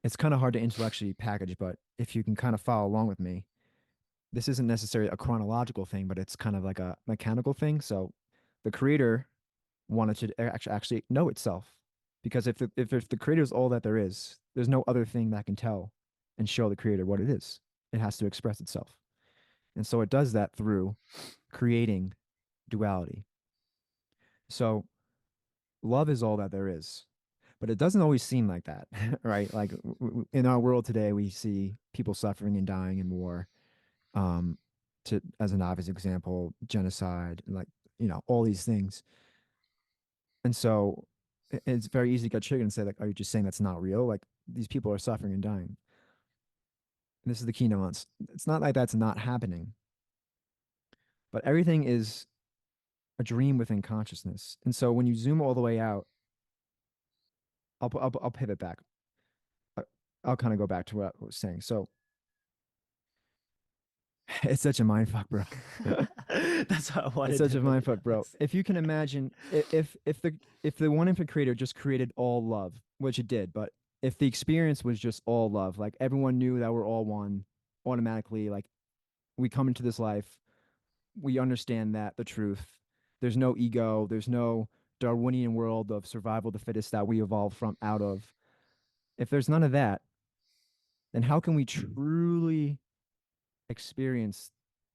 it's kind of hard to intellectually package, but if you can kind of follow along with me, this isn't necessarily a chronological thing, but it's kind of like a mechanical thing. So the creator wanted to actually know itself, because if the creator is all that there is, there's no other thing that can tell and show the creator what it is. It has to express itself, and so it does that through creating duality. So love is all that there is, but it doesn't always seem like that, right? Like in our world today, we see people suffering and dying in war. Um, to as an obvious example, genocide, like all these things. And so it's very easy to get triggered and say, like, are you just saying that's not real? Like these people are suffering and dying. And this is the key nuance. It's not like that's not happening, but everything is a dream within consciousness. And so when you zoom all the way out, I'll pivot back. I- I'll kind of go back to what I was saying. So it's such a mind fuck, bro. That's what I It's wanted such to a know. mind fuck, bro. If you can imagine, if the one infinite creator just created all love, which it did, but if the experience was just all love, like everyone knew that we're all one automatically, like we come into this life, we understand that the truth. There's no ego. There's no Darwinian world of survival of the fittest that we evolved from out of. If there's none of that, then how can we truly experience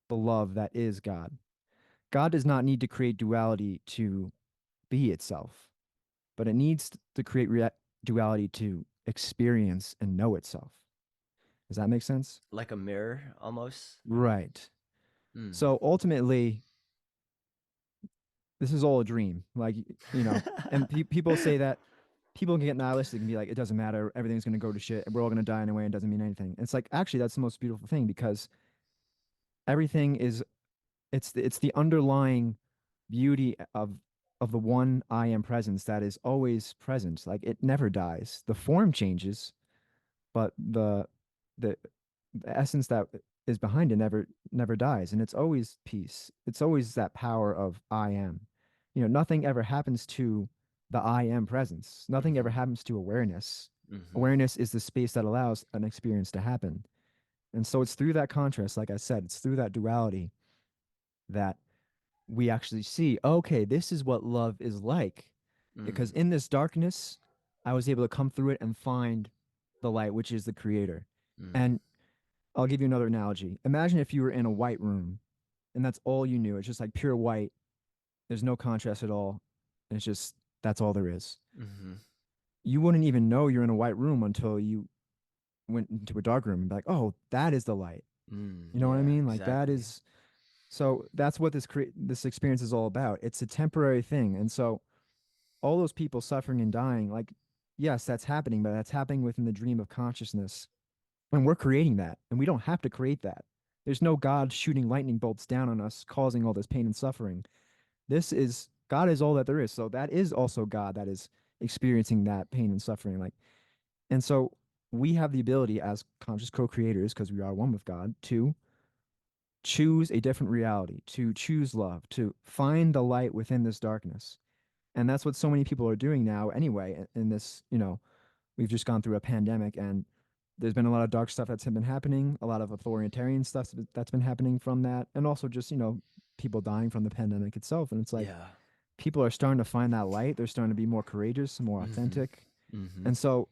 the love that is God? God does not need to create duality to be itself, but it needs to create duality to experience and know itself. Does that make sense? Like a mirror almost. Right. Mm. So ultimately, this is all a dream. Like, and people say that people can get nihilistic and be like, it doesn't matter. Everything's going to go to shit. We're all going to die anyway. It doesn't mean anything. It's like, actually, that's the most beautiful thing because everything is, it's the underlying beauty of the one I am presence that is always present. Like it never dies. The form changes, but the the essence that is behind it never dies, and it's always peace. It's always that power of I am. Nothing ever happens to the I am presence. Nothing ever Mhm. happens to awareness. Mhm. Awareness is the space that allows an experience to happen. And so it's through that contrast, like I said, it's through that duality that we actually see, okay, this is what love is like. Because Mm. in this darkness, I was able to come through it and find the light, which is the creator. Mm. And I'll give you another analogy. Imagine if you were in a white room and that's all you knew. It's just like pure white. There's no contrast at all. And it's just, that's all there is. Mhm. You wouldn't even know you're in a white room until you went into a dark room and be like, oh, that is the light. Mm. You know what I Yeah, mean? Like that exactly. is, so that's what this experience is all about. It's a temporary thing. And so all those people suffering and dying, like, yes, that's happening, but that's happening within the dream of consciousness. And we're creating that. And we don't have to create that. There's no God shooting lightning bolts down on us, causing all this pain and suffering. God is all that there is. So that is also God that is experiencing that pain and suffering. Like, and so we have the ability as conscious co-creators, because we are one with God, to choose a different reality, to choose love, to find the light within this darkness. And that's what so many people are doing now anyway in this, we've just gone through a pandemic and there's been a lot of dark stuff that's been happening, a lot of authoritarian stuff that's been happening from that, and also just, people dying from the pandemic itself. And it's like Yeah. people are starting to find that light. They're starting to be more courageous, more Mhm. authentic. Mhm. And so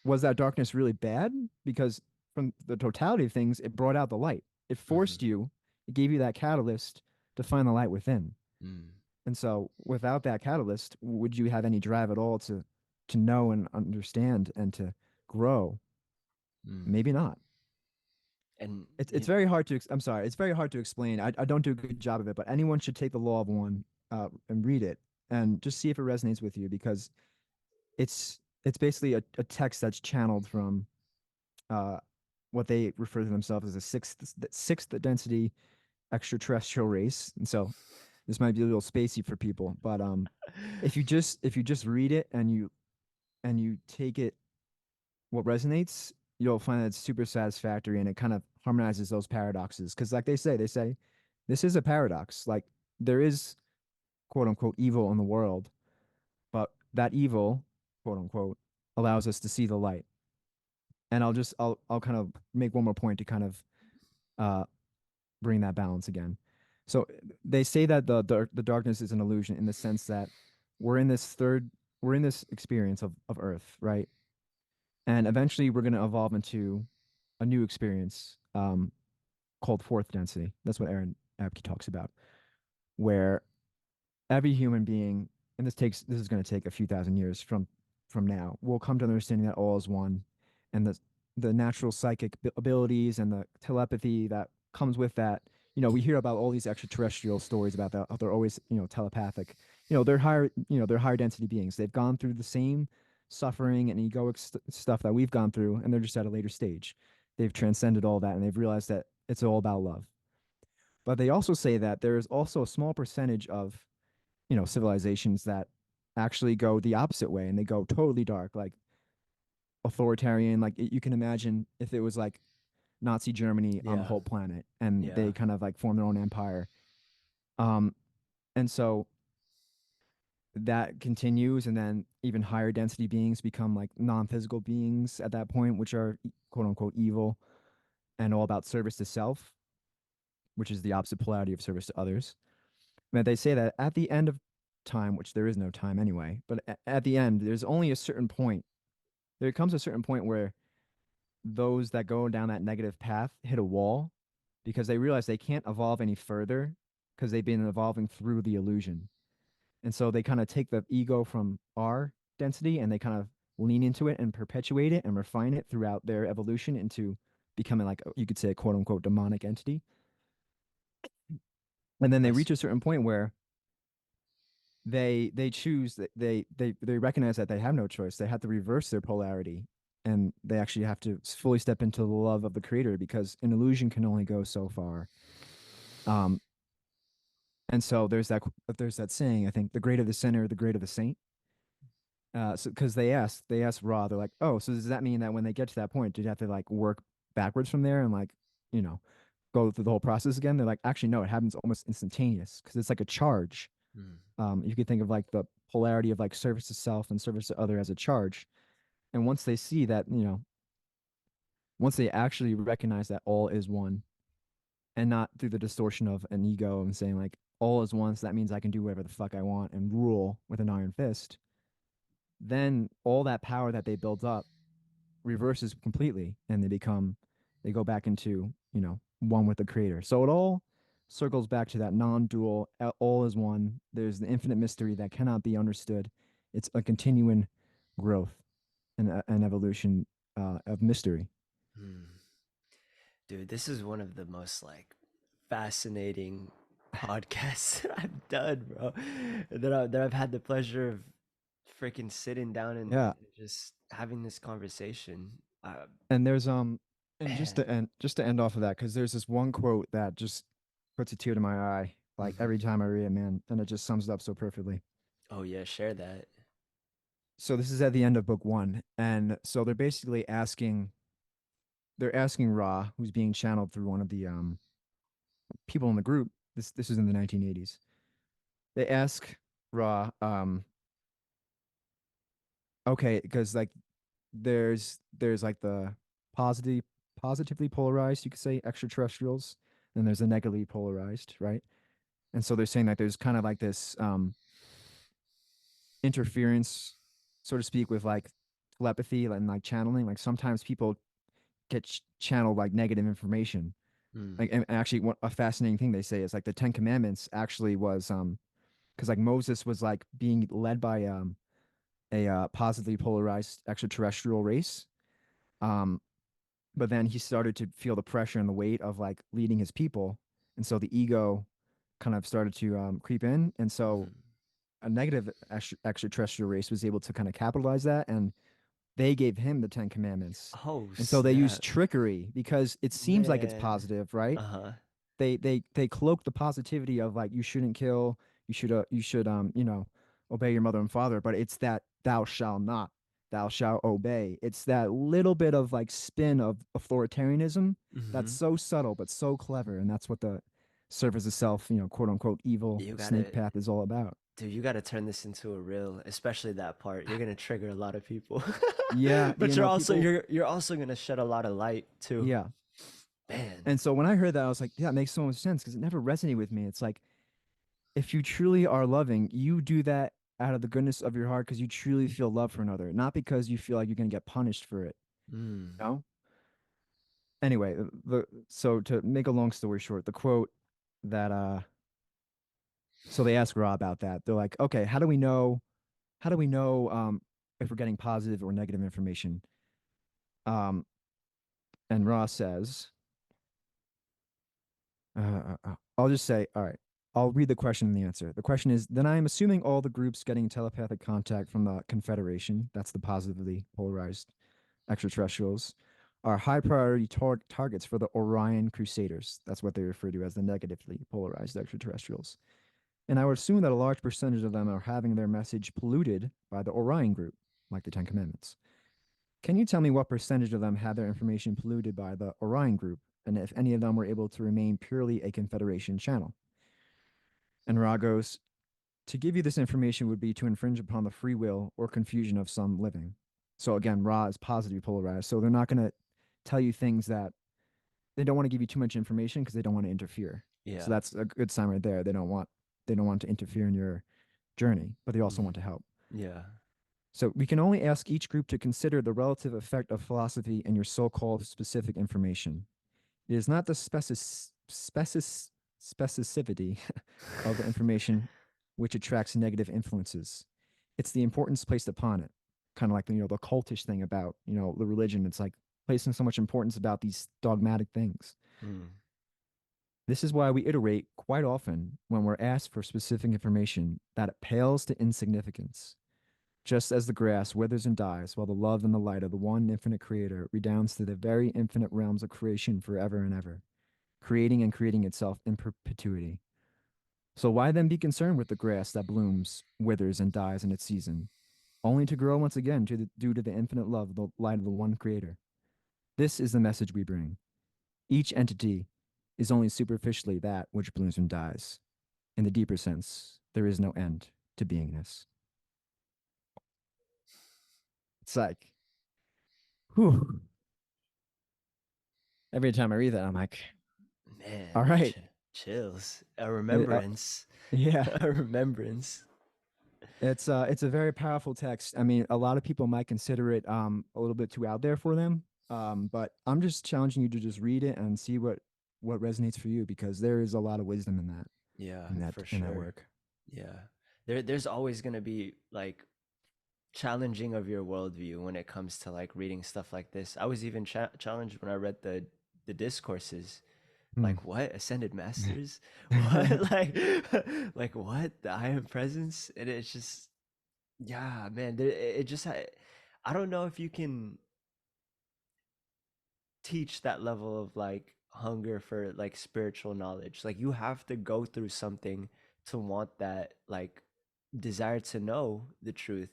was that darkness really bad? Because from the totality of things, it brought out the light. It Mhm. forced you, it gave you that catalyst to find the light within. Mm. And so without that catalyst, would you have any drive at all to know and understand and to grow? Mm. Maybe not. And It's very hard to I'm sorry, it's very hard to explain. I don't do a good job of it, but anyone should take the Law of One and read it and just see if it resonates with you because it's basically a text that's channeled from uh, what they refer to themselves as a sixth density extraterrestrial race. And so this might be a little spacey for people, but if you just read it and you take it what resonates, you'll find that it's super satisfactory and it kind of harmonizes those paradoxes. Because like they say this is a paradox. Like there is quote unquote evil in the world, but that evil, quote unquote, allows us to see the light. And I'll kind of make one more point to kind of uh bring that balance again. So they say that the darkness is an illusion in the sense that we're in this third we're in this experience of Earth, right? And eventually we're going to evolve into a new experience called fourth density. That's what Aaron Abke talks about, where every human being, and this is going to take a few thousand years from now, will come to an understanding that all is one, and the natural psychic abilities and the telepathy that comes with that. We hear about all these extraterrestrial stories about that. How they're always, telepathic. They're higher density beings. They've gone through the same suffering and egoic stuff that we've gone through, and they're just at a later stage. They've transcended all that, and they've realized that it's all about love. But they also say that there is also a small percentage of civilizations that actually go the opposite way and they go totally dark, like authoritarian. Like you can imagine if it was like Nazi Germany on the yeah. whole planet and Yeah. they kind of like form their own empire. Um, and so that continues, and then even higher density beings become like non-physical beings at that point, which are quote unquote evil and all about service to self, which is the opposite polarity of service to others. And they say that at the end of time, which there is no time anyway, but at the end, there's only a certain point. There comes a certain point where those that go down that negative path hit a wall because they realize they can't evolve any further because they've been evolving through the illusion. And so they kind of take the ego from our density and they kind of lean into it and perpetuate it and refine it throughout their evolution into becoming like you could say a quote unquote demonic entity. And then they That's reach a certain point where they choose that they recognize that they have no choice. They have to reverse their polarity and they actually have to fully step into the love of the creator because an illusion can only go so far. Um, and so there's that saying, I think, the greater the sinner, the greater the saint. So because they asked Ra, they're like, oh, so does that mean that when they get to that point, do you have to like work backwards from there and like, you know, go through the whole process again? They're like, actually, no, it happens almost instantaneous because it's like a charge. mm, You could think of like the polarity of like service to self and service to other as a charge. And once they see that, once they actually recognize that all is one and not through the distortion of an ego and saying like all is one, so that means I can do whatever the fuck I want and rule with an iron fist, then all that power that they built up reverses completely and they go back into, one with the creator. So it all circles back to that non-dual, all is one. There's the infinite mystery that cannot be understood. It's a continuing growth and an evolution of mystery. mm. Dude, this is one of the most like fascinating podcasts that I've done, bro. That I've had the pleasure of freaking sitting down Yeah. and just having this conversation. And there's and Man. just to end off of that, because there's this one quote that just puts a tear to my eye, like every Mhm. time I read it, man, and it just sums it up so perfectly. Oh yeah, share that. So this is at the end of book one, and so they're asking Ra, who's being channeled through one of the people in the group. This is in the 1980s. They ask Ra, okay, because like there's like the positive positively polarized, you could say, extraterrestrials, and there's the negatively polarized, right? And so they're saying that there's kind of like this interference, so to speak, with like telepathy and like channeling. Like sometimes people get channeled like negative information. Mm, Like, and actually, what a fascinating thing they say is like the Ten Commandments actually was because like Moses was like being led by a positively polarized extraterrestrial race. Um, but then he started to feel the pressure and the weight of like leading his people, and so the ego kind of started to creep in, and so mhm. a negative extraterrestrial race was able to kind of capitalize that, and they gave him the Ten Commandments, Oh and so they used snap, trickery because it seems like it's man. positive, right? Uh-huh. They cloak the positivity of like you shouldn't kill, you should obey your mother and father, but it's that thou shalt not, thou shalt obey. It's that little bit of like spin of authoritarianism that's Mm-hmm. so subtle but so clever, and that's what the surface of self, quote unquote evil You snake gotta, path is all about. dude, you gotta turn this into a reel, especially that part. You're gonna trigger a lot of people. Yeah, But people. you're also gonna shed a lot of light too. Yeah. Man. And so when I heard that, I was like, yeah, it makes so much sense because it never resonated with me. It's like if you truly are loving, you do that out of the goodness of your heart because you truly feel love for another, not because you feel like you're going to get punished for it. Mm. You know? Anyway, so to make a long story short, the quote that so they asked Ra about that. They're like, okay, how do we know if we're getting positive or negative information? Um, and Ra says, I'll just say, all right, I'll read the question and the answer. The question is, then I am assuming all the groups getting telepathic contact from the Confederation, that's the positively polarized extraterrestrials, are high priority targets for the Orion Crusaders. That's what they refer to as the negatively polarized extraterrestrials. And I would assume that a large percentage of them are having their message polluted by the Orion group, like the Ten Commandments. Can you tell me what percentage of them had their information polluted by the Orion group, and if any of them were able to remain purely a Confederation channel? And Ra goes, to give you this information would be to infringe upon the free will or confusion of some living. So again, Ra is positively polarized. So they're not going to tell you things that they don't want to give you too much information because they don't want to interfere. So Yeah. that's a good sign right there. They don't want to interfere in your journey, but they also want Mm. to help. Yeah. So we can only ask each group to consider the relative effect of philosophy in your so-called specific information. It is not the specificity of the information which attracts negative influences. It's the importance placed upon it. kind of like, the cultish thing about, the religion. It's like placing so much importance about these dogmatic things. Mm. This is why we iterate quite often when we're asked for specific information that it pales to insignificance. Just as the grass withers and dies, while the love and the light of the one infinite creator redounds to the very infinite realms of creation forever and ever, creating and creating itself in perpetuity. So why then be concerned with the grass that blooms, withers, and dies in its season, only to grow once again due to the infinite love of the light of the one creator? This is the message we bring. Each entity is only superficially that which blooms and dies. In the deeper sense, there is no end to beingness. It's like, whew. Every time I read that, I'm like, all Man, right. chills. A It, remembrance. yeah, A remembrance. it's a very powerful text. I mean, a lot of people might consider it a little bit too out there for them. But I'm just challenging you to just read it and see what resonates for you, because there is a lot of wisdom in that Yeah, in that for in that sure. work. Yeah. There's always gonna be like challenging of your worldview when it comes to like reading stuff like this. I was even challenged when I read the discourses. Hmm. Like what? Ascended masters? What? Like what? The I am presence? And it's just yeah, man. It just I don't know if you can teach that level of like hunger for like spiritual knowledge. Like you have to go through something to want that like desire to know the truth.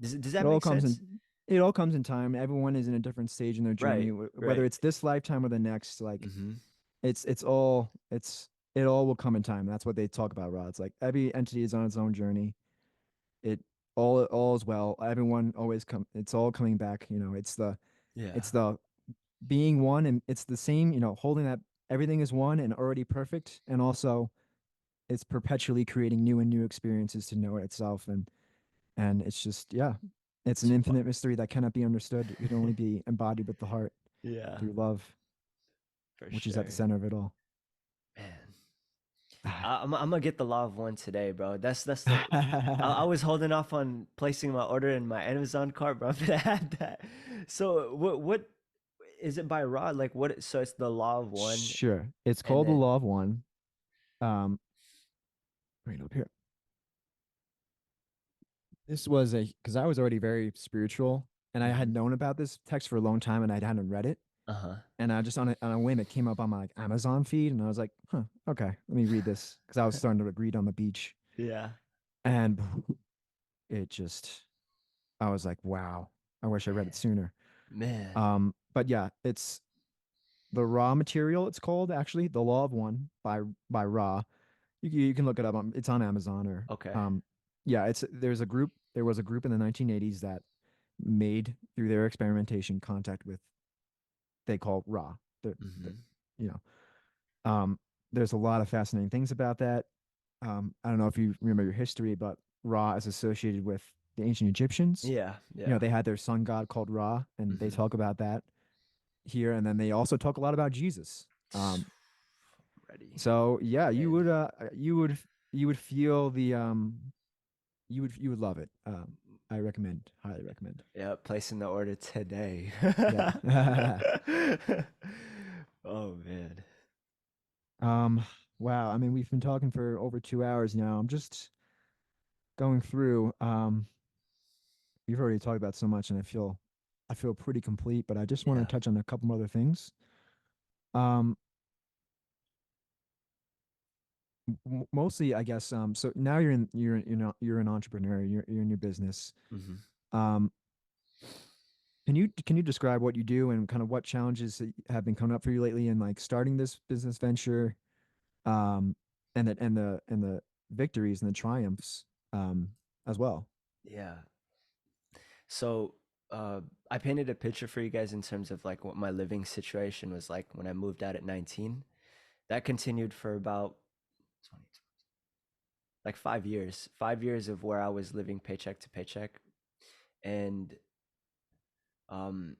Does It that all make comes sense? in it all comes in time. Everyone is in a different stage in their journey, Right, whether right. it's this lifetime or the next. Like, Mm-hmm. it all will come in time. That's what they talk about, Rod. It's like every entity is on its own journey. It all is well. Everyone always come. It's all coming back. Yeah. It's the being one, and it's the same. Holding that everything is one and already perfect, and also it's perpetually creating new and new experiences to know itself. And it's just, yeah, it's an It's infinite mystery that cannot be understood. It can only be embodied with the heart yeah, through love, for which is at the sure. center of it all. Man. I'm gonna get the law of one today, bro. That's the I was holding off on placing my order in my Amazon cart, bro. I'm gonna add that. So what is it by Rod? Like what? So it's the law of one, Sure. It's and called the then law of one. Right up here. This was because I was already very spiritual, and I had mm-hmm. known about this text for a long time, and I hadn't read it. Uh-huh. And I just on a whim, it came up on my like Amazon feed, and I was like, huh, okay, let me read this, because I was starting to read on the beach. Yeah. And it just, I was like, wow, I wish I read it sooner. Man. But yeah, it's the raw material. It's called, actually, the Law of One by Ra. You can look it up. It's on Amazon. Or Okay. yeah, there was a group in the 1980s that made, through their experimentation, contact with, they call Ra. The Mm-hmm. you know there's a lot of fascinating things about that. I don't know if you remember your history, but Ra is associated with the ancient Egyptians. Yeah. Yeah. They had their sun god called Ra, and they Mm-hmm. talk about that here. And then they also talk a lot about Jesus. Ready. So yeah, Man. you would feel the you would love it. I recommend, highly recommend. Yeah, placing the order today. Yeah. Oh man. um. Wow. I mean, we've been talking for over 2 hours now. I'm just going through. We've already talked about so much, and I feel pretty complete. But I just want to Yeah. touch on a couple more other things. Um. Mostly, I guess. So now you're an entrepreneur. You're in your business. Mm-hmm. Um. Can you describe what you do and kind of what challenges that have been coming up for you lately in like starting this business venture, um, and the victories and the triumphs, as well. Yeah. So, I painted a picture for you guys in terms of like what my living situation was like when I moved out at 19. That continued for about 20, like 5 years, 5 years of where I was living paycheck to paycheck. And um,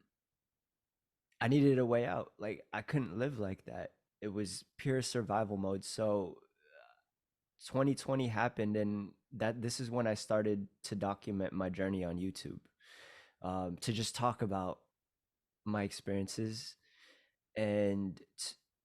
I needed a way out. Like I couldn't live like that. It was pure survival mode. So 2020 happened and that this is when I started to document my journey on YouTube, to just talk about my experiences. And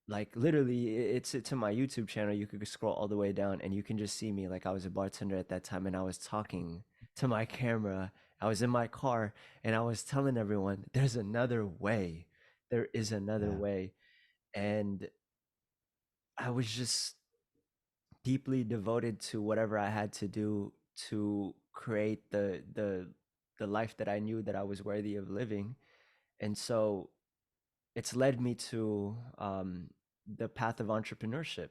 like literally it's my YouTube channel. You could scroll all the way down and you can just see me. Like, I was a bartender at that time and I was talking to my camera. I was in my car and I was telling everyone there's another way. There is another Yeah. way. And I was just deeply devoted to whatever I had to do to create the life that I knew that I was worthy of living. And so it's led me to the path of entrepreneurship.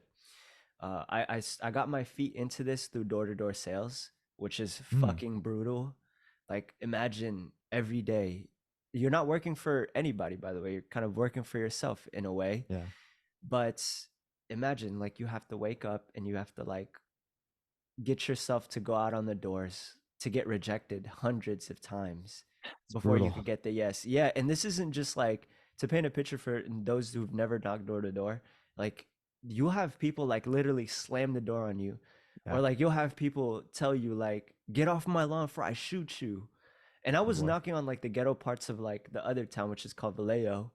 I got my feet into this through door-to-door sales, which is Mm. fucking brutal. Like, imagine every day you're not working for anybody, by the way, you're kind of working for yourself in a way. Yeah. But imagine, like, you have to wake up and you have to like get yourself to go out on the doors, to get rejected hundreds of times It's before you brutal. could get the yes. Yeah, and this isn't just like, to paint a picture for those who've never knocked door to door, like, you have people like literally slam the door on you, or Yeah. like you'll have people tell you like, get off my lawn before I shoot you. And I Oh was boy. knocking on like the ghetto parts of like the other town, which is called Vallejo,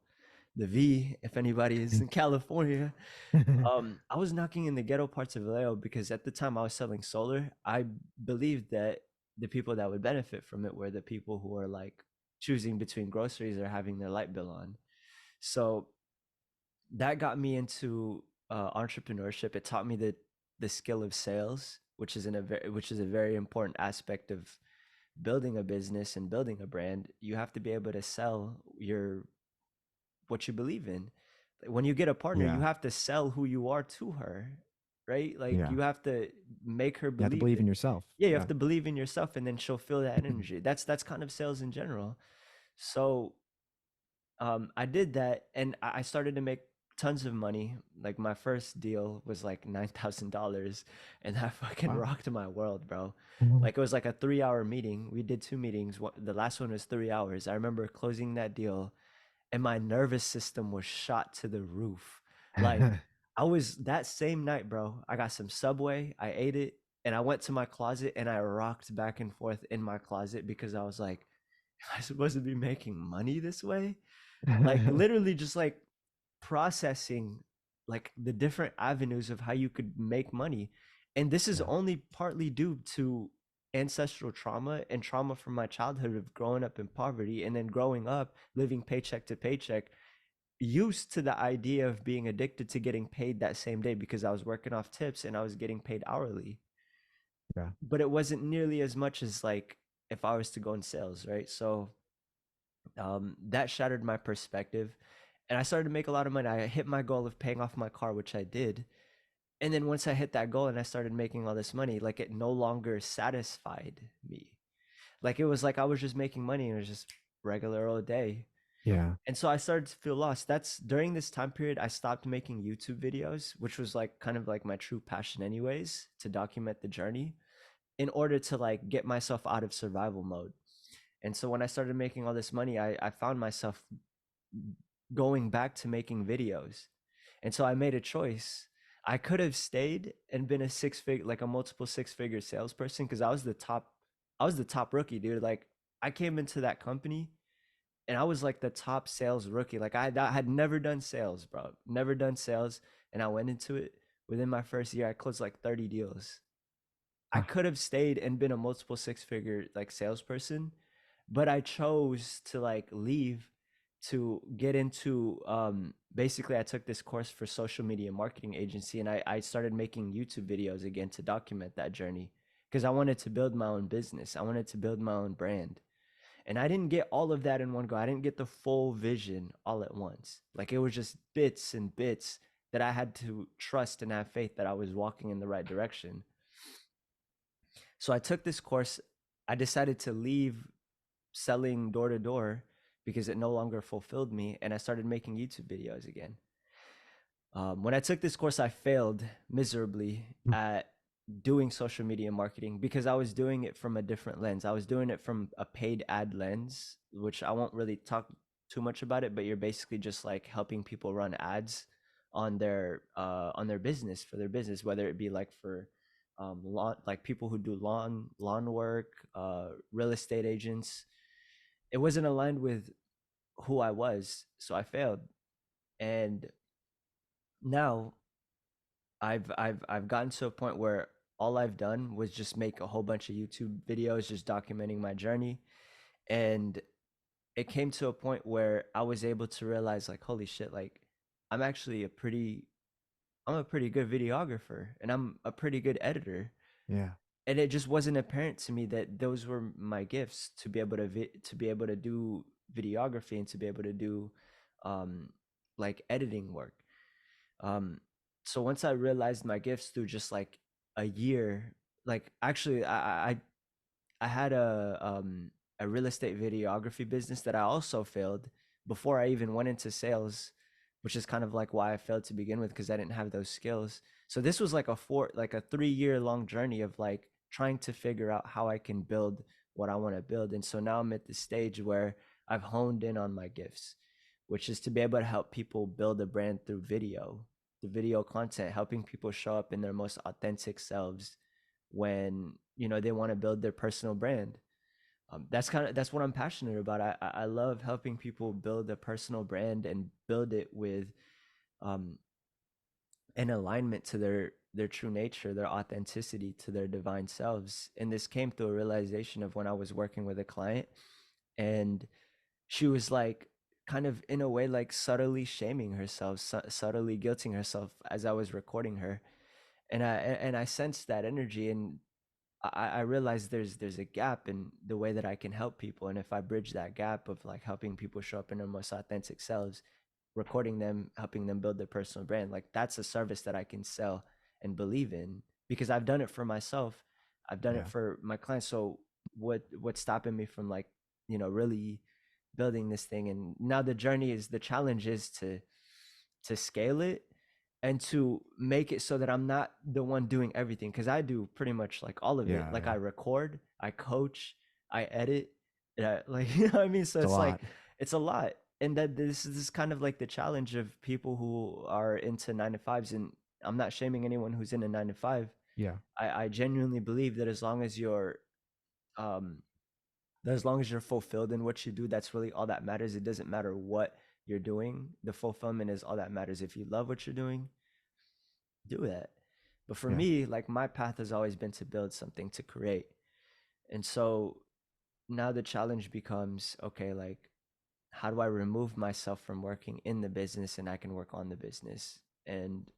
the V, if anybody is in California. I was knocking in the ghetto parts of Vallejo because at the time I was selling solar. I believed that the people that would benefit from it were the people who are like choosing between groceries or having their light bill on. So that got me into entrepreneurship. It taught me the skill of sales, which is which is a very important aspect of building a business and building a brand. You have to be able to sell your what you believe in. When you get a partner, you Yeah. have to sell who you are to her, right? Like, Yeah. you have to make her You have to believe believe in in, yourself. yeah, you have Yeah. to believe in yourself, and then she'll feel that energy. That's kind of sales in general. So I did that, and I started to make tons of money. Like, my first deal was like $9,000, and that fucking Wow. rocked my world, bro. Mhm. Like, it was like a 3 hour meeting. We did two meetings. The last one was 3 hours. I remember closing that deal and my nervous system was shot to the roof. Like, I was that same night, bro. I got some Subway, I ate it, and I went to my closet and I rocked back and forth in my closet because I was like, am I supposed to be making money this way? Like, literally just like processing like the different avenues of how you could make money. And this is Yeah. only partly due to ancestral trauma and trauma from my childhood of growing up in poverty and then growing up living paycheck to paycheck, used to the idea of being addicted to getting paid that same day because I was working off tips and I was getting paid hourly. Yeah. But it wasn't nearly as much as like if I was to go in sales, right? So that shattered my perspective. And I started to make a lot of money. I hit my goal of paying off my car, which I did. And then once I hit that goal and I started making all this money, like, it no longer satisfied me. Like, it was like I was just making money and it was just regular old day. Yeah. And so I started to feel lost. That's during this time period I stopped making YouTube videos, which was like kind of like my true passion anyways, to document the journey in order to like get myself out of survival mode. And so when I started making all this money, I found myself going back to making videos. And so I made a choice. I could have stayed and been a like a multiple six-figure salesperson, because I was the top rookie, dude. Like, I came into that company and I was like the top sales rookie. Like, I had never done sales, bro. Never done sales. And I went into it within my first year. I closed like 30 deals. I Huh. could have stayed and been a multiple six-figure like salesperson, but I chose to like leave to get into basically I took this course for social media marketing agency, and I started making YouTube videos again to document that journey because I wanted to build my own business. I wanted to build my own brand. And I didn't get all of that in one go. I didn't get the full vision all at once. Like, it was just bits and bits that I had to trust and have faith that I was walking in the right direction. So I took this course. I decided to leave selling door to door because it no longer fulfilled me, and I started making YouTube videos again. When I took this course, I failed miserably at doing social media marketing because I was doing it from a different lens. I was doing it from a paid ad lens, which I won't really talk too much about it, but you're basically just like helping people run ads on their business, for their business, whether it be like for lawn, like people who do lawn work, real estate agents. It wasn't aligned with who I was, so I failed. And now I've gotten to a point where all I've done was just make a whole bunch of YouTube videos just documenting my journey. And it came to a point where I was able to realize, like, holy shit, like I'm actually I'm a pretty good videographer and I'm a pretty good editor. Yeah. And it just wasn't apparent to me that those were my gifts, to be able to to be able to do videography and to be able to do um like editing work. um so once I realized my gifts through just like a year, like actually I had a real estate videography business that I also failed before I even went into sales, which is kind of like why I failed to begin with, because I didn't have those skills. So this was like a 3 year long journey of like trying to figure out how I can build what I want to build. And so now I'm at the stage where I've honed in on my gifts, which is to be able to help people build a brand through video, the video content, helping people show up in their most authentic selves when they want to build their personal brand. That's what I'm passionate about. I love helping people build a personal brand and build it with um, an alignment to their true nature, their authenticity, to their divine selves. And this came through a realization of when I was working with a client, and she was like kind of in a way like subtly shaming herself, subtly guilting herself as I was recording her, and I sensed that energy, and I realized there's a gap in the way that I can help people. And if I bridge that gap of like helping people show up in their most authentic selves, recording them, helping them build their personal brand, like that's a service that I can sell and believe in, because I've done it for myself. I've done it Yeah. for my clients. So what's stopping me from like, really building this thing? And now the challenge is to scale it and to make it so that I'm not the one doing everything, because I do pretty much like all of it. Yeah. Like I Yeah. record, I coach, I edit, like you know what I mean. So It's a it's like lot. it's a lot, and that this is kind of like the challenge of people who are into 9 to 5s. And I'm not shaming anyone who's in a 9 to 5. Yeah. I genuinely believe that um as long as you're fulfilled in what you do, that's really all that matters. It doesn't matter what you're doing. The fulfillment is all that matters. If you love what you're doing, do that. But for Yeah. me, like my path has always been to build something, to create. And so now the challenge becomes, okay, like how do I remove myself from working in the business and I can work on the business? And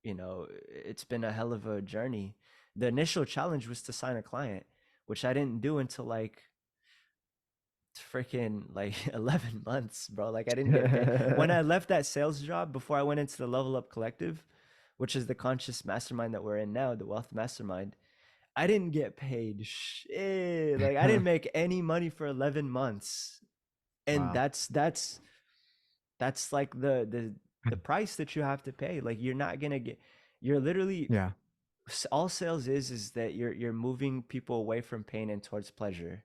it's been a hell of a journey. The initial challenge was to sign a client, which I didn't do until like freaking like 11 months, bro. Like I didn't get paid when I left that sales job before I went into the Level Up Collective, which is the conscious mastermind that we're in now, the wealth mastermind. I didn't get paid shit. Like I didn't make any money for 11 months. And Wow. that's like the price that you have to pay. Like you're not going to get, you're literally, Yeah. all sales is that you're moving people away from pain and towards pleasure.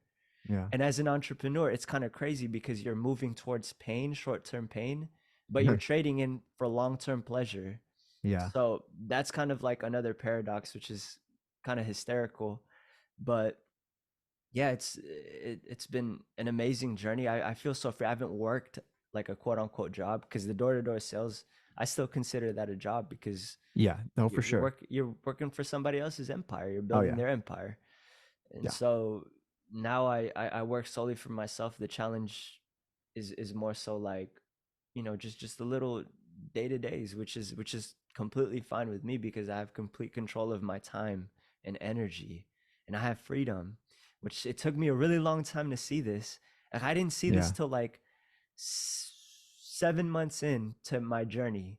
Yeah. And as an entrepreneur, it's kind of crazy because you're moving towards pain, short-term pain, but you're trading in for long-term pleasure. Yeah. So that's kind of like another paradox, which is kind of hysterical. But yeah, it's been an amazing journey. I feel so free. I haven't worked like a quote unquote job, because the door-to-door sales, I still consider that a job, because Yeah. No, for sure. you're working for somebody else's empire. You're Oh building yeah. their empire. And Yeah. so now I work solely for myself. The challenge is more so like, just the little day-to-days, which is completely fine with me, because I have complete control of my time and energy, and I have freedom, which it took me a really long time to see this. Like I didn't see this Yeah. till like 7 months into my journey,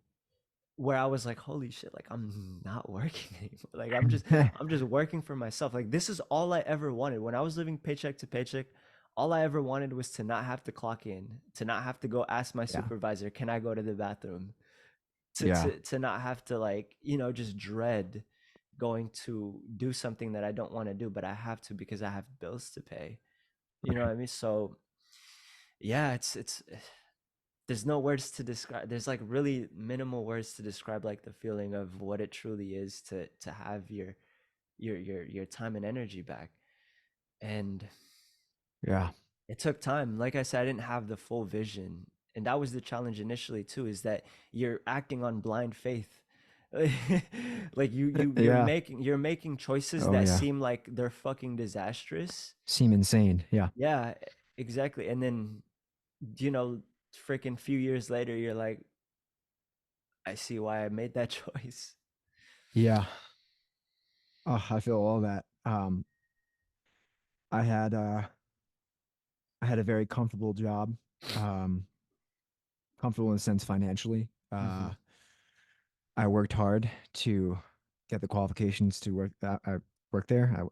where I was like, holy shit, like I'm not working anymore. Like I'm just working for myself. Like this is all I ever wanted. When I was living paycheck to paycheck, all I ever wanted was to not have to clock in, to not have to go ask my Yeah. supervisor, can I go to the bathroom? To Yeah. to to not have to, like, just dread going to do something that I don't want to do, but I have to because I have bills to pay. You know what Right. I mean? So yeah, it's there's no words to describe. There's like really minimal words to describe like the feeling of what it truly is to have your time and energy back. And Yeah. it took time. Like I said, I didn't have the full vision. And that was the challenge initially too, is that you're acting on blind faith. Like Yeah. you're making choices Oh that yeah. seem like they're fucking disastrous. Seem insane. Yeah. Yeah, exactly. And then, you know, freaking few years later, you're like, I see why I made that choice. Yeah. Oh, I feel all that. I had I had a very comfortable job. Um, Comfortable in a sense financially. Mm-hmm. I worked hard to get the qualifications to work. I work there.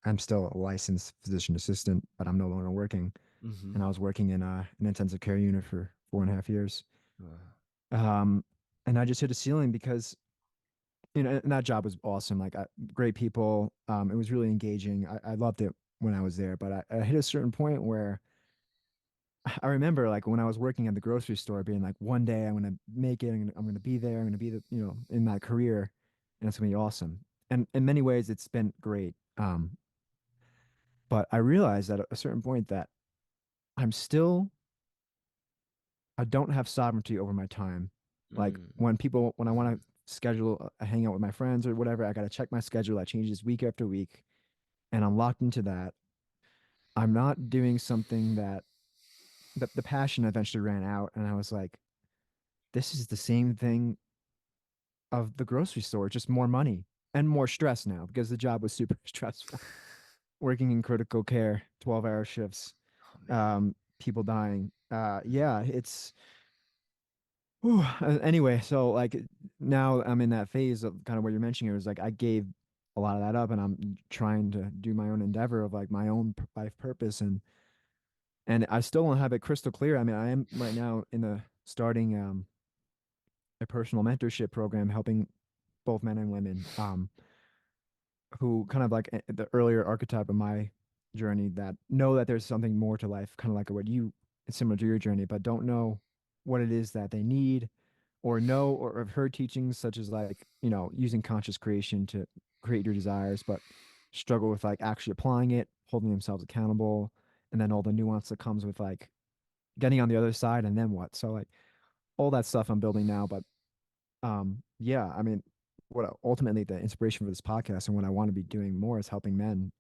I'm still a licensed physician assistant, but I'm no longer working. Mm-hmm. And I was working in an intensive care unit for 4.5 years. Uh, Um, and I just hit a ceiling because and that job was awesome. Like great people. It was really engaging. I loved it when I was there, but I hit a certain point where I remember like when I was working at the grocery store being like, one day I'm gonna make it, I'm gonna be there, I'm gonna be in my career, and it's gonna be awesome. And in many ways it's been great. But I realized at a certain point that I'm still I don't have sovereignty over my time. Like when I want mm-hmm. to schedule a hangout with my friends or whatever, I gotta check my schedule. That changes week after week, and I'm locked into that. I'm not doing something that the passion eventually ran out, and I was like, this is the same thing of the grocery store, just more money and more stress now because the job was super stressful. Working in critical care, 12-hour shifts, Oh man. people dying. Yeah, it's whew. Anyway, so like now I'm in that phase of kind of what you're mentioning. It was like I gave a lot of that up and I'm trying to do my own endeavor of like my own life purpose and I still don't have it crystal clear. I mean, I am right now in the starting a personal mentorship program helping both men and women who kind of like the earlier archetype of my journey that know that there's something more to life, kind of like what you, it's similar to your journey, but don't know what it is that they need or know or have heard teachings such as like, using conscious creation to create your desires, but struggle with like actually applying it, holding themselves accountable, and then all the nuance that comes with like getting on the other side and then what. So like all that stuff I'm building now, but yeah, I mean, what ultimately the inspiration for this podcast and what I want to be doing more is helping men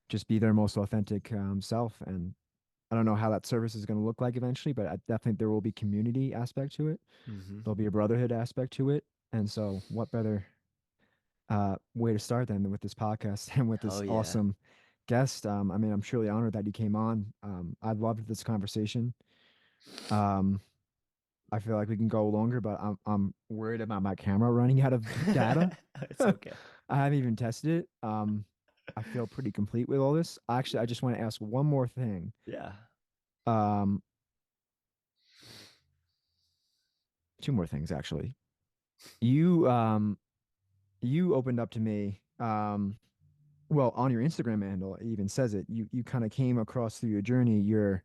just be their most authentic self. And I don't know how that service is going to look like eventually, but I definitely there will be community aspect to it. Mm-hmm. There'll be a brotherhood aspect to it. And so, what better way to start than with this podcast and with Oh this yeah. awesome guest? I mean, I'm truly honored that you came on. I loved this conversation. Um, I feel like we can go longer, but I'm worried about my camera running out of data. It's okay. I haven't even tested it. I feel pretty complete with all this. Actually, I just want to ask one more thing. Yeah. Um, Two more things actually. You you opened up to me. Well, on your Instagram handle, it even says it. You kind of came across through your journey. Your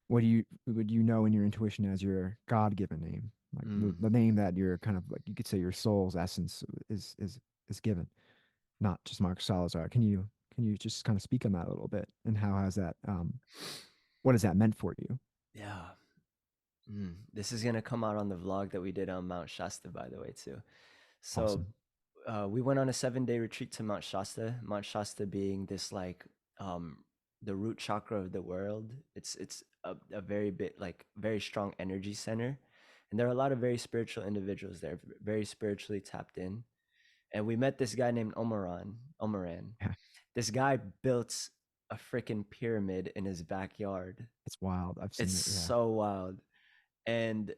what do you would you know in your intuition as your God-given name, like Mm. the name that you're kind of like you could say your soul's essence is given, not just Mark Salazar. Can you just kind of speak on that a little bit and how has that what has that meant for you? Yeah. This is gonna come out on the vlog that we did on Mount Shasta, by the way, too. So, Awesome. we went on a 7-day retreat to Mount Shasta. Mount Shasta being this like um the root chakra of the world. It's a very bit like very strong energy center, and there are a lot of very spiritual individuals there, very spiritually tapped in. And we met this guy named Omaran. Yeah, This guy built a freaking pyramid in his backyard. it's wild. I've It's seen it. Yeah. so wild. And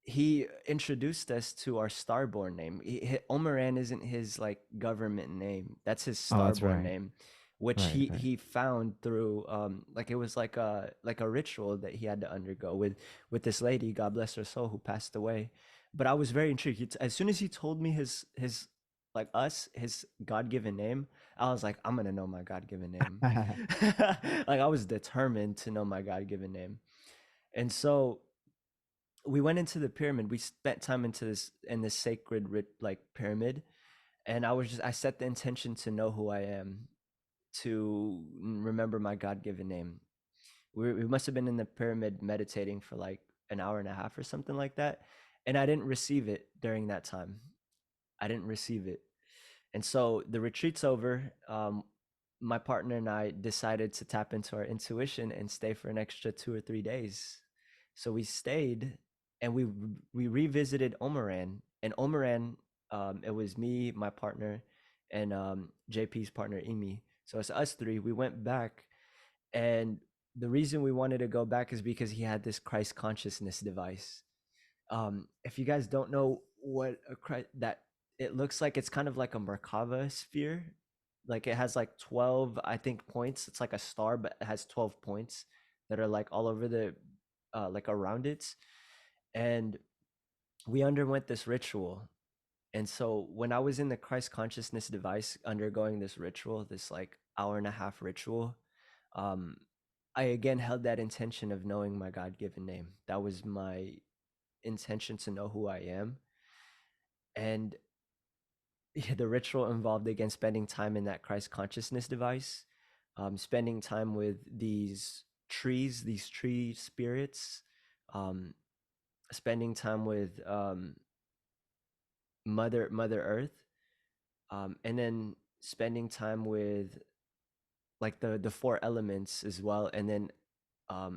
he introduced us to our starborn name. Omaran isn't his like government name. That's his Oh, that's starborn right. name, which Right. Right. he found through like it was like a ritual that he had to undergo with this lady, God bless her soul, who passed away. But I was very intrigued. As soon as he told me his like us his God-given name, I was like, I'm gonna know my God-given name. Like I was determined to know my God-given name. And so we went into the pyramid. We spent time into this in this sacred like pyramid, And I set the intention to know who I am, to remember my God-given name. We must have been in the pyramid meditating for like an hour and a half or something like that, and I didn't receive it during that time. I didn't receive it. And so the retreat's over. My partner and I decided to tap into our intuition and stay for an extra 2 or 3 days. So we stayed, and we revisited Omaran. And Omaran, it was me, my partner, and JP's partner Emi. So it's us three. We went back, and the reason we wanted to go back is because he had this Christ consciousness device. If you guys don't know what that, it looks like, it's kind of like a Merkava sphere. Like it has like 12, I think, points. It's like a star, but it has 12 points that are like all over the like around it. And we underwent this ritual. And so when I was in the Christ consciousness device undergoing this ritual, this like hour and a half ritual, um, I again held that intention of knowing my God given name. That was my intention, to know who I am. And yeah, the ritual involved, again, spending time in that Christ consciousness device, spending time with these tree spirits, um, spending time with Mother Earth, and then spending time with like the four elements as well. And then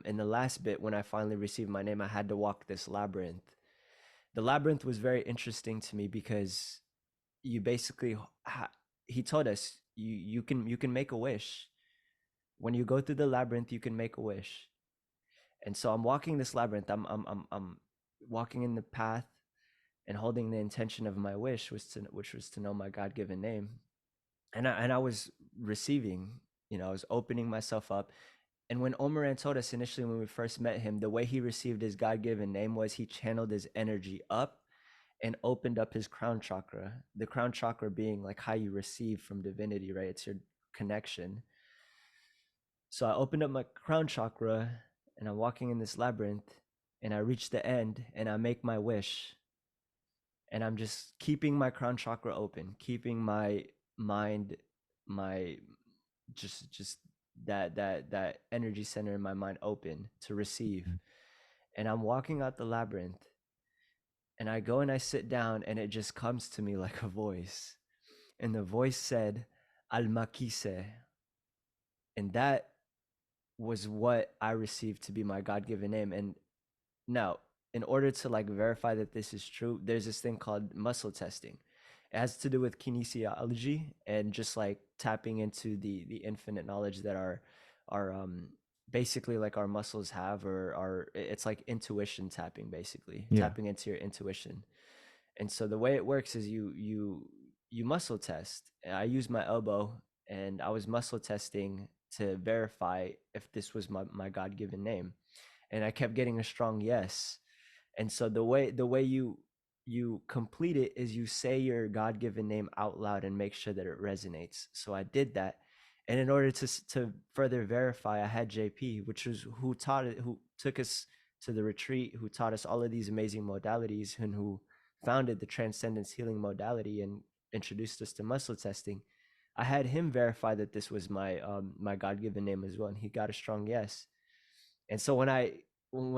in the last bit, when I finally received my name, I had to walk this labyrinth. The labyrinth was very interesting to me because you basically he told us you can make a wish. When you go through the labyrinth, you can make a wish. And so I'm walking this labyrinth. I'm walking in the path and holding the intention of my wish, which was to know my God-given name. And I was receiving, I was opening myself up. And when Omaran told us initially when we first met him, the way he received his God-given name was he channeled his energy up and opened up his crown chakra. The crown chakra being like how you receive from divinity, right? It's your connection. So I opened up my crown chakra, and I'm walking in this labyrinth, and I reach the end and I make my wish. And I'm just keeping my crown chakra open, keeping my mind, my just that energy center in my mind open to receive. And I'm walking out the labyrinth, and I go and I sit down, and it just comes to me like a voice. And the voice said, Almakise. And that was what I received to be my God given name. And now, in order to like verify that this is true, there's this thing called muscle testing. It has to do with kinesiology and just like tapping into the infinite knowledge that our basically like our muscles have, or our it's like intuition tapping, basically Yeah. tapping into your intuition. And so the way it works is you muscle test. I used my elbow, and I was muscle testing to verify if this was my God-given name. And I kept getting a strong yes. And so the way you complete it is you say your God-given name out loud and make sure that it resonates. So I did that. And in order to further verify, I had JP, which was who took us to the retreat, who taught us all of these amazing modalities, and who founded the transcendence healing modality and introduced us to muscle testing. I had him verify that this was my God-given name as well, and he got a strong yes. And so when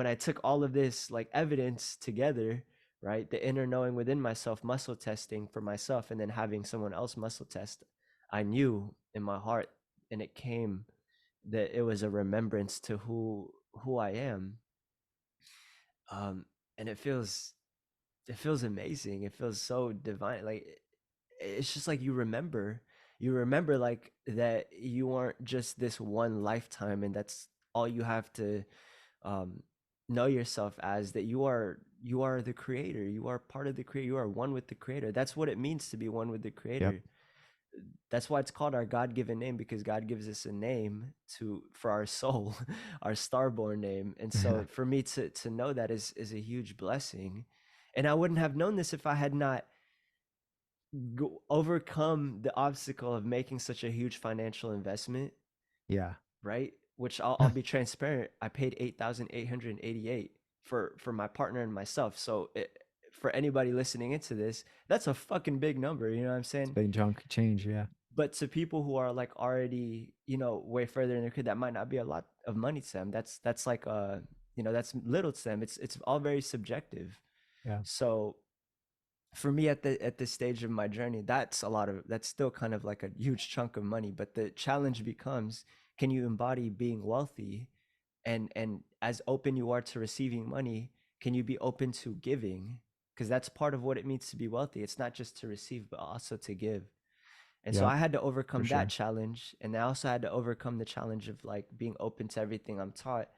I took all of this like evidence together, right, the inner knowing within myself, muscle testing for myself, and then having someone else muscle test, I knew in my heart, and it came, that it was a remembrance to who I am. And it feels amazing. It feels so divine. Like it's just like you remember like that you aren't just this one lifetime, and that's all you have to um know yourself as, that you are the creator, you are part of the creator, you are one with the creator. That's what it means to be one with the Yep. creator. That's why it's called our God-given name, because God gives us a name for our soul, our starborn name. And so for me to know that is a huge blessing. And I wouldn't have known this if I had not overcome the obstacle of making such a huge financial investment, Yeah. right? Which I'll be transparent. I paid 8,888 for my partner and myself. So for anybody listening into this, that's a fucking big number. You know what I'm It's a saying? big chunk change. Yeah. But to people who are like already, way further in their career, that might not be a lot of money to them. That's like that's little to them. It's all very subjective. Yeah. So for me at this stage of my journey, that's still kind of like a huge chunk of money. But the challenge becomes, can you embody being wealthy, and as open you are to receiving money, can you be open to giving? Because that's part of what it means to be wealthy. It's not just to receive, but also to give. And so Yep. I had to For overcome that sure. challenge. And I also had to overcome the challenge of like being open to everything I'm taught.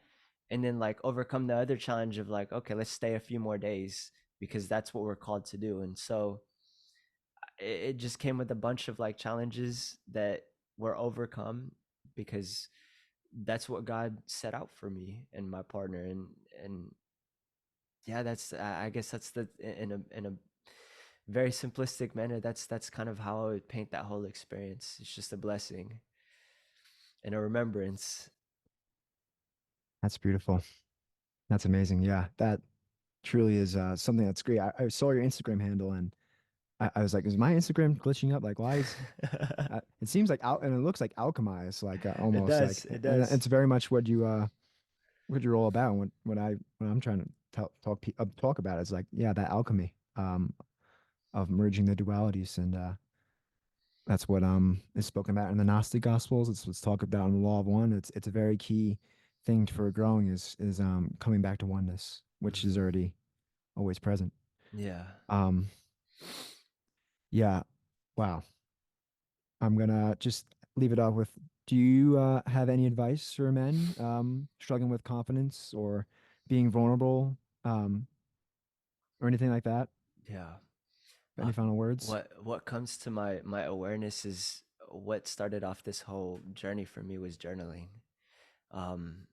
And then like overcome the other challenge of like, okay, let's stay a few more days because that's what we're called to do. And so it just came with a bunch of like challenges that were overcome because that's what God set out for me and my partner. And yeah, that's, I guess that's in a very simplistic manner, that's kind of how I would paint that whole experience. It's just a blessing and a remembrance. That's beautiful. That's amazing. Yeah. That truly is something that's great. I saw your Instagram handle and I was like, is my Instagram glitching up? Like, why is it seems like out and it looks like alchemized, like It almost like, does. It and does. it's very much what you're all about. When I'm trying to talk about it, it's like, yeah, that alchemy of merging the dualities, and that's what is spoken about in the Gnostic Gospels. It's what's talked about in the Law of One. It's a very key thing for growing is coming back to oneness, which is Hmm. already always present. Yeah. Um, yeah, wow. I'm gonna just leave it off with, do you have any advice for men struggling with confidence or being vulnerable, um, or anything like that? Yeah. Any Uh, final words? what comes to my awareness is what started off this whole journey for me was journaling. Um,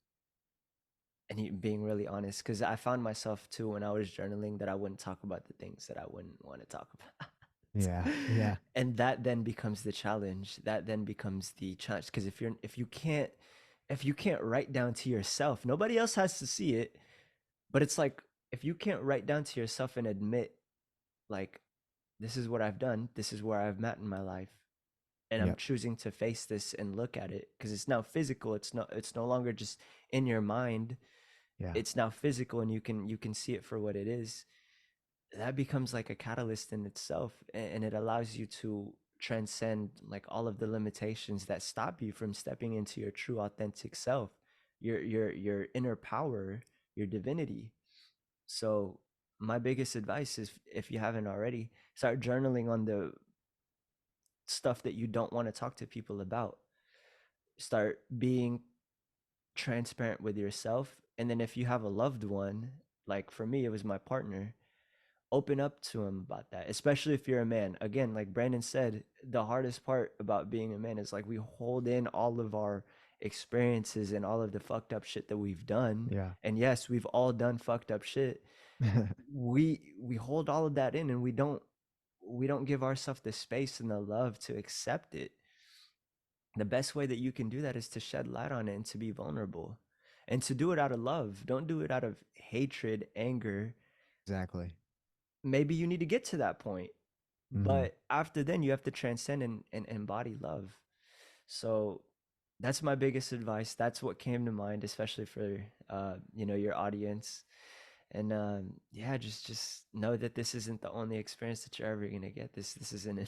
and being really honest, because I found myself too when I was journaling that I wouldn't talk about the things that I wouldn't want to talk about. Yeah, yeah, And that then becomes the challenge. That then becomes the challenge. Because if you can't write down to yourself, nobody else has to see it. But it's like, if you can't write down to yourself and admit, like, this is what I've done, this is where I've met in my life, and I'm yep, choosing to face this and look at it because it's now physical. It's no longer just in your mind. yeah, It's now physical, and you can see it for what it is. That becomes like a catalyst in itself, and it allows you to transcend like all of the limitations that stop you from stepping into your true authentic self, your inner power, your divinity. So my biggest advice is, if you haven't already, start journaling on the stuff that you don't want to talk to people about. Start being transparent with yourself, and then if you have a loved one, like for me it was my partner, open up to him about that, especially if you're a man. Again, like Brandon said, the hardest part about being a man is like we hold in all of our experiences and all of the fucked up shit that we've done. yeah. And yes, we've all done fucked up shit. We hold all of that in, and we don't give ourselves the space and the love to accept it. The best way that you can do that is to shed light on it and to be vulnerable, and to do it out of love. Don't do it out of hatred, anger. Exactly. Maybe you need to get to that point, Hmm. but after then you have to transcend and embody love. So that's my biggest advice. That's what came to mind, especially for your audience. And yeah, just know that this isn't the only experience that you're ever gonna get. This is an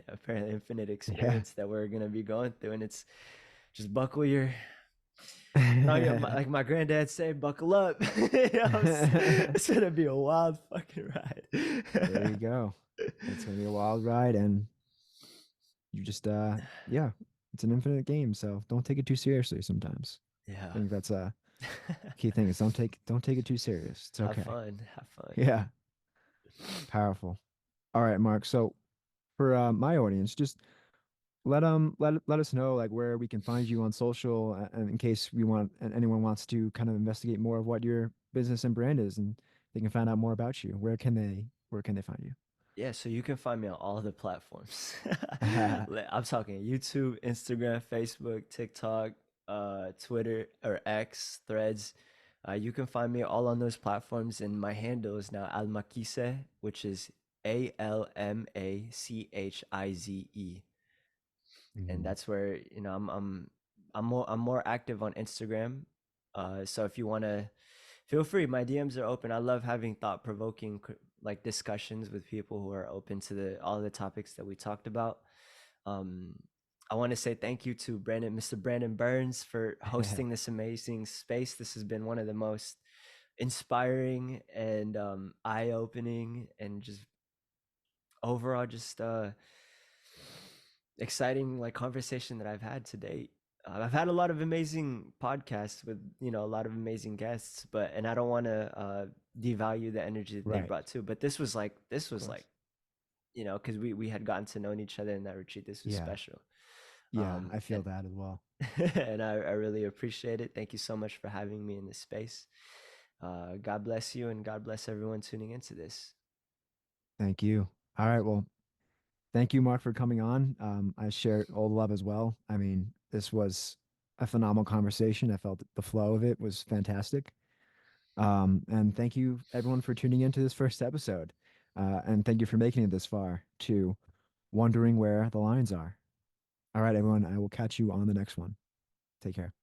apparently infinite Yeah. experience that we're gonna be going through, and it's just buckle your like my granddad say, buckle up. It's gonna be a wild fucking There you ride. go. It's gonna be a wild ride, and you just yeah, it's an infinite game, so don't take it too seriously sometimes. Yeah. I think that's a key thing is don't take it too serious. It's Have okay. fun. Have fun. Yeah, powerful. All right, Mark. So for my audience, just let us know like where we can find you on social, and in case we want and anyone wants to kind of investigate more of what your business and brand is, and they can find out more about you. Where can they find you? Yeah, so you can find me on all the platforms. I'm talking YouTube, Instagram, Facebook, TikTok, Twitter or X, Threads. You can find me all on those platforms, and my handle is now Almachize, which is Almachize, and Mhm. that's where I'm more active on Instagram. So if you want to, feel free. My DMs are open. I love having thought provoking like discussions with people who are open to the all the topics that we talked about. Um, I want to say thank you to Mr. Brandon Burns, for hosting this amazing space. This has been one of the most inspiring and eye-opening and just overall just exciting like conversation that I've had to date. I've had a lot of amazing podcasts with a lot of amazing guests, but and I don't want to devalue the energy that they Right. brought too. But this Of was like course. because we had gotten to know each other in that retreat. This was Yeah. special, Yeah. I feel and that as well. and I really appreciate it. Thank you so much for having me in this space. God bless you, and God bless everyone tuning into this. Thank you. All right. Well, thank you, Mark, for coming on. I share all the love as well. I mean, this was a phenomenal conversation. I felt the flow of it was fantastic. And thank you, everyone, for tuning into this first episode. And thank you for making it this far to wondering where the lines are. All right, everyone. I will catch you on the next one. Take care.